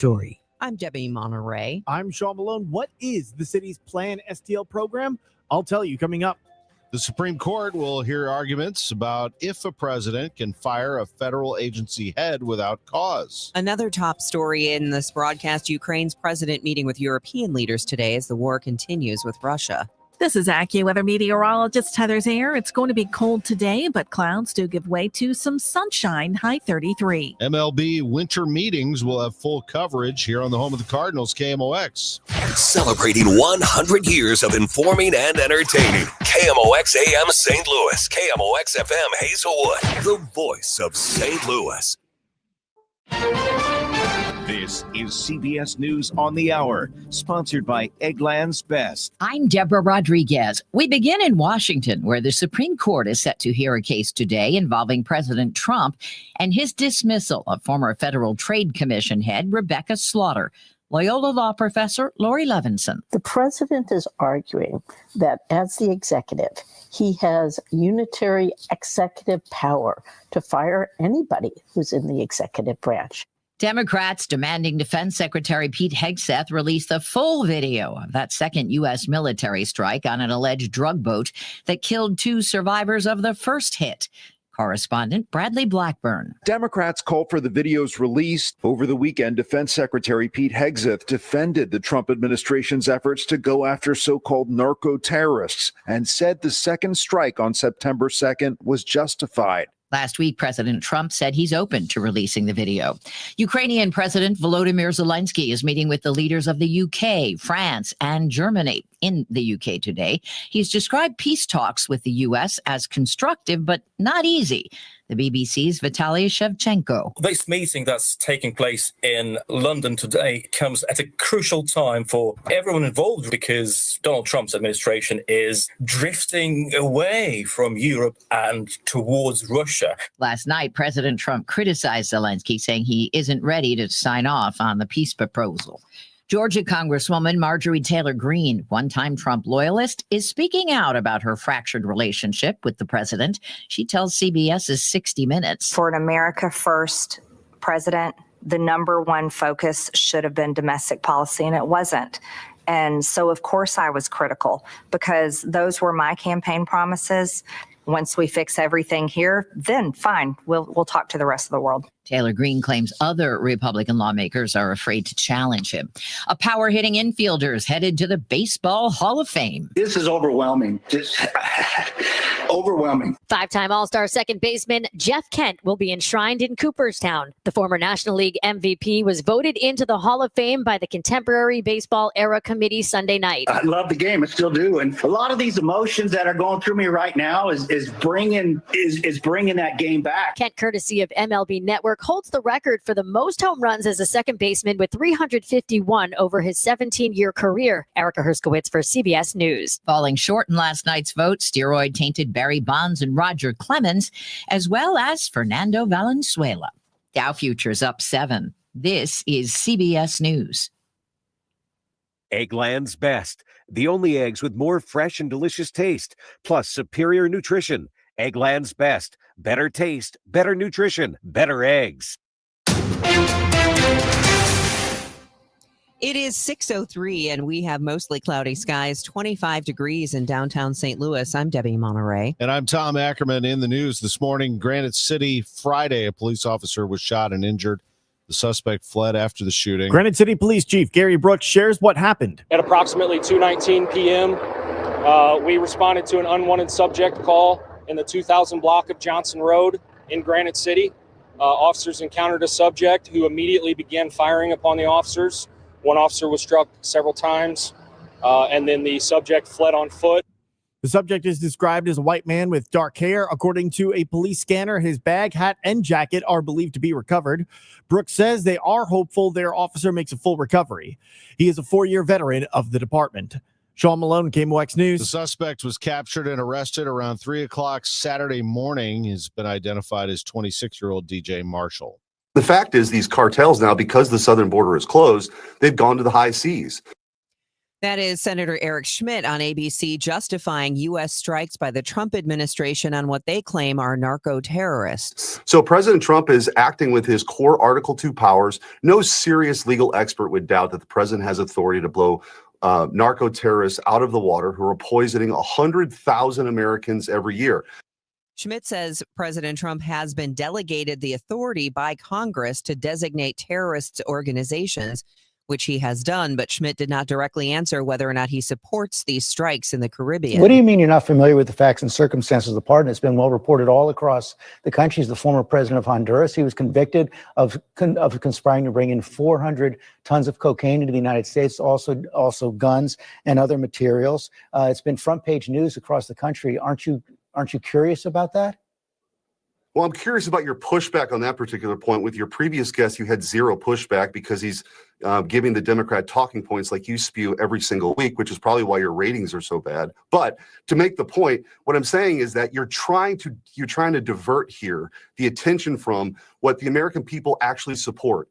Story. I'm Debbie Monterrey. I'm Sean Malone. What is the city's planned STL program? I'll tell you coming up. The Supreme Court will hear arguments about if a president can fire a federal agency head without cause. Another top story in this broadcast, Ukraine's president meeting with European leaders today as the war continues with Russia. This is AccuWeather meteorologist Heather Zayer. It's going to be cold today, but clouds do give way to some sunshine, high 33. MLB winter meetings will have full coverage here on the home of the Cardinals, KMOX. Celebrating 100 years of informing and entertaining. KMOX AM St. Louis, KMOX FM Hazelwood, the voice of St. Louis. This is CBS News on the Hour, sponsored by Eggland's Best. I'm Deborah Rodriguez. We begin in Washington, where the Supreme Court is set to hear a case today involving President Trump and his dismissal of former Federal Trade Commission head Rebecca Slaughter. Loyola Law professor Lori Levinson. The president is arguing that as the executive, he has unitary executive power to fire anybody who's in the executive branch. Democrats demanding Defense Secretary Pete Hegseth release the full video of that second U.S. military strike on an alleged drug boat that killed 2 survivors of the first hit. Correspondent Bradley Blackburn. Democrats called for the videos released. Over the weekend, Defense Secretary Pete Hegseth defended the Trump administration's efforts to go after so-called narco-terrorists and said the second strike on September 2nd was justified. Last week, President Trump said he's open to releasing the video. Ukrainian President Volodymyr Zelensky is meeting with the leaders of the UK, France, and Germany. In the UK today, he's described peace talks with the U.S. as constructive, but not easy. The BBC's Vitaly Shevchenko. This meeting that's taking place in London today comes at a crucial time for everyone involved because Donald Trump's administration is drifting away from Europe and towards Russia. Last night, President Trump criticized Zelensky, saying he isn't ready to sign off on the peace proposal. Georgia Congresswoman Marjorie Taylor Greene, one-time Trump loyalist, is speaking out about her fractured relationship with the president. She tells CBS's 60 Minutes. For an America First president, the number one focus should have been domestic policy, and it wasn't. And so, of course, I was critical because those were my campaign promises. Once we fix everything here, then fine, we'll talk to the rest of the world. Taylor Greene claims other Republican lawmakers are afraid to challenge him. A power-hitting infielder is headed to the Baseball Hall of Fame. This is overwhelming. Just overwhelming. 5-time All-Star second baseman Jeff Kent will be enshrined in Cooperstown. The former National League MVP was voted into the Hall of Fame by the Contemporary Baseball Era Committee Sunday night. I love the game. I still do. And a lot of these emotions that are going through me right now is bringing that game back. Kent, courtesy of MLB Network, holds the record for the most home runs as a second baseman with 351 over his 17-year career. Erica Herskowitz for CBS News. Falling short in last night's vote, steroid-tainted Barry Bonds and Roger Clemens, as well as Fernando Valenzuela. Dow futures up 7. This is CBS News. Eggland's Best, the only eggs with more fresh and delicious taste, plus superior nutrition. Eggland's Best, better taste, better nutrition, better eggs. It is 6:03 and we have mostly cloudy skies, 25 degrees in downtown St. Louis. I'm Debbie Monterrey. And I'm Tom Ackerman. In the news this morning, Granite City, Friday, a police officer was shot and injured. The suspect fled after the shooting. Granite City Police Chief Gary Brooks shares what happened. At approximately 2:19 p.m., we responded to an unwanted subject call in the 2000 block of Johnson Road in Granite City. Officers encountered a subject who immediately began firing upon the officers. One officer was struck several times, and then the subject fled on foot. The subject is described as a white man with dark hair. According to a police scanner, his bag, hat, and jacket are believed to be recovered. Brooks says they are hopeful their officer makes a full recovery. He is a 4-year veteran of the department. Sean Malone, KMOX News. The suspect was captured and arrested around 3 o'clock Saturday morning. He's been identified as 26-year-old DJ Marshall. The fact is these cartels now, because the southern border is closed, they've gone to the high seas. That is Senator Eric Schmidt on ABC justifying U.S. strikes by the Trump administration on what they claim are narco-terrorists. So President Trump is acting with his core Article 2 powers. No serious legal expert would doubt that the president has authority to blow narco-terrorists out of the water who are poisoning 100,000 Americans every year. Schmidt says President Trump has been delegated the authority by Congress to designate terrorist organizations, which he has done, but Schmidt did not directly answer whether or not he supports these strikes in the Caribbean. What do you mean you're not familiar with the facts and circumstances of the pardon? It's been well reported all across the country. He's the former president of Honduras. He was convicted of conspiring to bring in 400 tons of cocaine into the United States, also guns and other materials. It's been front page news across the country. Aren't you curious about that? Well, I'm curious about your pushback on that particular point. With your previous guest, you had zero pushback because he's giving the Democrat talking points like you spew every single week, which is probably why your ratings are so bad. But to make the point, what I'm saying is that you're trying to divert here the attention from what the American people actually support.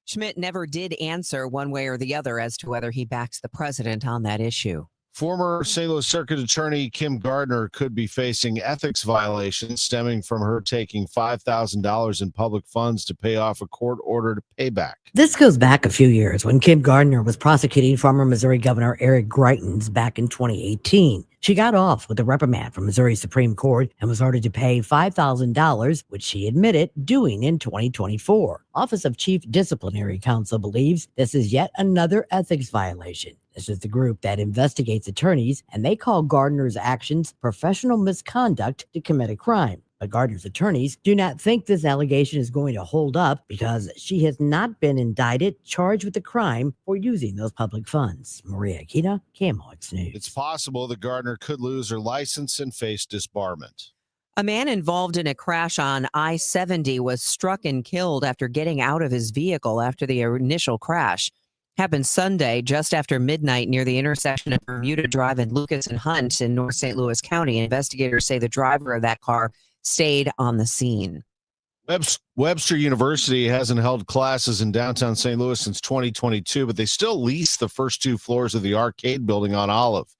Schmidt never did answer one way or the other as to whether he backs the president on that issue. Former St. Louis Circuit Attorney Kim Gardner could be facing ethics violations stemming from her taking $5,000 in public funds to pay off a court-ordered payback. This goes back a few years when Kim Gardner was prosecuting former Missouri Governor Eric Greitens back in 2018. She got off with a reprimand from Missouri Supreme Court and was ordered to pay $5,000, which she admitted doing in 2024. Office of Chief Disciplinary Counsel believes this is yet another ethics violation. This is the group that investigates attorneys, and they call Gardner's actions professional misconduct to commit a crime. But Gardner's attorneys do not think this allegation is going to hold up because she has not been indicted, charged with the crime for using those public funds. Maria Akita, KMOX News. It's possible that Gardner could lose her license and face disbarment. A man involved in a crash on I-70 was struck and killed after getting out of his vehicle after the initial crash. Happened Sunday just after midnight near the intersection of Bermuda Drive and Lucas and Hunt in North St. Louis County. Investigators say the driver of that car stayed on the scene. Webster University hasn't held classes in downtown St. Louis since 2022, but they still lease the first two floors of the arcade building on Olive.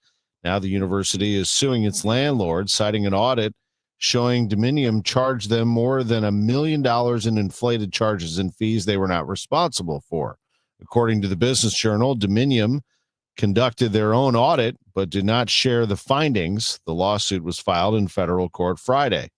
Now the university is suing its landlord, citing an audit showing Dominium charged them more than $1 million in inflated charges and fees they were not responsible for. According to the Business Journal, Dominium conducted their own audit but did not share the findings. The lawsuit was filed in federal court Friday.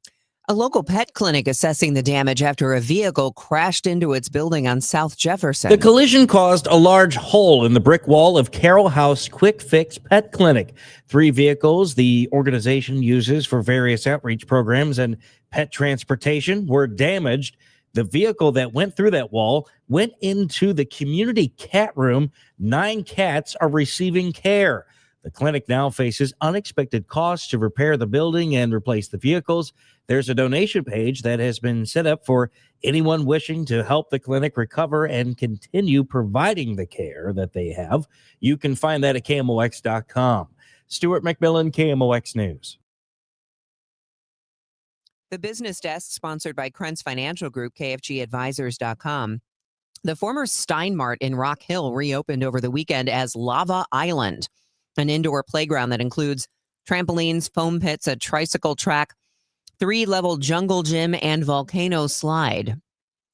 A local pet clinic assessing the damage after a vehicle crashed into its building on South Jefferson. The collision caused a large hole in the brick wall of Carroll House Quick Fix Pet Clinic. 3 vehicles the organization uses for various outreach programs and pet transportation were damaged. The vehicle that went through that wall went into the community cat room. 9 cats are receiving care. The clinic now faces unexpected costs to repair the building and replace the vehicles. There's a donation page that has been set up for anyone wishing to help the clinic recover and continue providing the care that they have. You can find that at KMOX.com. Stuart McMillan, KMOX News. The business desk, sponsored by Krentz Financial Group, KFGadvisors.com. The former Steinmart in Rock Hill reopened over the weekend as Lava Island, an indoor playground that includes trampolines, foam pits, a tricycle track, 3-level jungle gym, and volcano slide.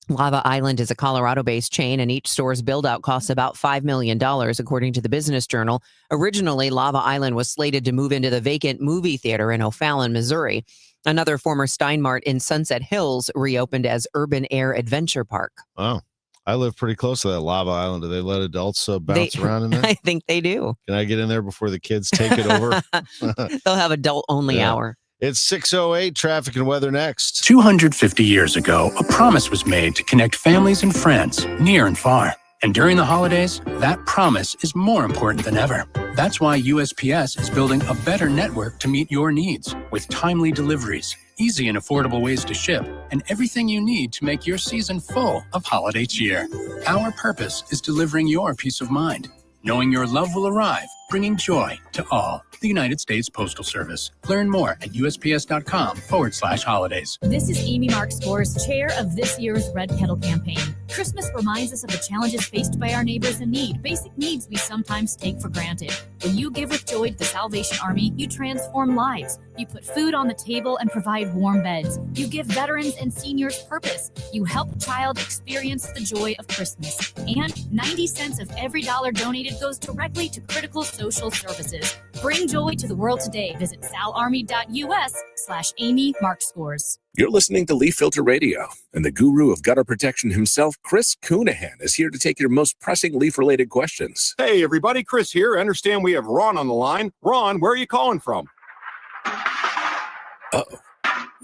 Lava Island is a Colorado-based chain, and each store's build-out costs about $5 million, according to the Business Journal. Originally, Lava Island was slated to move into the vacant movie theater in O'Fallon, Missouri. Another former Steinmart in Sunset Hills reopened as Urban Air Adventure Park. Wow. I live pretty close to that Lava Island. Do they let adults bounce around in there? I think they do. Can I get in there before the kids take it over? They'll have adult-only hour. It's 6:08, traffic and weather next. 250 years ago, a promise was made to connect families and friends near and far. And during the holidays, that promise is more important than ever. That's why USPS is building a better network to meet your needs with timely deliveries, easy and affordable ways to ship, and everything you need to make your season full of holiday cheer. Our purpose is delivering your peace of mind, knowing your love will arrive, bringing joy to all. the United States Postal Service. Learn more at USPS.com/holidays. This is Amy Mark Scores, chair of this year's Red Kettle campaign. Christmas reminds us of the challenges faced by our neighbors in need, basic needs we sometimes take for granted. When you give with joy to the Salvation Army, you transform lives. You put food on the table and provide warm beds. You give veterans and seniors purpose. You help a child experience the joy of Christmas. And 90 cents of every dollar donated goes directly to critical social services. Bring joy to the world today. Visit salarmy.us/Amy Mark Scores. You're listening to Leaf Filter Radio, and the guru of gutter protection himself, Chris Coonahan, is here to take your most pressing leaf-related questions. Hey, everybody, Chris here. I understand we have Ron on the line. Ron, where are you calling from? Uh-oh.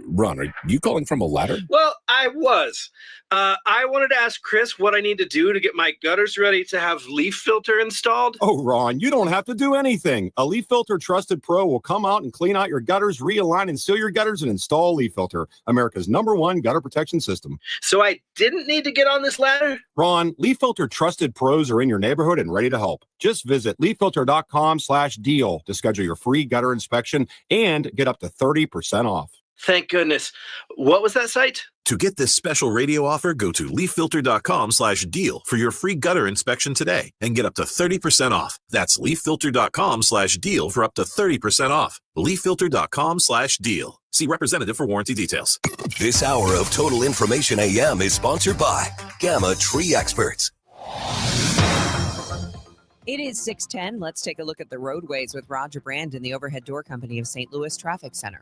Ron, are you calling from a ladder? Well, I was. I wanted to ask Chris what I need to do to get my gutters ready to have leaf filter installed. Oh, Ron, you don't have to do anything. A Leaf Filter Trusted Pro will come out and clean out your gutters, realign and seal your gutters, and install a Leaf Filter, America's #1 gutter protection system. So I didn't need to get on this ladder? Ron, Leaf Filter Trusted Pros are in your neighborhood and ready to help. Just visit leaffilter.com/deal to schedule your free gutter inspection and get up to 30% off. Thank goodness. What was that site? To get this special radio offer, go to leaffilter.com/deal for your free gutter inspection today and get up to 30% off. That's leaffilter.com/deal for up to 30% off. leaffilter.com/deal. See representative for warranty details. This hour of Total Information AM is sponsored by Gamma Tree Experts. It is 6:10. Let's take a look at the roadways with Roger Brandon, the Overhead Door Company of St. Louis Traffic Center.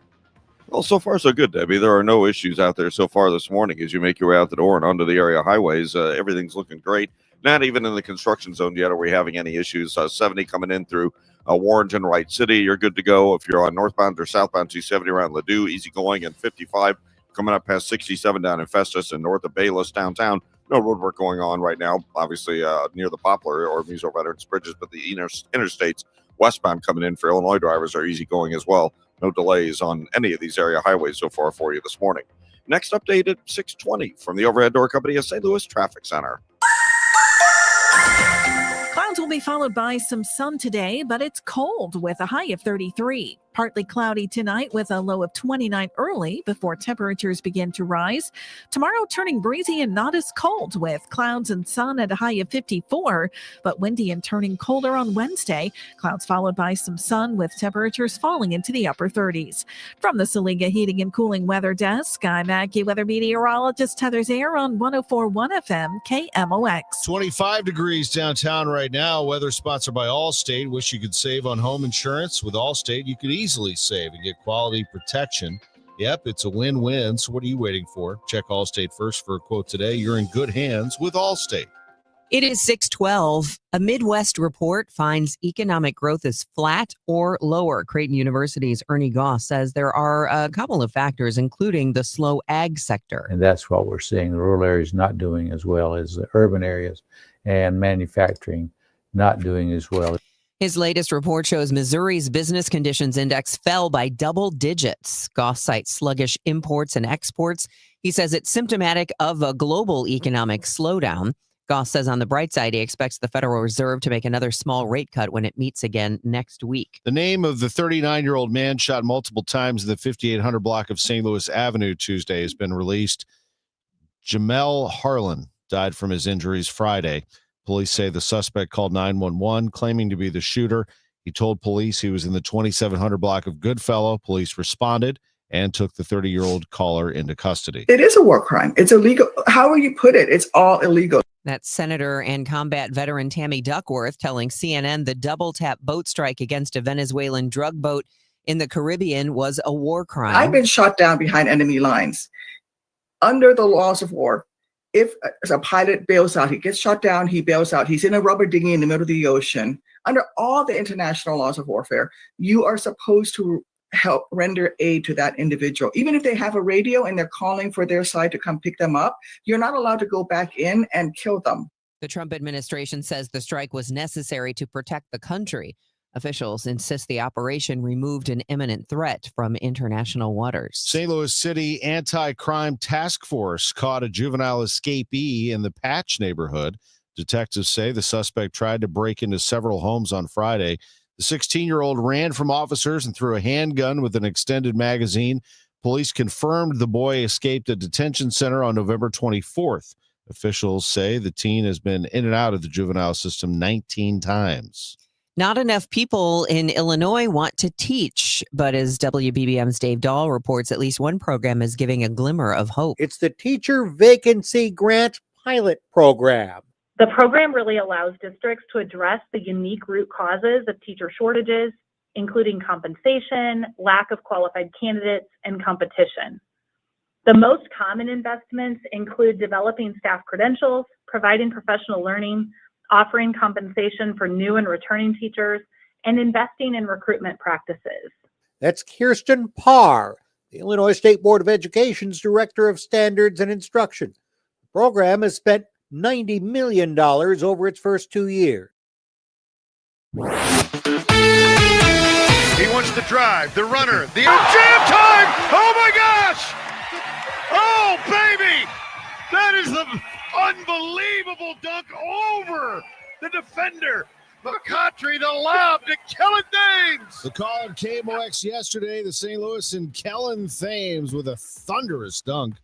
Well, so far so good, Debbie. There are no issues out there so far this morning as you make your way out the door and onto the area highways. Everything's looking great. Not even in the construction zone yet are we having any issues. 70 coming in through Warrenton, Wright City. You're good to go. If you're on northbound or southbound 270 around Ladue, easy going, and 55 coming up past 67 down in Festus and north of Bayless downtown. No road work going on right now, obviously near the Poplar or Muso Veterans Bridges, but the interstates westbound coming in for Illinois drivers are easy going as well. No delays on any of these area highways so far for you this morning. Next update at 6:20 from the Overhead Door Company of St. Louis Traffic Center. Clouds will be followed by some sun today, but it's cold with a high of 33. Partly cloudy tonight with a low of 29 early before temperatures begin to rise. Tomorrow turning breezy and not as cold with clouds and sun at a high of 54, but windy and turning colder on Wednesday. Clouds followed by some sun with temperatures falling into the upper 30s. From the Saliga Heating and Cooling Weather Desk, I'm AccuWeather meteorologist Heather Zayer on 104.1 FM KMOX. 25 degrees downtown right now. Weather sponsored by Allstate. Wish you could save on home insurance. With Allstate, you could easily save and get quality protection. Yep, it's a win-win. So what are you waiting for? Check Allstate first for a quote today. You're in good hands with Allstate. It is 6:12. A Midwest report finds economic growth is flat or lower. Creighton University's Ernie Goss says there are a couple of factors, including the slow ag sector. And that's what we're seeing. The rural areas not doing as well as the urban areas, and manufacturing not doing as well. His latest report shows Missouri's business conditions index fell by double digits. Goss cites sluggish imports and exports. He says it's symptomatic of a global economic slowdown. Goss says on the bright side, he expects the Federal Reserve to make another small rate cut when it meets again next week. The name of the 39-year-old man shot multiple times in the 5800 block of St. Louis Avenue Tuesday has been released. Jamel Harlan died from his injuries Friday. Police say the suspect called 911, claiming to be the shooter. He told police he was in the 2700 block of Goodfellow. Police responded and took the 30-year-old caller into custody. It is a war crime. It's illegal. How will you put it? It's all illegal. That's Senator and combat veteran Tammy Duckworth telling CNN the double-tap boat strike against a Venezuelan drug boat in the Caribbean was a war crime. I've been shot down behind enemy lines. Under the laws of war, if a pilot bails out, he gets shot down, he bails out, he's in a rubber dinghy in the middle of the ocean. Under all the international laws of warfare, you are supposed to help render aid to that individual. Even if they have a radio and they're calling for their side to come pick them up, you're not allowed to go back in and kill them. The Trump administration says the strike was necessary to protect the country. Officials insist the operation removed an imminent threat from international waters. St. Louis City Anti-Crime Task Force caught a juvenile escapee in the Patch neighborhood. Detectives say the suspect tried to break into several homes on Friday. The 16-year-old ran from officers and threw a handgun with an extended magazine. Police confirmed the boy escaped a detention center on November 24th. Officials say the teen has been in and out of the juvenile system 19 times. Not enough people in Illinois want to teach, but as WBBM's Dave Dahl reports, at least one program is giving a glimmer of hope. It's the Teacher Vacancy Grant Pilot Program. The program really allows districts to address the unique root causes of teacher shortages, including compensation, lack of qualified candidates, and competition. The most common investments include developing staff credentials, providing professional learning, offering compensation for new and returning teachers, and investing in recruitment practices. That's Kirsten Parr, the Illinois State Board of Education's Director of Standards and Instruction. The program has spent $90 million over its first 2 years. He wants to drive, the runner, the jam time! Oh my gosh! Oh baby! That is the unbelievable dunk over the defender. McCautry, the lob to Kellen Thames. The call on KMOX yesterday, the St. Louis and Kellen Thames with a thunderous dunk.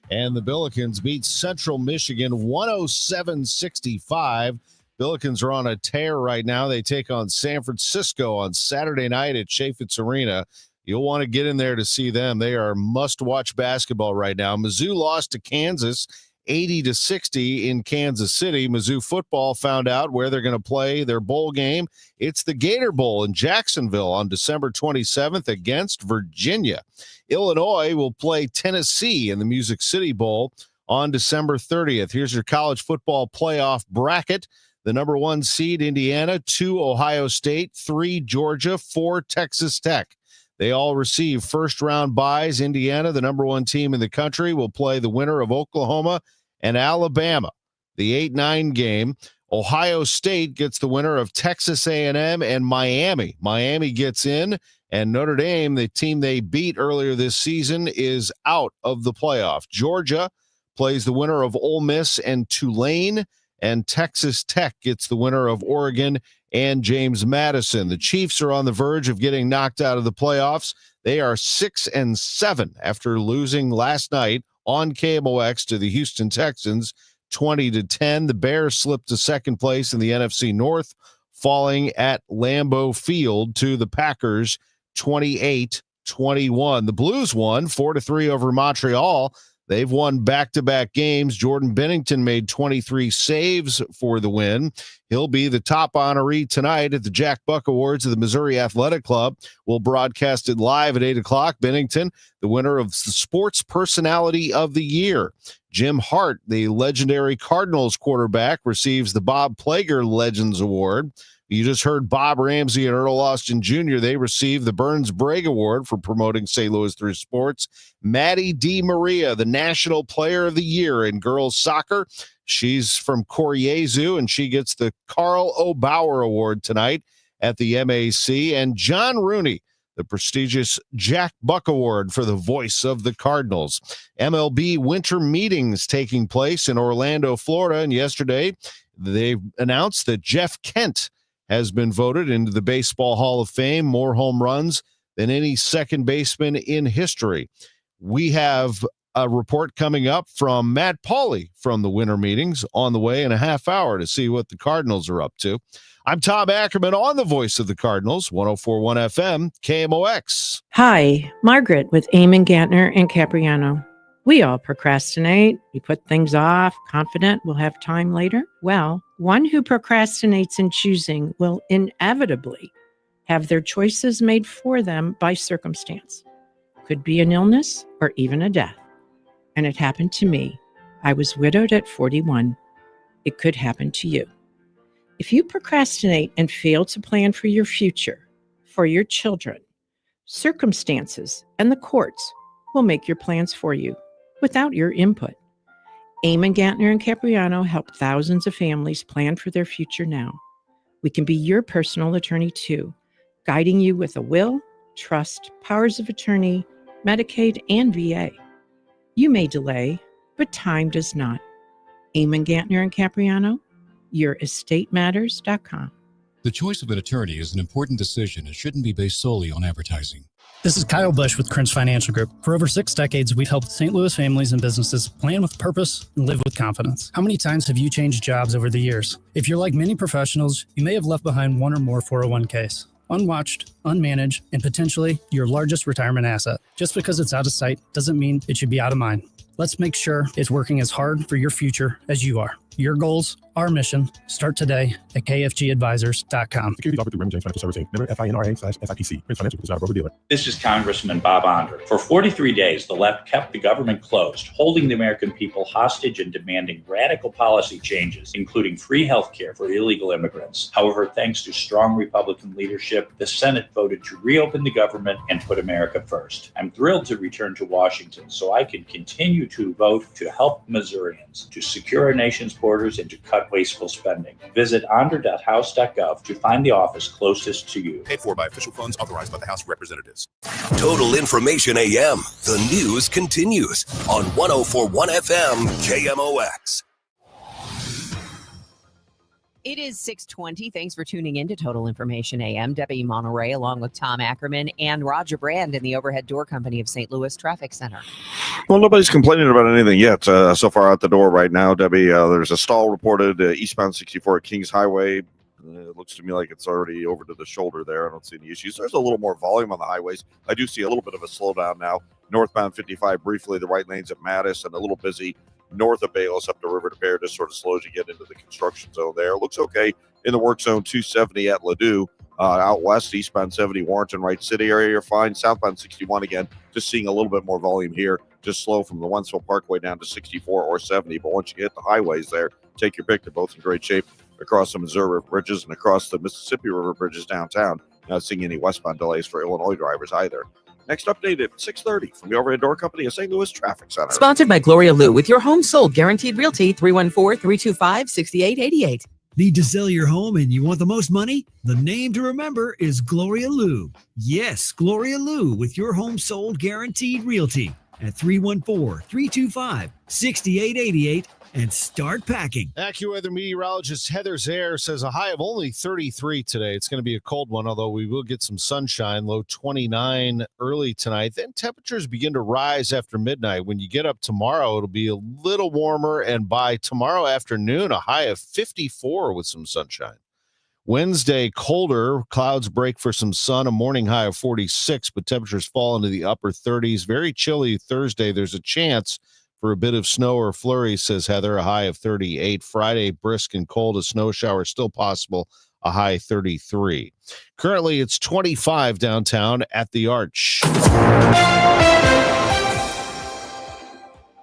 And the Billikens beat Central Michigan 107-65. Billikens are on a tear right now. They take on San Francisco on Saturday night at Chaffetz Arena. You'll want to get in there to see them. They are must-watch basketball right now. Mizzou lost to Kansas 80-60 in Kansas City. Mizzou football found out where they're going to play their bowl game. It's the Gator Bowl in Jacksonville on December 27th against Virginia. Illinois will play Tennessee in the Music City Bowl on December 30th. Here's your college football playoff bracket. The number 1 seed, Indiana, 2, Ohio State, 3, Georgia, 4, Texas Tech. They all receive first-round byes. Indiana, the number 1 team in the country, will play the winner of Oklahoma and Alabama. The 8-9 game. Ohio State gets the winner of Texas A&M and Miami. Miami gets in, and Notre Dame, the team they beat earlier this season, is out of the playoff. Georgia plays the winner of Ole Miss and Tulane, and Texas Tech gets the winner of Oregon and James Madison. The Chiefs are on the verge of getting knocked out of the playoffs. They are 6-7 after losing last night on KMOX to the Houston Texans 20-10. The Bears slipped to second place in the NFC North, falling at Lambeau Field to the Packers 28-21. The Blues won 4-3 over Montreal. They've won back-to-back games. Jordan Bennington made 23 saves for the win. He'll be the top honoree tonight at the Jack Buck Awards of the Missouri Athletic Club. We'll broadcast it live at 8 o'clock. Bennington, the winner of the Sports Personality of the Year. Jim Hart, the legendary Cardinals quarterback, receives the Bob Plager Legends Award. You just heard Bob Ramsey and Earl Austin Jr. They received the Burns Bragg Award for promoting St. Louis through sports. Maddie DiMaria, the National Player of the Year in girls soccer. She's from Koryezu, and she gets the Carl O. Bauer Award tonight at the MAC. And John Rooney, the prestigious Jack Buck Award for the voice of the Cardinals. MLB winter meetings taking place in Orlando, Florida. And yesterday, they announced that Jeff Kent has been voted into the Baseball Hall of Fame, more home runs than any second baseman in history. We have a report coming up from Matt Pauley from the winter meetings on the way in a half hour to see what the Cardinals are up to. I'm Tom Ackerman on the voice of the Cardinals, 104.1 FM, KMOX. Hi, Margaret with Eamon Gantner and Capriano. We all procrastinate. We put things off, confident we'll have time later. Well, one who procrastinates in choosing will inevitably have their choices made for them by circumstance. Could be an illness or even a death. And it happened to me. I was widowed at 41. It could happen to you. If you procrastinate and fail to plan for your future, for your children, circumstances and the courts will make your plans for you without your input. Eamon Gantner and Capriano help thousands of families plan for their future now. We can be your personal attorney too, guiding you with a will, trust, powers of attorney, Medicaid, and VA. You may delay, but time does not. Eamon Gantner and Capriano, yourestatetematters.com. The choice of an attorney is an important decision and shouldn't be based solely on advertising. This is Kyle Bush with Crinch Financial Group. For over 6 decades, we've helped St. Louis families and businesses plan with purpose and live with confidence. How many times have you changed jobs over the years? If you're like many professionals, you may have left behind one or more 401ks. Unwatched, unmanaged, and potentially your largest retirement asset. Just because it's out of sight doesn't mean it should be out of mind. Let's make sure it's working as hard for your future as you are. Your goals, our mission, start today at kfgadvisors.com. Securities offered through Raymond James Financial Services, Inc. Member FINRA/SIPC. Crinch Financial is not a broker-dealer. This is Congressman Bob Onder. For 43 days, the left kept the government closed, holding the American people hostage and demanding radical policy changes, including free health care for illegal immigrants. However, thanks to strong Republican leadership, the Senate voted to reopen the government and put America first. I'm thrilled to return to Washington so I can continue to vote to help Missourians, to secure our nation's borders, and to cut wasteful spending. Visit onder.house.gov to find the office closest to you. Paid for by official funds authorized by the House of Representatives. Total Information AM. The news continues on 104.1 FM KMOX. It is 6:20. Thanks for tuning in to Total Information AM. Debbie Monterrey along with Tom Ackerman and Roger Brand in the Overhead Door Company of St. Louis Traffic Center. Well, nobody's complaining about anything yet. So far out the door right now, Debbie, there's a stall reported eastbound 64 at Kings Highway. It looks to me like it's already over to the shoulder there. I don't see any issues. There's a little more volume on the highways. I do see a little bit of a slowdown now. Northbound 55 briefly, the right lanes at Mattis, and a little busy north of Bayless up to River to Bear, just sort of slows you get into the construction zone there. It looks okay in the work zone 270 at Ladue. Out west, eastbound 70, Warrenton, Wright City area, you're fine. Southbound 61 again, just seeing a little bit more volume here. Just slow from the Wentzville Parkway down to 64 or 70. But once you hit the highways there, take your pick. They're both in great shape across the Missouri River bridges and across the Mississippi River bridges downtown. Not seeing any westbound delays for Illinois drivers either. Next update at 6:30 from the Overhead Door Company of St. Louis Traffic Center. Sponsored by Gloria Lou with your home sold guaranteed realty 314-325-6888. Need to sell your home and you want the most money? The name to remember is Gloria Lou. Yes, Gloria Lou with your home sold guaranteed realty at 314-325-6888 and start packing. AccuWeather meteorologist Heather Zare says a high of only 33 today. It's going to be a cold one, although we will get some sunshine. Low 29 early tonight. Then temperatures begin to rise after midnight. When you get up tomorrow, it'll be a little warmer, and by tomorrow afternoon, a high of 54 with some sunshine. Wednesday, colder. Clouds break for some sun, a morning high of 46, but temperatures fall into the upper 30s. Very chilly Thursday. There's a chance for a bit of snow or flurry, says Heather, a high of 38. Friday, brisk and cold, a snow shower still possible, a high 33. Currently, it's 25 downtown at the Arch.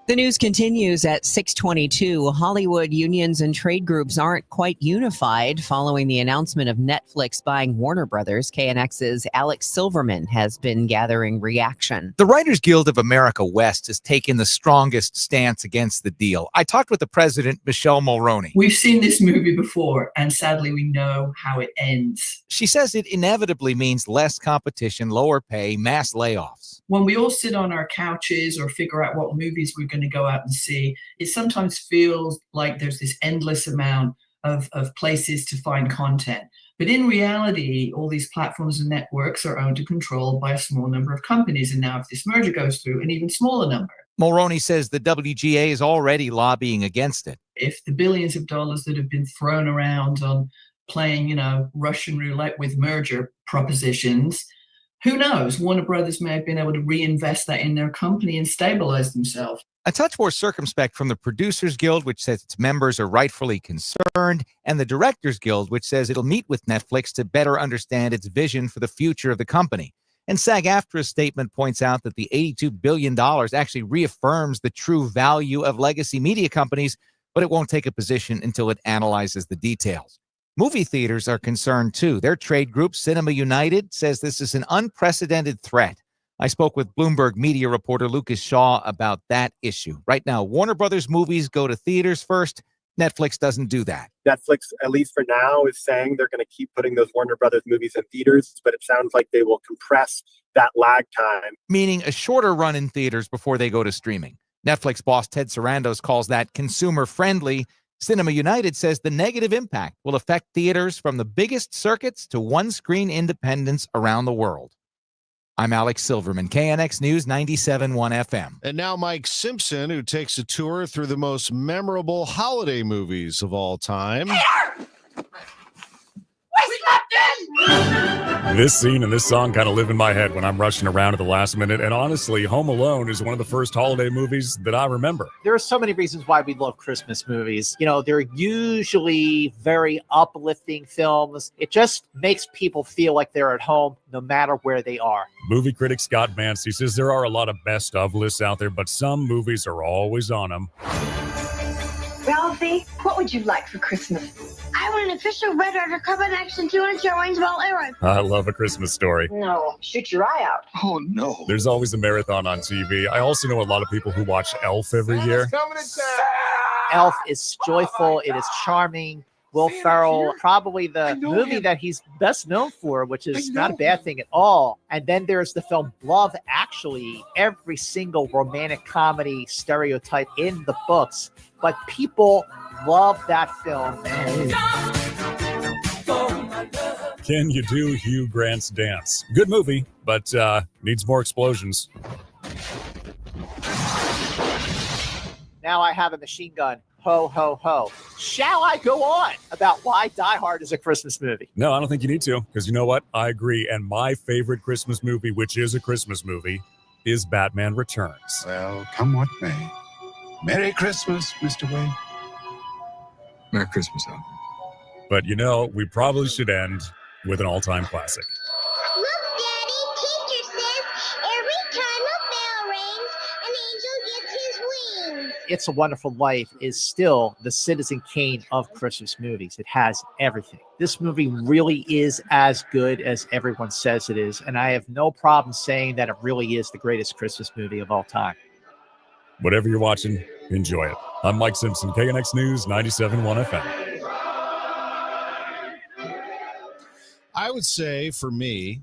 The news continues at 6:22. Hollywood unions and trade groups aren't quite unified following the announcement of Netflix buying Warner Brothers. KNX's Alex Silverman has been gathering reaction. The Writers Guild of America West has taken the strongest stance against the deal. I talked with the president, Michelle Mulroney. We've seen this movie before, and sadly, we know how it ends. She says it inevitably means less competition, lower pay, mass layoffs. When we all sit on our couches or figure out what movies we're going to go out and see, it sometimes feels like there's this endless amount of places to find content. But in reality, all these platforms and networks are owned and controlled by a small number of companies. And now if this merger goes through, an even smaller number. Mulroney says the WGA is already lobbying against it. If the billions of dollars that have been thrown around on playing, Russian roulette with merger propositions, who knows? Warner Brothers may have been able to reinvest that in their company and stabilize themselves. A touch more circumspect from the Producers Guild, which says its members are rightfully concerned, and the Directors Guild, which says it'll meet with Netflix to better understand its vision for the future of the company. And SAG-AFTRA's statement points out that the $82 billion actually reaffirms the true value of legacy media companies, but it won't take a position until it analyzes the details. Movie theaters are concerned, too. Their trade group, Cinema United, says this is an unprecedented threat. I spoke with Bloomberg media reporter Lucas Shaw about that issue. Right now, Warner Brothers movies go to theaters first. Netflix doesn't do that. Netflix, at least for now, is saying they're going to keep putting those Warner Brothers movies in theaters, but it sounds like they will compress that lag time. Meaning a shorter run in theaters before they go to streaming. Netflix boss Ted Sarandos calls that consumer-friendly. Cinema United says the negative impact will affect theaters from the biggest circuits to one-screen independents around the world. I'm Alex Silverman, KNX News 97.1 FM. And now Mike Simpson, who takes a tour through the most memorable holiday movies of all time. This scene and this song kind of live in my head when I'm rushing around at the last minute. And honestly, Home Alone is one of the first holiday movies that I remember. There are so many reasons why we love Christmas movies. You know, they're usually very uplifting films. It just makes people feel like they're at home no matter where they are. Movie critic Scott Mancy says there are a lot of best of lists out there, but some movies are always on them. Ralphie, what would you like for Christmas? I want an official Red Ryder Carbine Action 200 range ball arrow. I love A Christmas Story. No, shoot your eye out. Oh, no. There's always a marathon on TV. I also know a lot of people who watch Elf every year. Elf is joyful. It is charming. Will Ferrell, probably the movie that he's best known for, which is not a bad thing at all. And then there's the film Love Actually, every single romantic comedy stereotype in the books. But people love that film. Can you do Hugh Grant's dance? Good movie, but needs more explosions. Now I have a machine gun. Ho, ho, ho. Shall I go on about why Die Hard is a Christmas movie? No, I don't think you need to, because you know what? I agree. And my favorite Christmas movie, which is a Christmas movie, is Batman Returns. Well, come what may. Merry Christmas, Mr. Wayne. Merry Christmas, Al. But you know, we probably should end with an all-time classic. Look, Daddy, teacher says every time a bell rings, an angel gets his wings. It's a Wonderful Life is still the Citizen Kane of Christmas movies. It has everything. This movie really is as good as everyone says it is, and I have no problem saying that it really is the greatest Christmas movie of all time. Whatever you're watching, enjoy it. I'm Mike Simpson, KNX News 97.1 FM. I would say for me,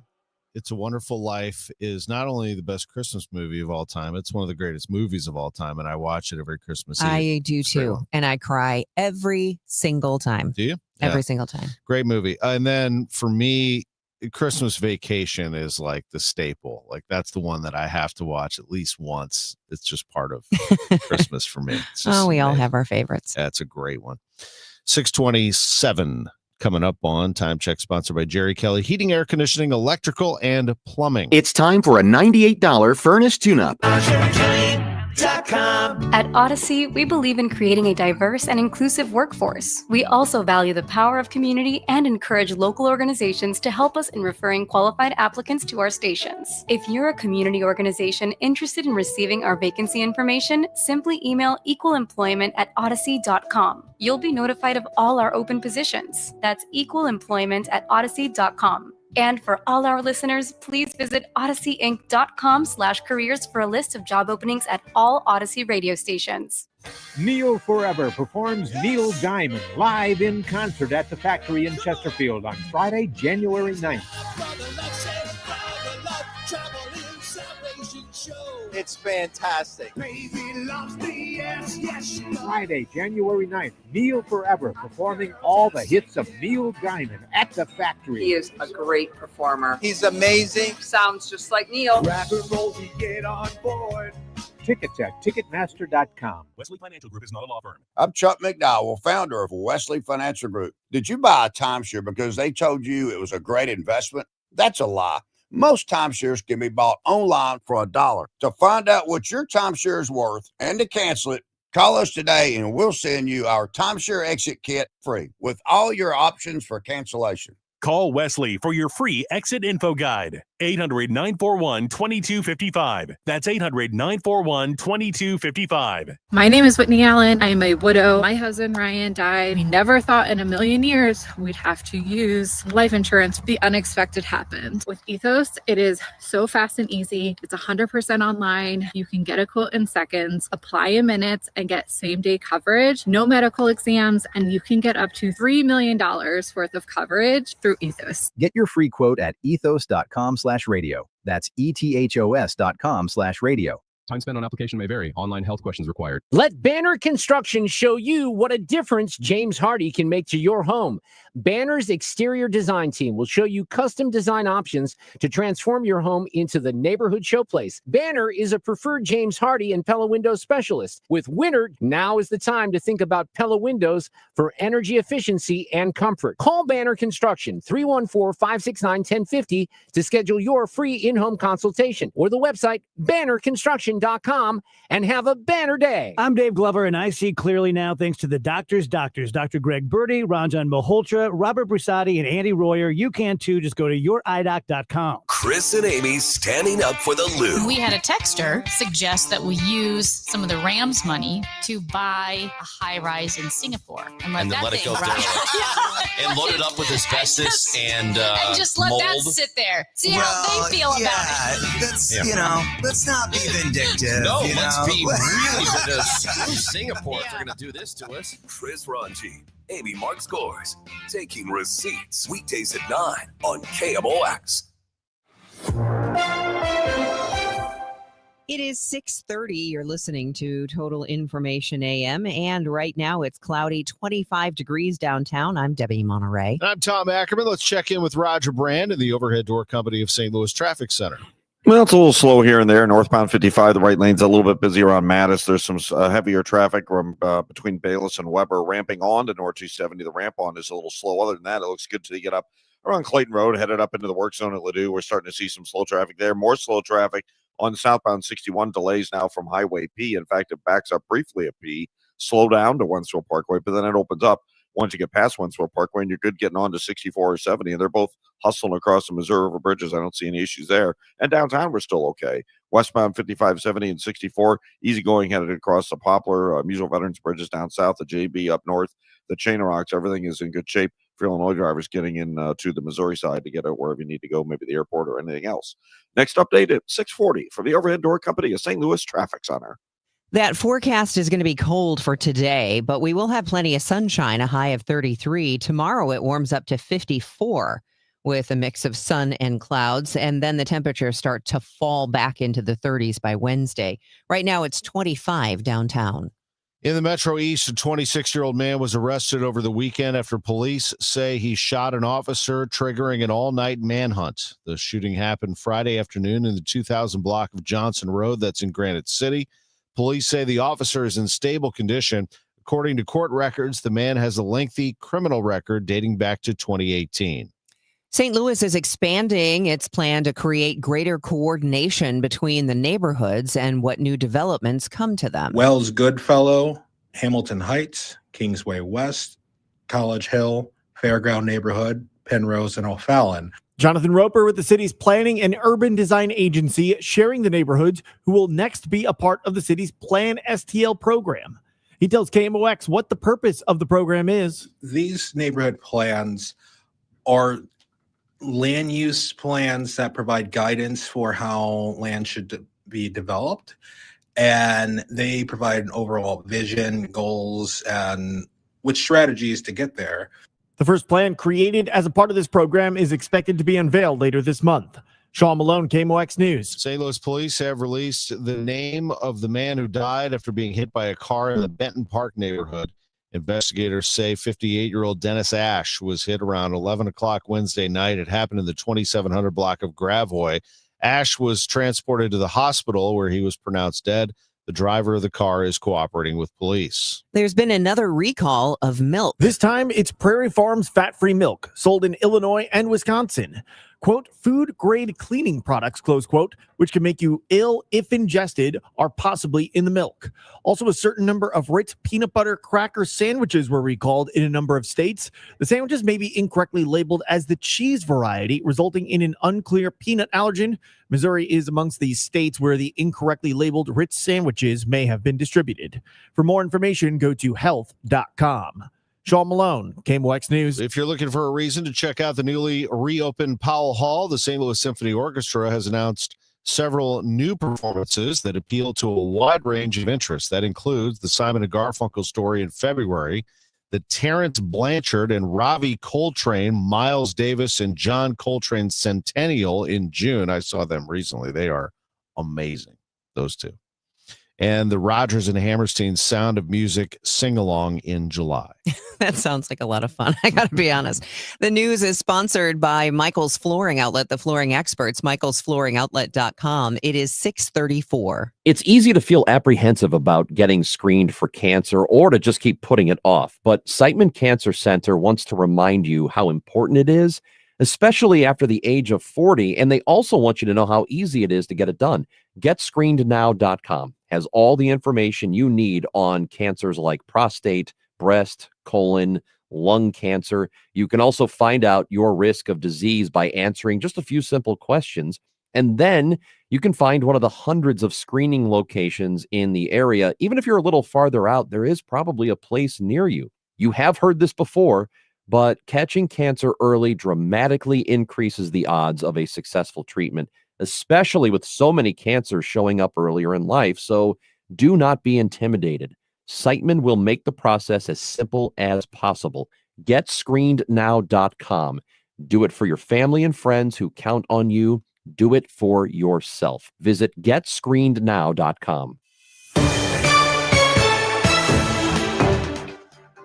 It's a Wonderful Life is not only the best Christmas movie of all time, it's one of the greatest movies of all time, and I watch it every Christmas Eve. I do too, and I cry every single time. Do you? Every single time. Great movie. And then for me, Christmas Vacation is like the staple. Like that's the one that I have to watch at least once. It's just part of Christmas for me. We all have our favorites. That's a great one. 627 coming up on Time Check, sponsored by Jerry Kelly Heating, Air Conditioning, Electrical, and Plumbing. It's time for a $98 furnace tune-up. At Odyssey, we believe in creating a diverse and inclusive workforce. We also value the power of community and encourage local organizations to help us in referring qualified applicants to our stations. If you're a community organization interested in receiving our vacancy information, simply email equalemployment@odyssey.com. You'll be notified of all our open positions. That's equalemployment@odyssey.com. And for all our listeners, please visit odysseyinc.com/careers for a list of job openings at all Odyssey radio stations. Neil Forever performs Neil Diamond live in concert at the Factory in Chesterfield on Friday, January 9th. It's fantastic. Friday, January 9th, Neil Forever performing all the hits of Neil Diamond at the Factory. He is a great performer. He's amazing. Sounds just like Neil. Rapper Rosie, get on board. Tickets at Ticketmaster.com. Wesley Financial Group is not a law firm. I'm Chuck McDowell, founder of Wesley Financial Group. Did you buy a timeshare because they told you it was a great investment? That's a lie. Most timeshares can be bought online for $1. To find out what your timeshare is worth and to cancel it, call us today and we'll send you our timeshare exit kit free with all your options for cancellation. Call Wesley for your free exit info guide. 800-941-2255. That's 800-941-2255. My name is Whitney Allen. I am a widow. My husband, Ryan, died. We never thought in a million years we'd have to use life insurance. The unexpected happened. With Ethos, it is so fast and easy. It's 100% online. You can get a quote in seconds, apply in minutes, and get same-day coverage. No medical exams, and you can get up to $3 million worth of coverage through Ethos. Get your free quote at ethos.com/radio. That's ethos.com/radio. Time spent on application may vary. Online health questions required. Let Banner Construction show you what a difference James Hardy can make to your home. Banner's exterior design team will show you custom design options to transform your home into the neighborhood showplace. Banner is a preferred James Hardy and Pella Windows specialist. With winter, now is the time to think about Pella Windows for energy efficiency and comfort. Call Banner Construction 314-569-1050 to schedule your free in-home consultation, or the website bannerconstruction.com, and have a banner day. I'm Dave Glover, and I see clearly now thanks to the doctors, Dr. Greg Birdie, Ranjan Malhotra, Robert Brusati, and Andy Royer. You can too. Just go to youridoc.com. Chris and Amy standing up for the Lou. We had a texter suggest that we use some of the Rams money to buy a high rise in Singapore and let it go down. And load it up with asbestos and just let mold. that sit there. See how they feel about it. Let's not be vindictive. No, let's be really vindictive. Singapore if they're going to do this to us. Chris Ranji, Amy Mark Scores, taking receipts weekdays at 9 on KMOX. It is 6:30. You're listening to Total Information AM, and right now it's cloudy, 25 degrees downtown. I'm Debbie Monterrey. I'm Tom Ackerman. Let's check in with Roger Brand of the Overhead Door Company of St. Louis Traffic Center. Well, it's a little slow here and there. Northbound 55, the right lane's a little bit busy around Mattis. There's some heavier traffic from between Bayless and Weber ramping on to North 270. The ramp on is a little slow. Other than that, it looks good till you get up around Clayton Road, headed up into the work zone at Ladue. We're starting to see some slow traffic there. More slow traffic on southbound 61. Delays now from Highway P. In fact, it backs up briefly at P, slow down to Wentzville Parkway, but then it opens up once you get past Wentzville Parkway, and you're good getting on to 64 or 70, and they're both hustling across the Missouri River bridges. I don't see any issues there. And downtown, we're still okay. Westbound 55, 70, and 64, easy going headed across the Poplar, Musial Veterans Bridges down south, the JB up north, the Chain of Rocks, everything is in good shape for Illinois drivers getting in to the Missouri side to get out wherever you need to go, maybe the airport or anything else. Next update at 6:40 from the Overhead Door Company of St. Louis Traffic Center. That forecast is going to be cold for today, but we will have plenty of sunshine, a high of 33. Tomorrow it warms up to 54 with a mix of sun and clouds, and then the temperatures start to fall back into the 30s by Wednesday. Right now it's 25 downtown. In the Metro East, a 26-year-old man was arrested over the weekend after police say he shot an officer, triggering an all-night manhunt. The shooting happened Friday afternoon in the 2000 block of Johnson Road that's in Granite City. Police say the officer is in stable condition. According to court records, the man has a lengthy criminal record dating back to 2018. St. Louis is expanding its plan to create greater coordination between the neighborhoods and what new developments come to them. Wells Goodfellow, Hamilton Heights, Kingsway West, College Hill, Fairground Neighborhood, Penrose, and O'Fallon. Jonathan Roper with the city's planning and urban design agency, sharing the neighborhoods who will next be a part of the city's Plan STL program. He tells KMOX what the purpose of the program is. These neighborhood plans are land use plans that provide guidance for how land should be developed, and they provide an overall vision, goals, and with strategies to get there. The first plan created as a part of this program is expected to be unveiled later this month. Sean Malone, KMOX News. St. Louis police have released the name of the man who died after being hit by a car in the Benton Park neighborhood. Investigators say 58-year-old Dennis Ash was hit around 11 o'clock Wednesday night. It happened in the 2700 block of Gravois. Ash was transported to the hospital where he was pronounced dead. The driver of the car is cooperating with police. There's been another recall of milk. This time, it's Prairie Farms fat-free milk, sold in Illinois and Wisconsin. Quote, food-grade cleaning products, close quote, which can make you ill if ingested, are possibly in the milk. Also, a certain number of Ritz peanut butter cracker sandwiches were recalled in a number of states. The sandwiches may be incorrectly labeled as the cheese variety, resulting in an unclear peanut allergen. Missouri is amongst the states where the incorrectly labeled Ritz sandwiches may have been distributed. For more information, go to health.com. Sean Malone, KMOX News. If you're looking for a reason to check out the newly reopened Powell Hall, the St. Louis Symphony Orchestra has announced several new performances that appeal to a wide range of interests. That includes the Simon and Garfunkel story in February, the Terrence Blanchard and Ravi Coltrane, Miles Davis, and John Coltrane Centennial in June. I saw them recently. They are amazing, those two. and the Rodgers and Hammerstein Sound of Music sing-along in July. That sounds like a lot of fun. I got to be honest. The news is sponsored by Michael's Flooring Outlet, the flooring experts, michaelsflooringoutlet.com. It is 6:34. It's easy to feel apprehensive about getting screened for cancer or to just keep putting it off. But Siteman Cancer Center wants to remind you how important it is, especially after the age of 40. And they also want you to know how easy it is to get it done. GetScreenedNow.com has all the information you need on cancers like prostate, breast, colon, lung cancer. You can also find out your risk of disease by answering just a few simple questions. And then you can find one of the hundreds of screening locations in the area. Even if you're a little farther out, there is probably a place near you. You have heard this before, but catching cancer early dramatically increases the odds of a successful treatment, especially with so many cancers showing up earlier in life. So do not be intimidated. Siteman will make the process as simple as possible. GetScreenedNow.com. Do it for your family and friends who count on you. Do it for yourself. Visit GetScreenedNow.com.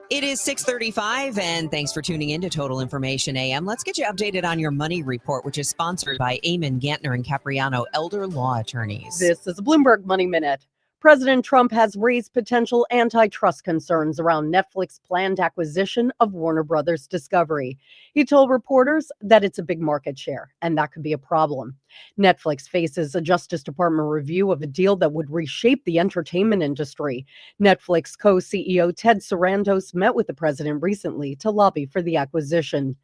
It is 6:35, and thanks for tuning in to Total Information AM. Let's get you updated on your money report, which is sponsored by Eamon Gantner and Capriano, elder law attorneys. This is a Bloomberg Money Minute. President Trump has raised potential antitrust concerns around Netflix's planned acquisition of Warner Brothers Discovery. He told reporters that it's a big market share, and that could be a problem. Netflix faces a Justice Department review of a deal that would reshape the entertainment industry. Netflix co-CEO Ted Sarandos met with the president recently to lobby for the acquisition.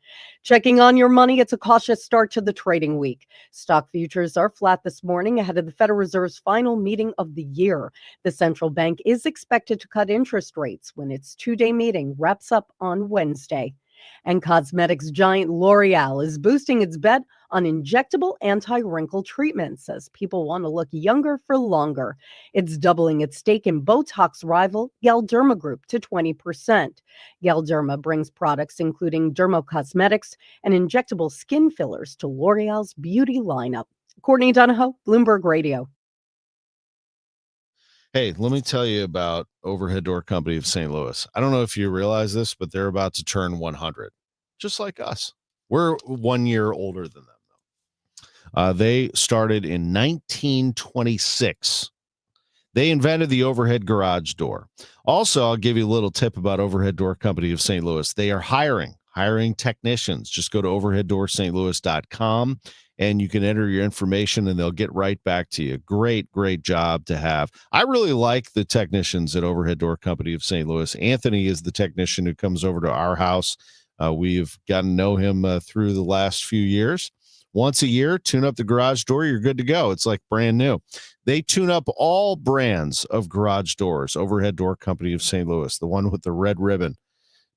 Checking on your money, it's a cautious start to the trading week. Stock futures are flat this morning ahead of the Federal Reserve's final meeting of the year. The central bank is expected to cut interest rates when its two-day meeting wraps up on Wednesday. And cosmetics giant L'Oreal is boosting its bet on injectable anti-wrinkle treatments as people want to look younger for longer. It's doubling its stake in Botox rival Galderma Group to 20%. Galderma brings products including dermocosmetics and injectable skin fillers to L'Oreal's beauty lineup. Courtney Donahoe, Bloomberg Radio. Hey, let me tell you about Overhead Door Company of St. Louis. I don't know if you realize this, but they're about to turn 100, just like us. We're 1 year older than them, though. They started in 1926. They invented the overhead garage door. Also, I'll give you a little tip about Overhead Door Company of St. Louis. They are hiring technicians. Just go to overheaddoorstlouis.com. and you can enter your information and they'll get right back to you. Great job to have. I really like the technicians at Overhead Door Company of St. Louis. Anthony is the technician who comes over to our house. We've gotten to know him through the last few years. Once a year, tune up the garage door. You're good to go. It's like brand new. They tune up all brands of garage doors. Overhead Door Company of St. Louis, the one with the red ribbon.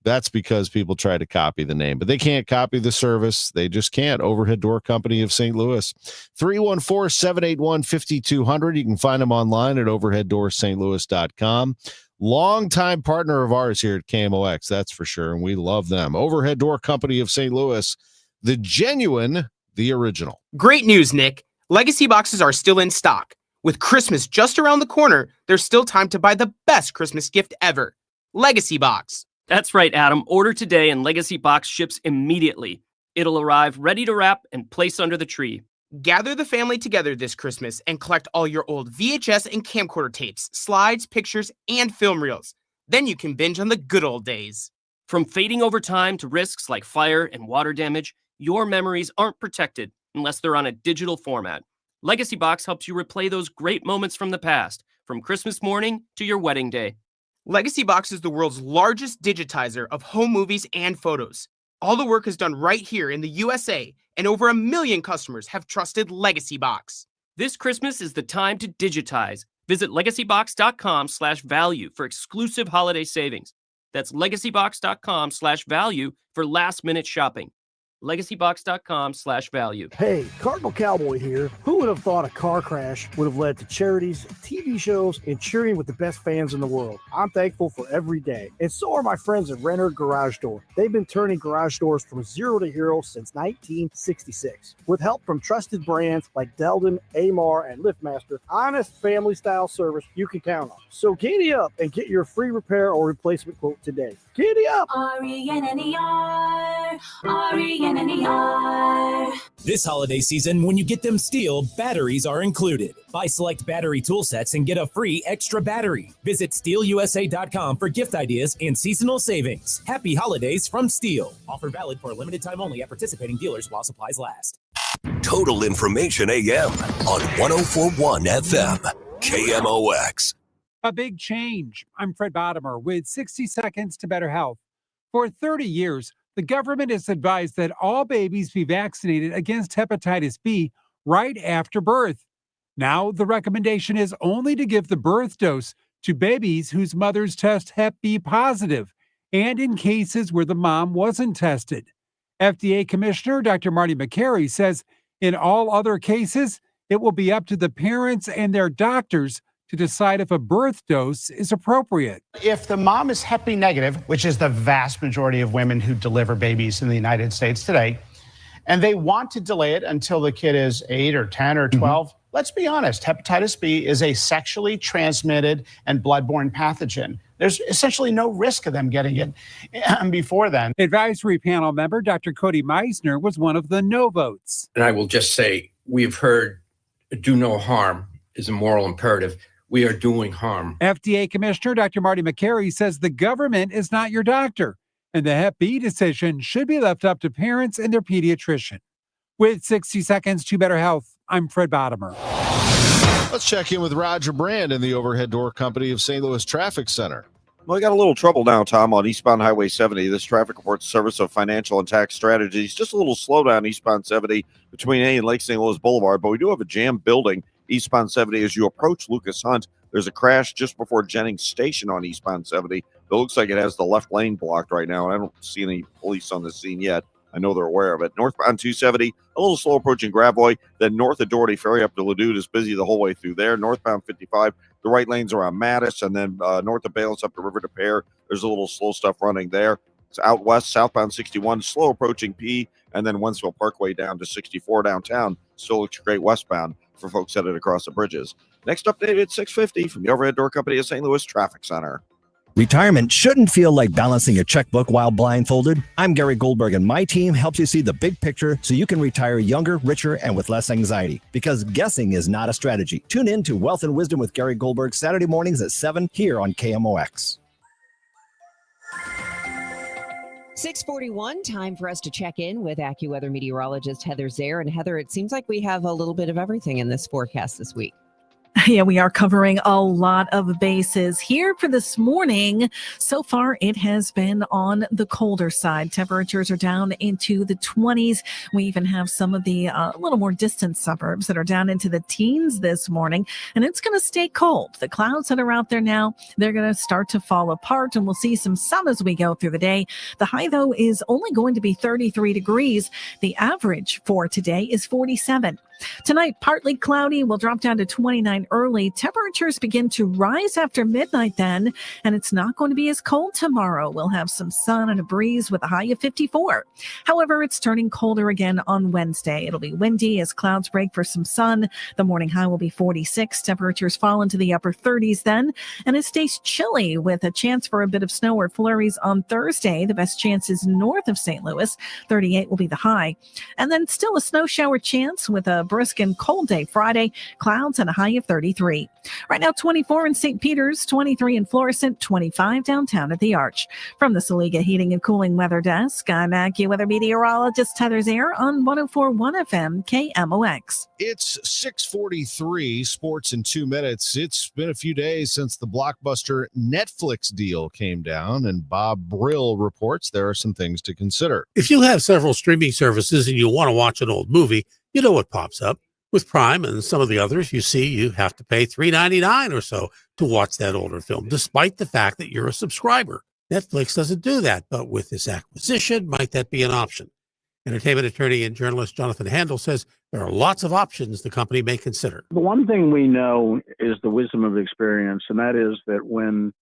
That's because people try to copy the name, but they can't copy the service. They just can't. Overhead Door Company of St. Louis, 314-781-5200. You can find them online at overheaddoorsstlouis.com. Longtime partner of ours here at KMOX, that's for sure, and we love them. Overhead Door Company of St. Louis, the genuine, the original. Great news, Nick. Legacy boxes are still in stock. With Christmas just around the corner, there's still time to buy the best Christmas gift ever. Legacy Box. That's right, Adam. Order today and Legacy Box ships immediately. It'll arrive ready to wrap and place under the tree. Gather the family together this Christmas and collect all your old VHS and camcorder tapes, slides, pictures, and film reels. Then you can binge on the good old days. From fading over time to risks like fire and water damage, your memories aren't protected unless they're on a digital format. Legacy Box helps you replay those great moments from the past, from Christmas morning to your wedding day. Legacy Box is the world's largest digitizer of home movies and photos. All the work is done right here in the USA, and over 1 million customers have trusted Legacy Box. This Christmas is the time to digitize. Visit legacybox.com/value for exclusive holiday savings. That's legacybox.com/value for last-minute shopping. legacybox.com/value. Hey, Cardinal Cowboy here. Who would have thought a car crash would have led to charities, TV shows, and cheering with the best fans in the world? I'm thankful for every day. And so are my friends at Renner Garage Door. They've been turning garage doors from zero to hero since 1966. With help from trusted brands like Delden, Amar, and LiftMaster, honest family-style service you can count on. So giddy up and get your free repair or replacement quote today. Giddy up! R-E-N-N-E-R, R-E-N-N-E-R. This holiday season, when you get them Steel, batteries are included. Buy select battery tool sets and get a free extra battery. Visit SteelUSA.com for gift ideas and seasonal savings. Happy holidays from Steel. Offer valid for a limited time only at participating dealers while supplies last. Total Information AM on 104.1 FM, KMOX. A big change. I'm Fred Bottomer with 60 Seconds to Better Health. For 30 years, the government has advised that all babies be vaccinated against hepatitis B right after birth. Now, the recommendation is only to give the birth dose to babies whose mothers test Hep B positive and in cases where the mom wasn't tested. FDA Commissioner Dr. Marty Makary says in all other cases, it will be up to the parents and their doctors to decide if a birth dose is appropriate. If the mom is Hep B negative, which is the vast majority of women who deliver babies in the United States today, and they want to delay it until the kid is 8 or 10 or 12, let's be honest, hepatitis B is a sexually transmitted and bloodborne pathogen. There's essentially no risk of them getting it before then. Advisory panel member Dr. Cody Meisner was one of the no votes. And I will just say, we've heard do no harm is a moral imperative. We are doing harm. FDA Commissioner Dr. Marty Makary says the government is not your doctor, and the Hep B decision should be left up to parents and their pediatrician. With 60 Seconds to Better Health, I'm Fred Bottomer. Let's check in with Roger Brand in the Overhead Door Company of St. Louis Traffic Center. Well, we got a little trouble now, Tom, on eastbound Highway 70. This traffic reports Service of Financial and Tax Strategies. Just a little slowdown eastbound 70 between A and Lake St. Louis Boulevard, but we do have a jam building eastbound 70 as you approach Lucas Hunt. There's a crash just before Jennings Station on eastbound 70. It looks like it has the left lane blocked right now, and I don't see any police on the scene yet. I know they're aware of it. Northbound 270, a little slow approaching Gravois. Then north of Doherty Ferry up to Leduc is busy the whole way through there. Northbound 55, the right lanes around Mattis, and then north of Bayless up to River de Pere. There's a little slow stuff running there. It's out west, southbound 61, slow approaching P, and then Wentzville Parkway down to 64 downtown. Still looks great westbound for folks headed across the bridges. Next update at 6:50 from the Overhead Door Company of St. Louis Traffic Center. Retirement shouldn't feel like balancing a checkbook while blindfolded. I'm Gary Goldberg, and my team helps you see the big picture so you can retire younger, richer, and with less anxiety. Because guessing is not a strategy. Tune in to Wealth and Wisdom with Gary Goldberg Saturday mornings at 7 here on KMOX. 6:41, time for us to check in with AccuWeather meteorologist Heather Zare. And Heather, it seems like we have a little bit of everything in this forecast this week. Yeah, we are covering a lot of bases here for this morning. So far, it has been on the colder side. Temperatures are down into the 20s. We even have some of the little more distant suburbs that are down into the teens this morning, and it's going to stay cold. The clouds that are out there now, they're going to start to fall apart, and we'll see some sun as we go through the day. The high, though, is only going to be 33 degrees. The average for today is 47. Tonight, partly cloudy. We'll drop down to 29 early. Temperatures begin to rise after midnight then, and it's not going to be as cold tomorrow. We'll have some sun and a breeze with a high of 54. However, it's turning colder again on Wednesday. It'll be windy as clouds break for some sun. The morning high will be 46. Temperatures fall into the upper 30s then, and it stays chilly with a chance for a bit of snow or flurries on Thursday. The best chance is north of St. Louis. 38 will be the high. And then still a snow shower chance with a brisk and cold day Friday, clouds and a high of 33. Right now, 24 in St. Peters, 23 in Florissant, 25 downtown at the Arch. From the Saliga Heating and Cooling Weather Desk, I'm AccuWeather meteorologist Heather Zare on 104.1 FM KMOX. It's 6:43, sports in 2 minutes. It's been a few days since the blockbuster Netflix deal came down, and Bob Brill reports there are some things to consider. If you have several streaming services and you want to watch an old movie, you know what pops up. With Prime and some of the others, you see you have to pay $3.99 or so to watch that older film, despite the fact that you're a subscriber. Netflix doesn't do that, but with this acquisition, might that be an option? Entertainment attorney and journalist Jonathan Handel says there are lots of options the company may consider. The one thing we know is the wisdom of experience, and that is that when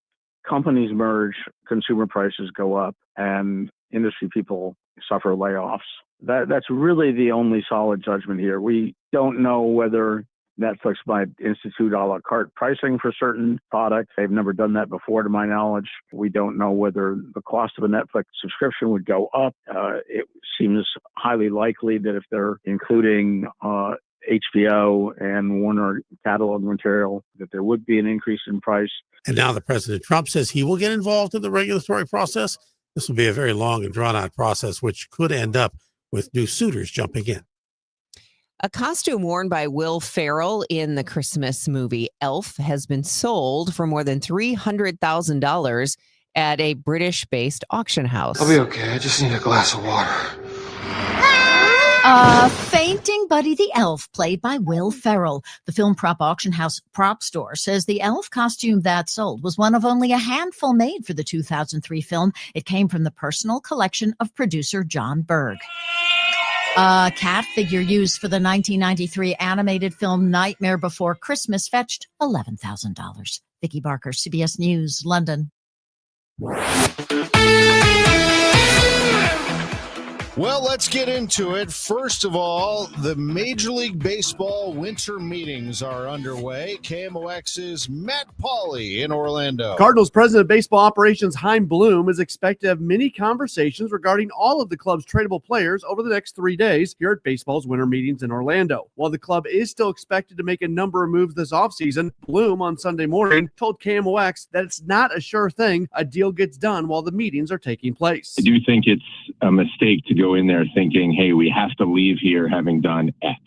companies merge, consumer prices go up and industry people suffer layoffs. That's really the only solid judgment here. We don't know whether Netflix might institute a la carte pricing for certain products. They've never done that before, to my knowledge. We don't know whether the cost of a Netflix subscription would go up. It seems highly likely that if they're including HBO and Warner catalog material, that there would be an increase in price. And now the President Trump says he will get involved in the regulatory process. This will be a very long and drawn-out process, which could end up with new suitors jumping in. A costume worn by Will Ferrell in the Christmas movie Elf has been sold for more than $300,000 at a British-based auction house. I'll be okay. I just need a glass of water. Fainting Buddy the Elf, played by Will Ferrell. The film prop auction house Prop Store says the elf costume that sold was one of only a handful made for the 2003 film. It came from the personal collection of producer John Berg. A cat figure used for the 1993 animated film Nightmare Before Christmas fetched $11,000. Vicki Barker, CBS News, London. Well, let's get into it. First of all, the Major League Baseball winter meetings are underway. KMOX's Matt Pauley in Orlando. Cardinals President of Baseball Operations Chaim Bloom is expected to have many conversations regarding all of the club's tradable players over the next 3 days here at baseball's winter meetings in Orlando. While the club is still expected to make a number of moves this offseason, Bloom on Sunday morning told KMOX that it's not a sure thing a deal gets done while the meetings are taking place. I do think it's a mistake to go in there thinking, hey, we have to leave here having done X,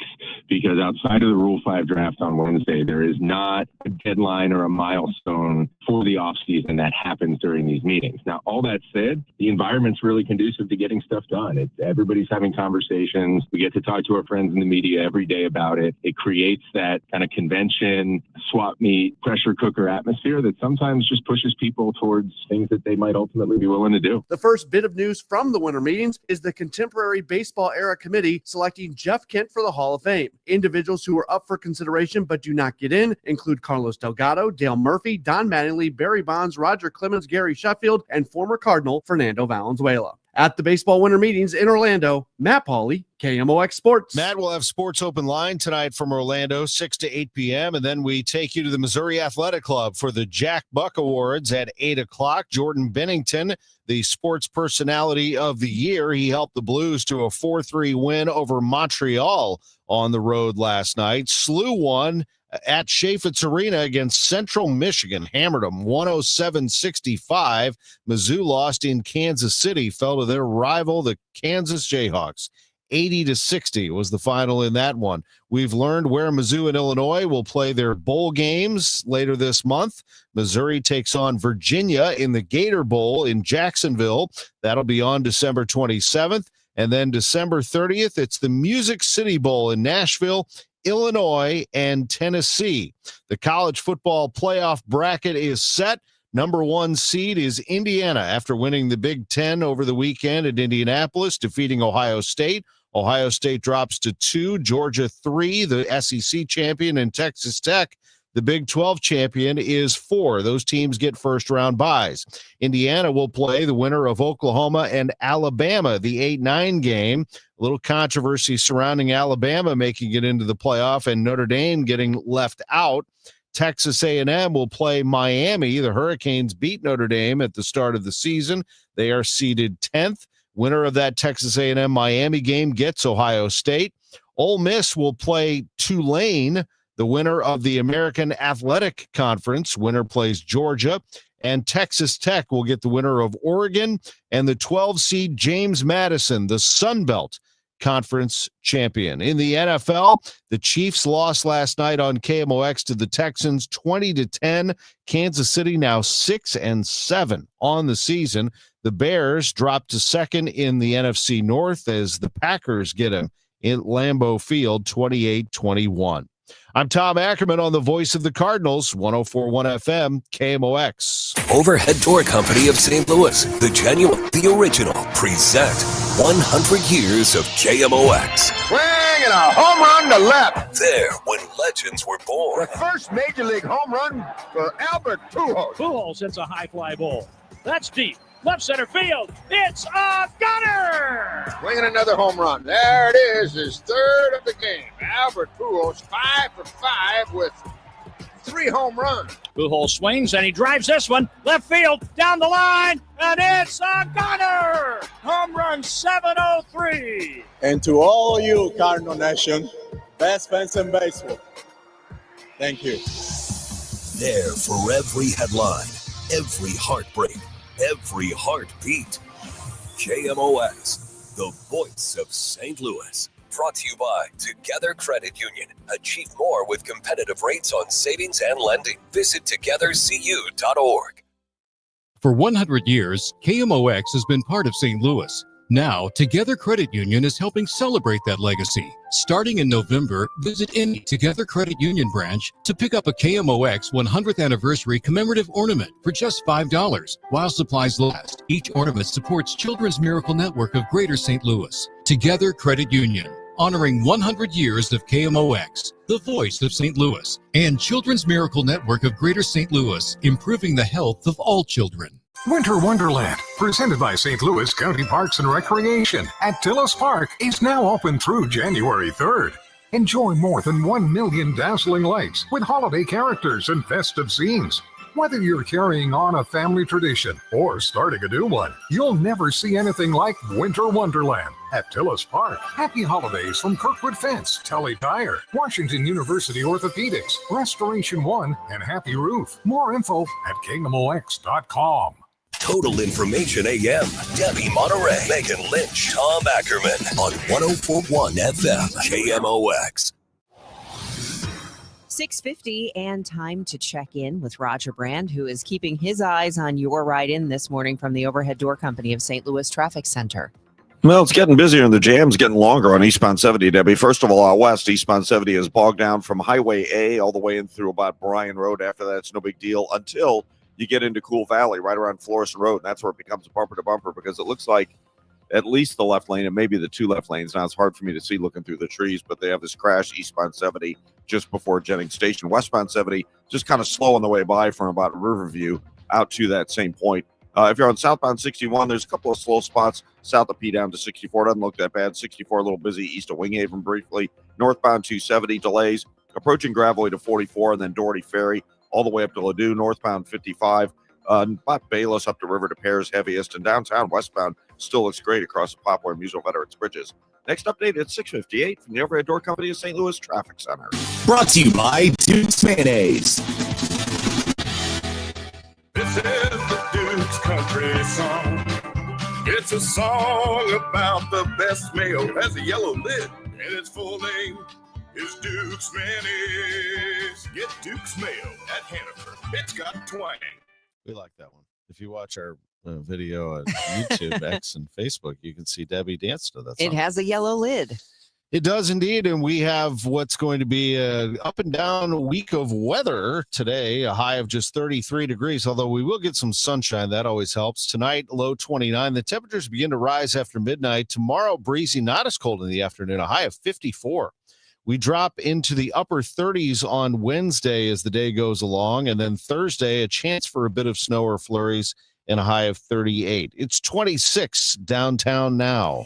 because outside of the Rule 5 draft on Wednesday, there is not a deadline or a milestone for the offseason that happens during these meetings. Now, all that said, the environment's really conducive to getting stuff done. Everybody's having conversations. We get to talk to our friends in the media every day about it. It creates that kind of convention, swap meet, pressure cooker atmosphere that sometimes just pushes people towards things that they might ultimately be willing to do. The first bit of news from the winter meetings is the Contemporary Baseball Era Committee selecting Jeff Kent for the Hall of Fame. Individuals who are up for consideration but do not get in include Carlos Delgado, Dale Murphy, Don Mattingly, Barry Bonds, Roger Clemens, Gary Sheffield, and former Cardinal Fernando Valenzuela. At the baseball winter meetings in Orlando, Matt Pauley, KMOX Sports. Matt will have Sports Open Line tonight from Orlando, 6 to 8 p.m. And then we take you to the Missouri Athletic Club for the Jack Buck Awards at 8 o'clock. Jordan Bennington, the Sports Personality of the Year. He helped the Blues to a 4-3 win over Montreal on the road last night. SLU won at Chaffetz Arena against Central Michigan, hammered them 107-65. Mizzou lost in Kansas City, fell to their rival, the Kansas Jayhawks. 80-60 was the final in that one. We've learned where Mizzou and Illinois will play their bowl games later this month. Missouri takes on Virginia in the Gator Bowl in Jacksonville. That'll be on December 27th. And then December 30th, it's the Music City Bowl in Nashville, Illinois, and Tennessee. The college football playoff bracket is set. Number 1 seed is Indiana after winning the Big Ten over the weekend at Indianapolis, defeating Ohio State. Ohio State drops to 2, Georgia 3, the SEC champion, and Texas Tech, the Big 12 champion, is 4. Those teams get first-round byes. Indiana will play the winner of Oklahoma and Alabama, the 8-9 game. A little controversy surrounding Alabama making it into the playoff and Notre Dame getting left out. Texas A&M will play Miami. The Hurricanes beat Notre Dame at the start of the season. They are seeded 10th. Winner of that Texas A&M Miami game gets Ohio State. Ole Miss will play Tulane. The winner of the American Athletic Conference, winner plays Georgia, and Texas Tech will get the winner of Oregon and the 12-seed James Madison, the Sun Belt Conference champion. In the NFL, the Chiefs lost last night on KMOX to the Texans 20-10. Kansas City now 6-7 on the season. The Bears dropped to second in the NFC North as the Packers get them in Lambeau Field 28-21. I'm Tom Ackerman on the voice of the Cardinals, 104.1 FM, KMOX. Overhead Door Company of St. Louis, the genuine, the original, present 100 years of KMOX. Swing and a home run to left. There when legends were born. The first major league home run for Albert Pujols. Pujols hits a high fly ball. That's deep. Left center field. It's a gunner. Swinging another home run. There it is, his third of the game. Albert Pujols 5 for 5 with 3 home runs. Pujols swings and he drives this one left field down the line, and it's a gunner. Home run 703. And to all you Cardinal Nation, best fans in baseball, thank you. There for every headline, every heartbreak, every heartbeat. KMOX, the voice of St. Louis. Brought to you by Together Credit Union. Achieve more with competitive rates on savings and lending. Visit togethercu.org. For 100 years, KMOX has been part of St. Louis. Now, Together Credit Union is helping celebrate that legacy. Starting in November, visit any Together Credit Union branch to pick up a KMOX 100th anniversary commemorative ornament for just $5 while supplies last. Each ornament supports Children's Miracle Network of Greater St. Louis. Together Credit Union, honoring 100 years of KMOX, the voice of St. Louis, and Children's Miracle Network of Greater St. Louis, improving the health of all children. Winter Wonderland, presented by St. Louis County Parks and Recreation at Tillis Park, is now open through January 3rd. Enjoy more than 1 million dazzling lights with holiday characters and festive scenes. Whether you're carrying on a family tradition or starting a new one, you'll never see anything like Winter Wonderland at Tillis Park. Happy holidays from Kirkwood Fence, Tully Tire, Washington University Orthopedics, Restoration One, and Happy Roof. More info at KMOX.com. Total Information AM. Debbie Monterrey, Megan Lynch, Tom Ackerman on 104.1 FM. KMOX. 6:50 and time to check in with Roger Brand, who is keeping his eyes on your ride-in this morning from the Overhead Door Company of St. Louis Traffic Center. Well, it's getting busier and the jam's getting longer on eastbound 70, Debbie. First of all, out west, eastbound 70 is bogged down from Highway A all the way in through about Bryan Road. After that, it's no big deal until you get into Cool Valley, right around Florissant Road, and that's where it becomes a bumper-to-bumper because it looks like at least the left lane and maybe the 2 left lanes. Now, it's hard for me to see looking through the trees, but they have this crash eastbound 70 just before Jennings Station. Westbound 70 just kind of slow on the way by from about Riverview out to that same point. If you're on southbound 61, there's a couple of slow spots south of P down to 64. Doesn't look that bad. 64 a little busy east of Winghaven briefly. Northbound 270 delays. Approaching Gravois to 44 and then Doherty Ferry all the way up to Ladue. Northbound 55. About Bayless up to River to Pears heaviest. And downtown westbound still looks great across the Poplar and Muso Veterans Bridges. Next update at 6:58 from the Overhead Door Company of St. Louis Traffic Center. Brought to you by Duke's Mayonnaise. This is the Duke's Country Song. It's a song about the best mayo. Has a yellow lid, and its full name is Duke's Mayonnaise. Get Duke's Mayo at Hannaford. It's got twang. We like that one. If you watch our video on YouTube, X, and Facebook, you can see Debbie dance to that song. It has a yellow lid. It does indeed, and we have what's going to be an up and down week of weather today, a high of just 33 degrees, although we will get some sunshine. That always helps. Tonight, low 29. The temperatures begin to rise after midnight. Tomorrow, breezy, not as cold in the afternoon, a high of 54. We drop into the upper 30s on Wednesday as the day goes along, and then Thursday, a chance for a bit of snow or flurries and a high of 38. It's 26 downtown now.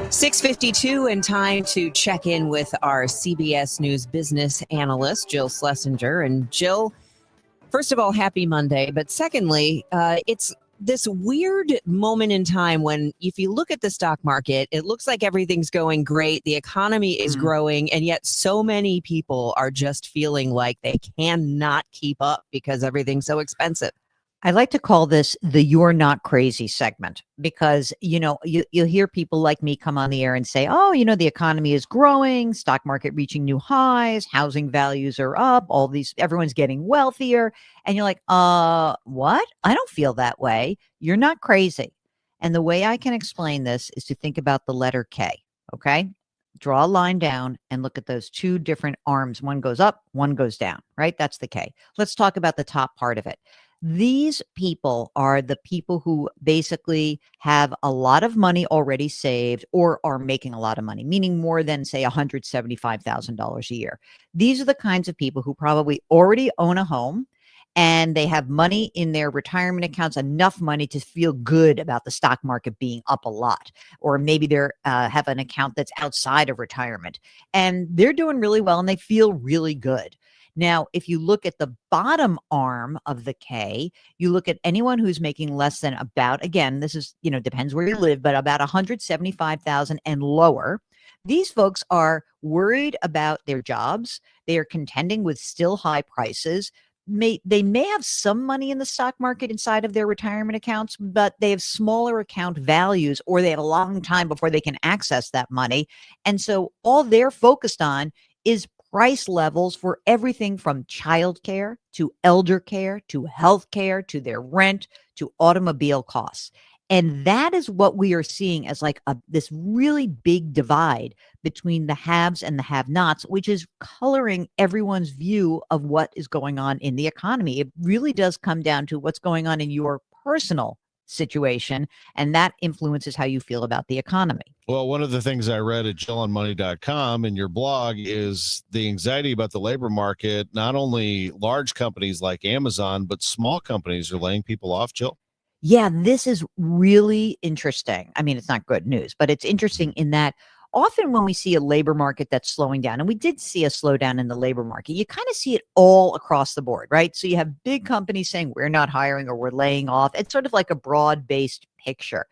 6:52 and time to check in with our CBS News business analyst, Jill Schlesinger. And Jill, first of all, happy Monday. But secondly, it's this weird moment in time when if you look at the stock market, it looks like everything's going great. The economy is growing, and yet so many people are just feeling like they cannot keep up because everything's so expensive. I like to call this the "you're not crazy" segment because, you hear people like me come on the air and say, oh, the economy is growing, stock market reaching new highs, housing values are up, everyone's getting wealthier. And you're like, what? I don't feel that way. You're not crazy. And the way I can explain this is to think about the letter K. Okay. Draw a line down and look at those 2 different arms. One goes up, one goes down, right? That's the K. Let's talk about the top part of it. These people are the people who basically have a lot of money already saved or are making a lot of money, meaning more than, say, $175,000 a year. These are the kinds of people who probably already own a home and they have money in their retirement accounts, enough money to feel good about the stock market being up a lot. Or maybe they're have an account that's outside of retirement and they're doing really well and they feel really good. Now, if you look at the bottom arm of the K, you look at anyone who's making less than about, again, this is, depends where you live, but about 175,000 and lower. These folks are worried about their jobs. They are contending with still high prices. They may have some money in the stock market inside of their retirement accounts, but they have smaller account values or they have a long time before they can access that money. And so all they're focused on is price levels for everything from childcare to elder care to health care to their rent to automobile costs. And that is what we are seeing as like this really big divide between the haves and the have-nots, which is coloring everyone's view of what is going on in the economy. It really does come down to what's going on in your personal situation, and that influences how you feel about the economy. Well, one of the things I read at JillOnMoney.com in your blog is the anxiety about the labor market. Not only large companies like Amazon, but small companies are laying people off, Jill. Yeah, this is really interesting. I mean, it's not good news, but it's interesting in that often when we see a labor market that's slowing down, and we did see a slowdown in the labor market, you kind of see it all across the board, right? So you have big companies saying we're not hiring or we're laying off. It's sort of like a broad-based picture.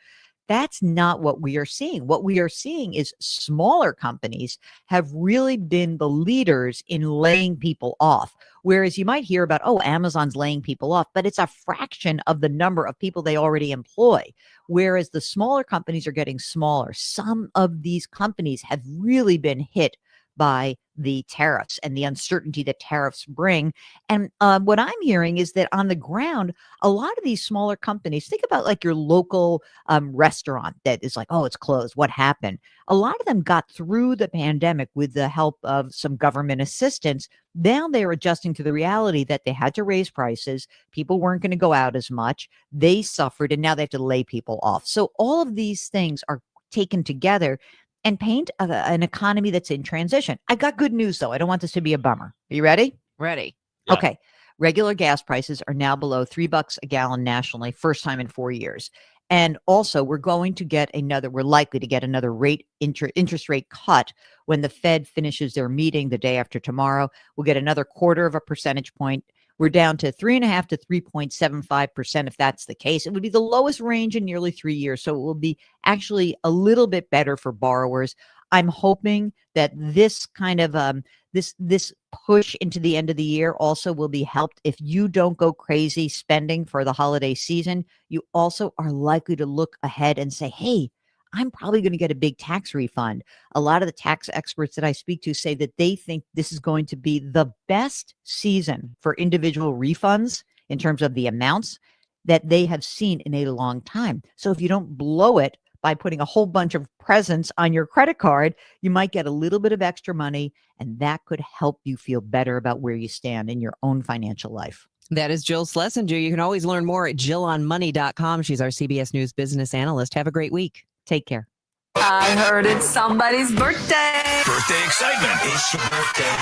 That's not what we are seeing. What we are seeing is smaller companies have really been the leaders in laying people off. Whereas you might hear about, oh, Amazon's laying people off, but it's a fraction of the number of people they already employ. Whereas the smaller companies are getting smaller. Some of these companies have really been hit by the tariffs and the uncertainty that tariffs bring. And what I'm hearing is that on the ground, a lot of these smaller companies, think about like your local restaurant that is like, oh, it's closed. What happened? A lot of them got through the pandemic with the help of some government assistance. Now they're adjusting to the reality that they had to raise prices. People weren't going to go out as much. They suffered, and now they have to lay people off. So all of these things are taken together and paint an economy that's in transition. I got good news, though. I don't want this to be a bummer. Are you ready? Ready. Yeah. Okay. Regular gas prices are now below $3 a gallon nationally, first time in 4 years. And also, we're likely to get another interest rate cut when the Fed finishes their meeting the day after tomorrow. We'll get another 1/4 percentage point. We're down to 3.5 to 3.75%. If that's the case, it would be the lowest range in nearly 3 years. So it will be actually a little bit better for borrowers. I'm hoping that this kind of this push into the end of the year also will be helped if you don't go crazy spending for the holiday season. You also are likely to look ahead and say, hey, I'm probably going to get a big tax refund. A lot of the tax experts that I speak to say that they think this is going to be the best season for individual refunds in terms of the amounts that they have seen in a long time. So if you don't blow it by putting a whole bunch of presents on your credit card, you might get a little bit of extra money, and that could help you feel better about where you stand in your own financial life. That is Jill Schlesinger. You can always learn more at JillOnMoney.com. She's our CBS News business analyst. Have a great week. Take care. I heard it's somebody's birthday. Birthday excitement. It's your birthday.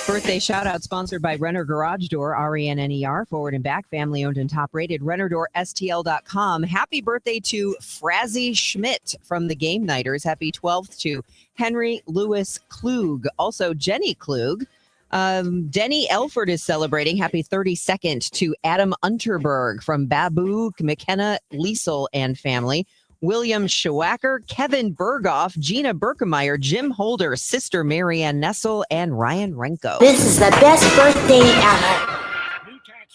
Birthday shout out sponsored by Renner Garage Door, RENNER, forward and back, family owned and top rated, RennerDoorSTL.com. Happy birthday to Frazzy Schmidt from the Game Nighters. Happy 12th to Henry Lewis Klug. Also, Jenny Klug. Denny Elford is celebrating. Happy 32nd to Adam Unterberg from Babu, McKenna Liesel and family. William Schwacker, Kevin Berghoff, Gina Berkemeyer, Jim Holder, Sister Marianne Nessel, and Ryan Renko. This is the best birthday ever.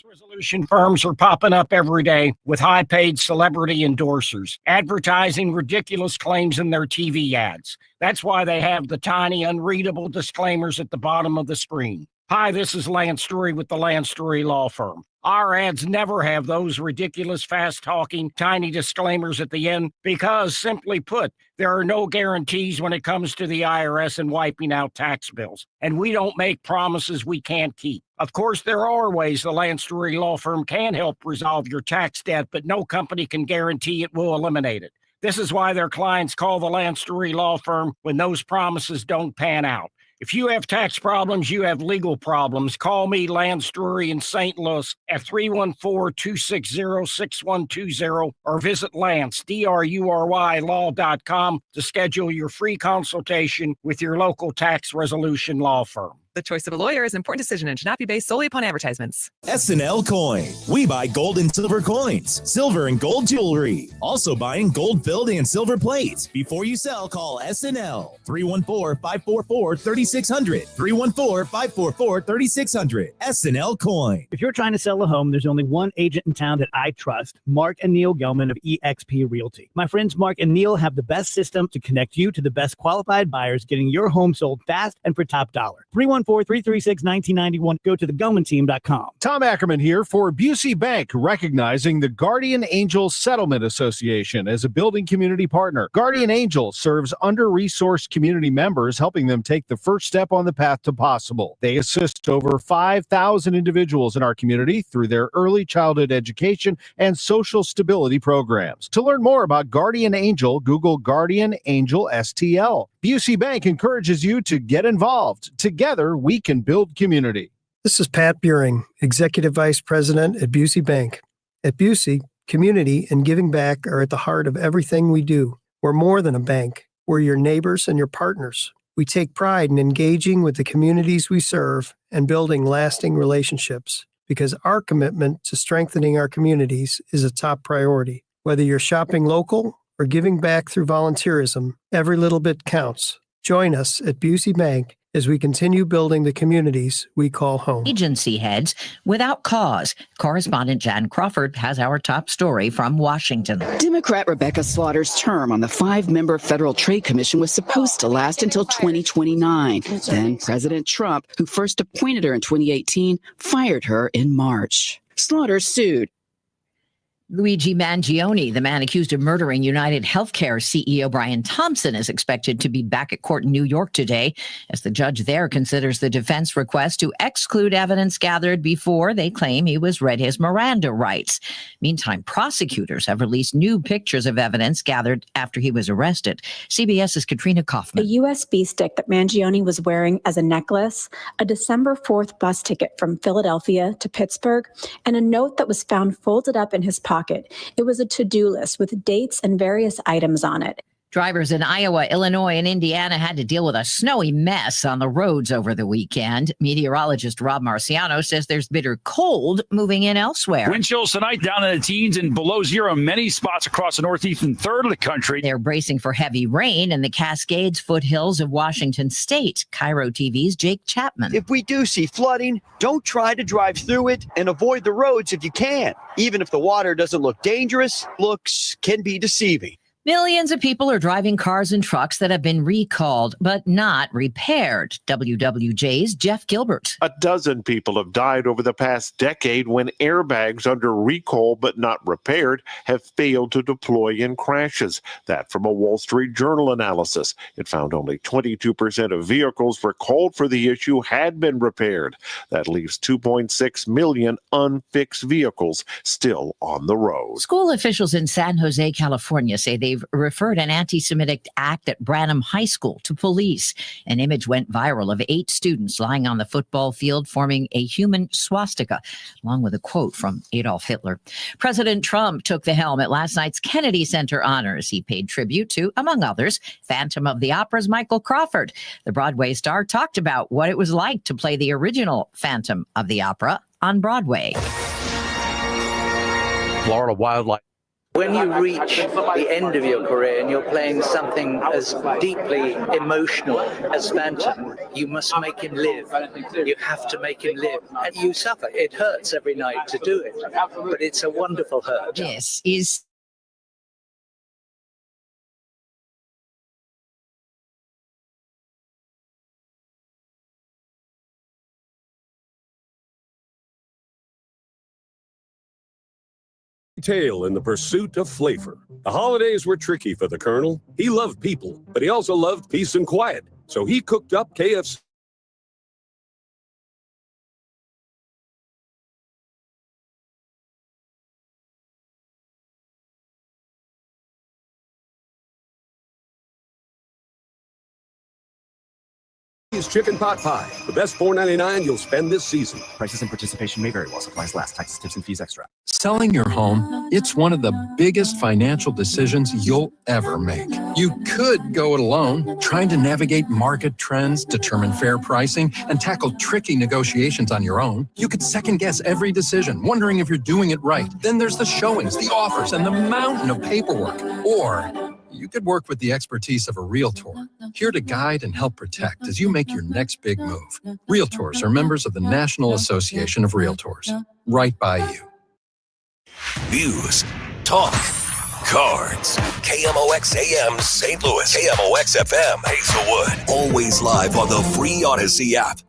Resolution firms are popping up every day with high-paid celebrity endorsers, advertising ridiculous claims in their TV ads. That's why they have the tiny, unreadable disclaimers at the bottom of the screen. Hi, this is Lance Drury with the Lance Drury Law Firm. Our ads never have those ridiculous, fast-talking, tiny disclaimers at the end because, simply put, there are no guarantees when it comes to the IRS and wiping out tax bills. And we don't make promises we can't keep. Of course, there are ways the Lance Drury Law Firm can help resolve your tax debt, but no company can guarantee it will eliminate it. This is why their clients call the Lance Drury Law Firm when those promises don't pan out. If you have tax problems, you have legal problems, call me, Lance Drury in St. Louis at 314-260-6120 or visit Lance, D-R-U-R-Y, law.com to schedule your free consultation with your local tax resolution law firm. The choice of a lawyer is an important decision and should not be based solely upon advertisements. SNL Coin. We buy gold and silver coins, silver and gold jewelry. Also buying gold-filled and silver plates. Before you sell, call SNL. 314-544-3600. 314-544-3600. SNL Coin. If you're trying to sell a home, there's only one agent in town that I trust, Mark and Neil Gelman of eXp Realty. My friends Mark and Neil have the best system to connect you to the best qualified buyers, getting your home sold fast and for top dollar. 314-336-1991. Go to thegomanteam.com. Tom Ackerman here for Busey Bank, recognizing the Guardian Angel Settlement Association as a building community partner. Guardian Angel serves under-resourced community members, helping them take the first step on the path to possible. They assist over 5,000 individuals in our community through their early childhood education and social stability programs. To learn more about Guardian Angel, Google Guardian Angel STL. Busey Bank encourages you to get involved. Together, we can build community. This is Pat Buring, Executive Vice President at Busey Bank. At Busey, community and giving back are at the heart of everything we do. We're more than a bank. We're your neighbors and your partners. We take pride in engaging with the communities we serve and building lasting relationships because our commitment to strengthening our communities is a top priority. Whether you're shopping local or giving back through volunteerism, every little bit counts. Join us at Busey Bank as we continue building the communities we call home. Agency heads without cause. Correspondent Jan Crawford has our top story from Washington. Democrat Rebecca Slaughter's term on the 5-member Federal Trade Commission was supposed to last until 2029. Then President Trump, who first appointed her in 2018, fired her in March. Slaughter sued. Luigi Mangione, the man accused of murdering United Healthcare CEO Brian Thompson, is expected to be back at court in New York today as the judge there considers the defense request to exclude evidence gathered before they claim he was read his Miranda rights. Meantime, prosecutors have released new pictures of evidence gathered after he was arrested. CBS's Katrina Kaufman. A USB stick that Mangione was wearing as a necklace, a December 4th bus ticket from Philadelphia to Pittsburgh, and a note that was found folded up in his pocket. It was a to-do list with dates and various items on it. Drivers in Iowa, Illinois, and Indiana had to deal with a snowy mess on the roads over the weekend. Meteorologist Rob Marciano says there's bitter cold moving in elsewhere. Wind chills tonight down in the teens and below zero in many spots across the northeastern third of the country. They're bracing for heavy rain in the Cascades foothills of Washington state. Cairo TV's Jake Chapman. If we do see flooding, don't try to drive through it and avoid the roads if you can. Even if the water doesn't look dangerous, looks can be deceiving. Millions of people are driving cars and trucks that have been recalled, but not repaired. WWJ's Jeff Gilbert. A dozen people have died over the past decade when airbags under recall but not repaired have failed to deploy in crashes. That from a Wall Street Journal analysis. It found only 22% of vehicles recalled for the issue had been repaired. That leaves 2.6 million unfixed vehicles still on the road. School officials in San Jose, California say they've referred an anti-Semitic act at Branham High School to police. An image went viral of 8 students lying on the football field forming a human swastika, along with a quote from Adolf Hitler. President Trump took the helm at last night's Kennedy Center honors. He paid tribute to, among others, Phantom of the Opera's Michael Crawford. The Broadway star talked about what it was like to play the original Phantom of the Opera on Broadway. Florida wildlife. When you reach the end of your career and you're playing something as deeply emotional as Phantom, you must make him live. You have to make him live. And you suffer. It hurts every night to do it, but it's a wonderful hurt. This is Tail in the pursuit of flavor. The holidays were tricky for the Colonel. He loved people, but he also loved peace and quiet. So he cooked up KFC. Chicken pot pie, the best $4.99 you'll spend this season. Prices and participation may vary while supplies last. Taxes, tips, and fees extra. Selling your home, it's one of the biggest financial decisions you'll ever make. You could go it alone, trying to navigate market trends, determine fair pricing, and tackle tricky negotiations on your own. You could second guess every decision, wondering if you're doing it right. Then there's the showings, the offers, and the mountain of paperwork. Or you could work with the expertise of a realtor, here to guide and help protect as you make your next big move. Realtors are members of the National Association of Realtors. Right by you. News, talk, cards. KMOX AM St. Louis. KMOX FM Hazelwood. Always live on the free Odyssey app.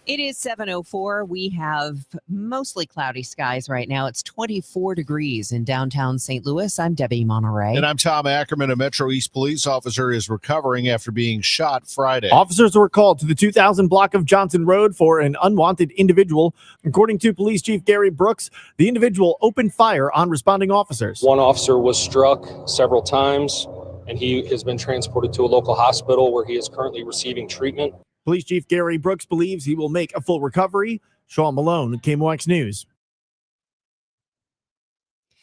It is 7:04. We have mostly cloudy skies right now. It's 24 degrees in downtown St. Louis. I'm Debbie Monterrey. And I'm Tom Ackerman. A Metro East police officer is recovering after being shot Friday. Officers were called to the 2000 block of Johnson Road for an unwanted individual. According to Police Chief Gary Brooks, the individual opened fire on responding officers. One officer was struck several times, and he has been transported to a local hospital where he is currently receiving treatment. Police Chief Gary Brooks believes he will make a full recovery. Sean Malone, KMOX News.